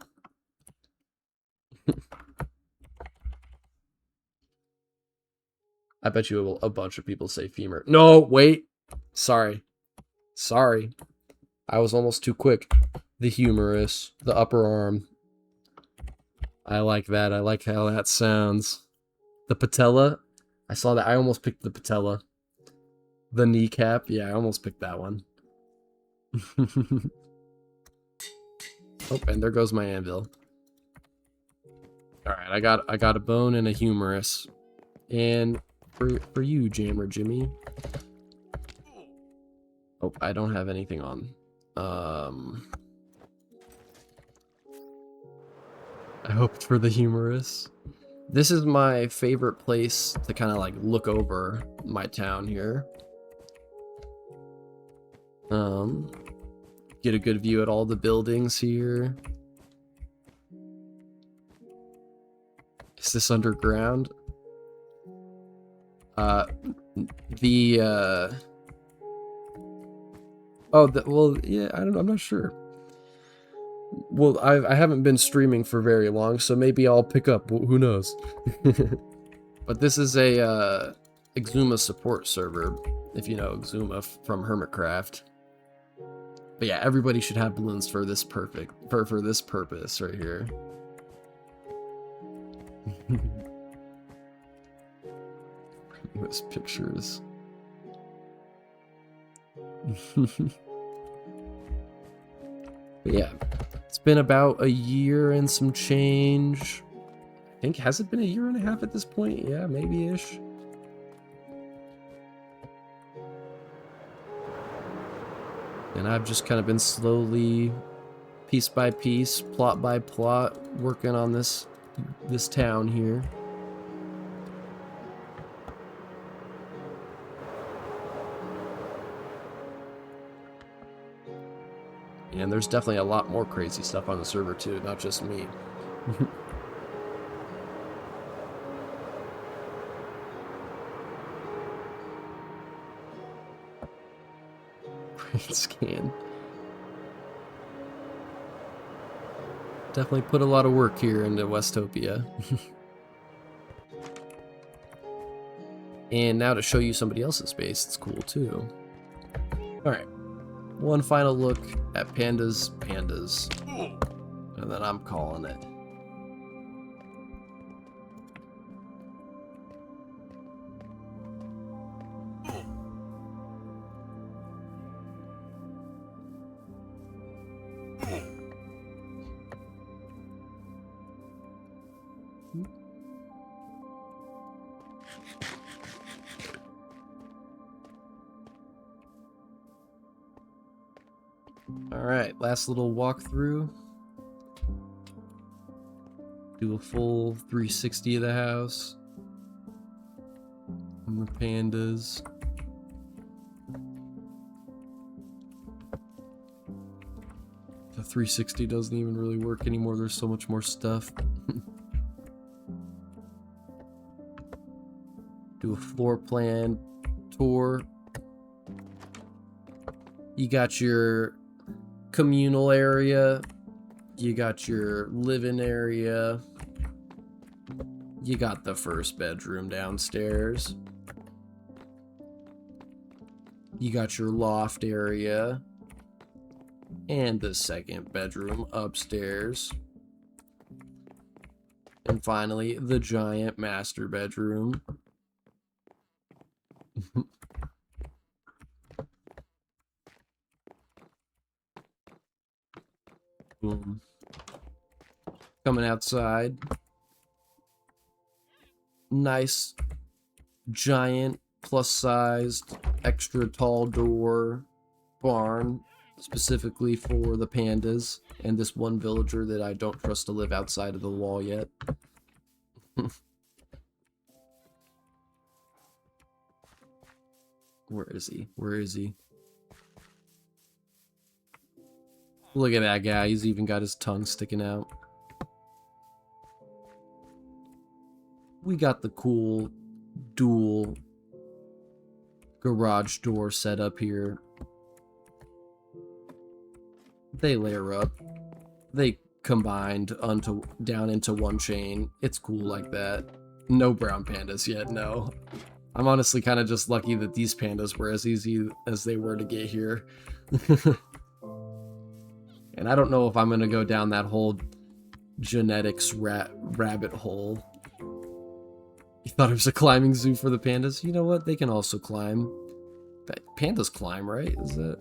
I bet you a bunch of people say femur. No, wait. Sorry. I was almost too quick. The humerus, the upper arm. I like that. I like how that sounds. The patella. I saw that. I almost picked the patella. The kneecap. Yeah, I almost picked that one. Oh, and there goes my anvil. All right, I got a bone and a humerus. And for you, Jammer Jimmy, Oh, I don't have anything on. I hoped for the humorous. This is my favorite place to kind of like look over my town here. Get a good view at all the buildings here. Is this underground? Oh, well, yeah, I don't know, I'm not sure. Well, I haven't been streaming for very long, so maybe I'll pick up, who knows. But this is a Exuma support server, if you know Exuma from Hermitcraft. But yeah, everybody should have balloons for this for this purpose right here. Those pictures. But yeah, it's been about a year and some change. I think, has it been a year and a half at this point? Yeah, maybe-ish. And I've just kind of been slowly, piece by piece, plot by plot, working on this town here. And there's definitely a lot more crazy stuff on the server too, not just me. Print scan. Definitely put a lot of work here into Westopia. And now to show you somebody else's base, it's cool too. Alright. One final look at Pandas. And then I'm calling it. Alright, last little walkthrough. Do a full 360 of the house. And the pandas. The 360 doesn't even really work anymore, there's so much more stuff. Do a floor plan tour. You got your communal area, you got your living area, you got the first bedroom downstairs, you got your loft area, and the second bedroom upstairs, and finally the giant master bedroom. Boom. Coming outside. Nice, giant, plus-sized, extra tall door barn, specifically for the pandas and this one villager that I don't trust to live outside of the wall yet. Where is he? Where is he? Look at that guy, he's even got his tongue sticking out. We got the cool dual garage door set up here. They layer up. They combined down into one chain. It's cool like that. No brown pandas yet, no. I'm honestly kind of just lucky that these pandas were as easy as they were to get here. And I don't know if I'm going to go down that whole genetics rabbit hole. You thought it was a climbing zoo for the pandas? You know what? They can also climb. Pandas climb, right? Is that...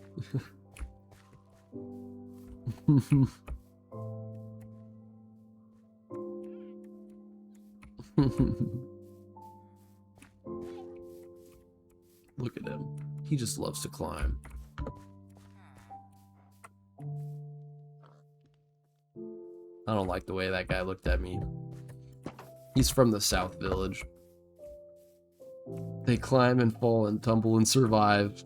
Look at him. He just loves to climb. I don't like the way that guy looked at me. He's from the South Village. They climb and fall and tumble and survive.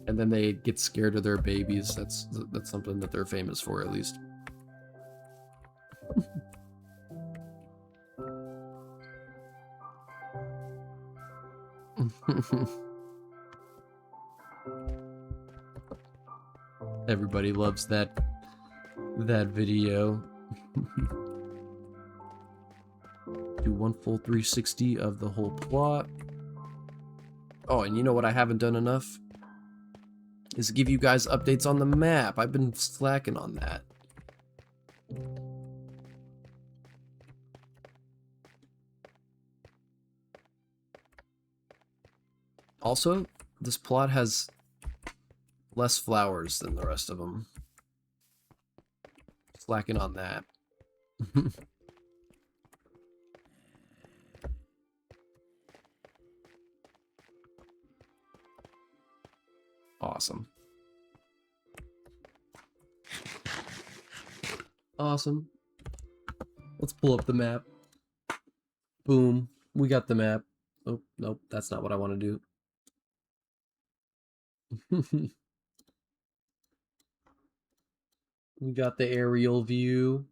And then they get scared of their babies. That's something that they're famous for, at least. Everybody loves that video. Do one full 360 of the whole plot. Oh, and you know what I haven't done enough? Is give you guys updates on the map. I've been slacking on that. Also, this plot has less flowers than the rest of them. Slacking on that. Awesome. Awesome. Let's pull up the map. Boom. We got the map. Oh, nope, that's not what I want to do. We got the aerial view.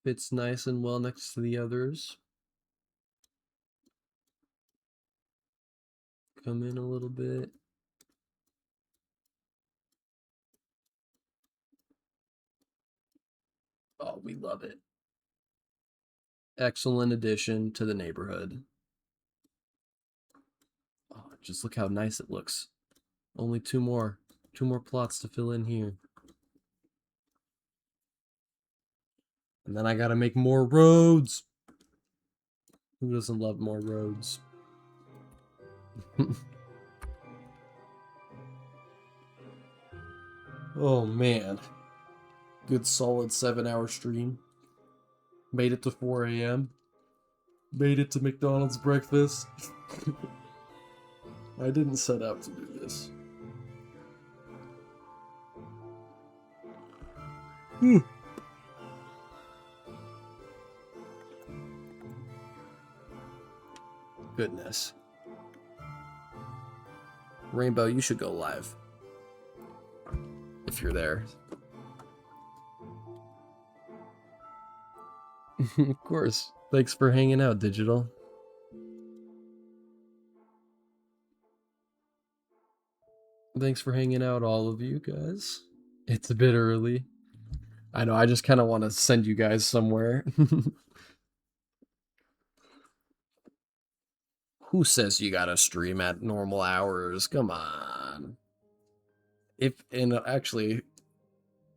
Fits nice and well next to the others. Come in a little bit. Oh, we love it. Excellent addition to the neighborhood. Oh, just look how nice it looks. Only two more plots to fill in here. And then I gotta make more roads. Who doesn't love more roads? Oh man. Good solid 7-hour stream. Made it to 4 a.m. Made it to McDonald's breakfast. I didn't set out to do this. Goodness. Rainbow, you should go live. If you're there. Of course. Thanks for hanging out, Digital. Thanks for hanging out, all of you guys. It's a bit early. I know, I just kind of want to send you guys somewhere. Who says you gotta stream at normal hours? Come on. Actually,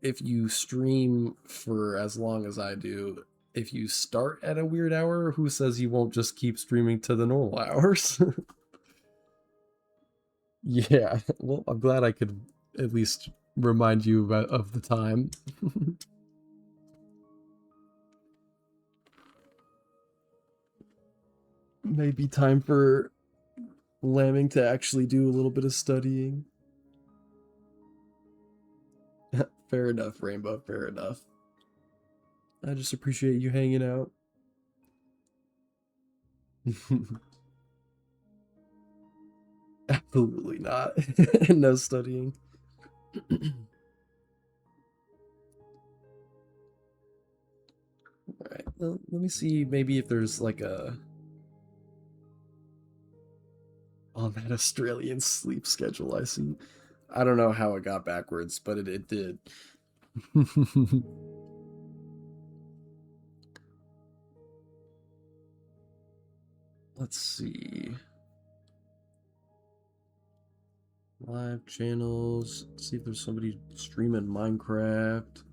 if you stream for as long as I do, if you start at a weird hour, who says you won't just keep streaming to the normal hours? Yeah, well, I'm glad I could at least remind you of the time. Maybe time for Lambing to actually do a little bit of studying. Fair enough, Rainbow, fair enough. I just appreciate you hanging out. Absolutely not. No studying. Alright, well, let me see maybe if there's like a... on that Australian sleep schedule I see. I don't know how it got backwards, but it did. Let's see. Live channels. Let's see if there's somebody streaming Minecraft.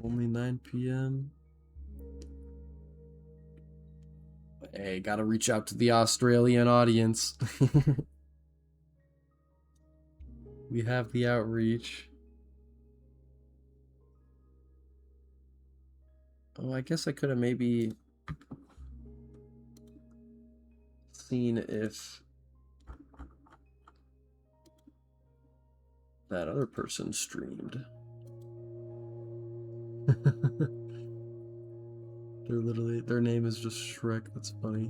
Only 9 p.m. Hey, gotta reach out to the Australian audience. We have the outreach. Oh, I guess I could have maybe seen if that other person streamed. Their name is just Shrek. That's funny.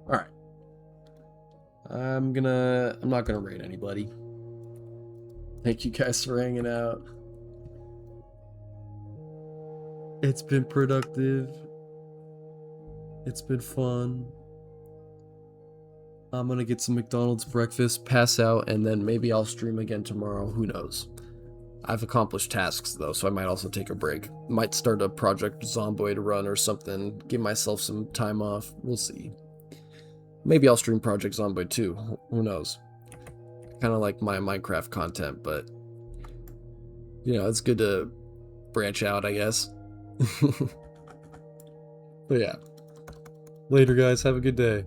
Alright. I'm not gonna raid anybody. Thank you guys for hanging out. It's been productive. It's been fun. I'm gonna get some McDonald's breakfast, pass out, and then maybe I'll stream again tomorrow. Who knows? I've accomplished tasks though, so I might also take a break. Might start a Project Zomboid run or something. Give myself some time off. We'll see. Maybe I'll stream Project Zomboid too. Who knows? Kind of like my Minecraft content, but you know, it's good to branch out, I guess. But yeah. Later, guys. Have a good day.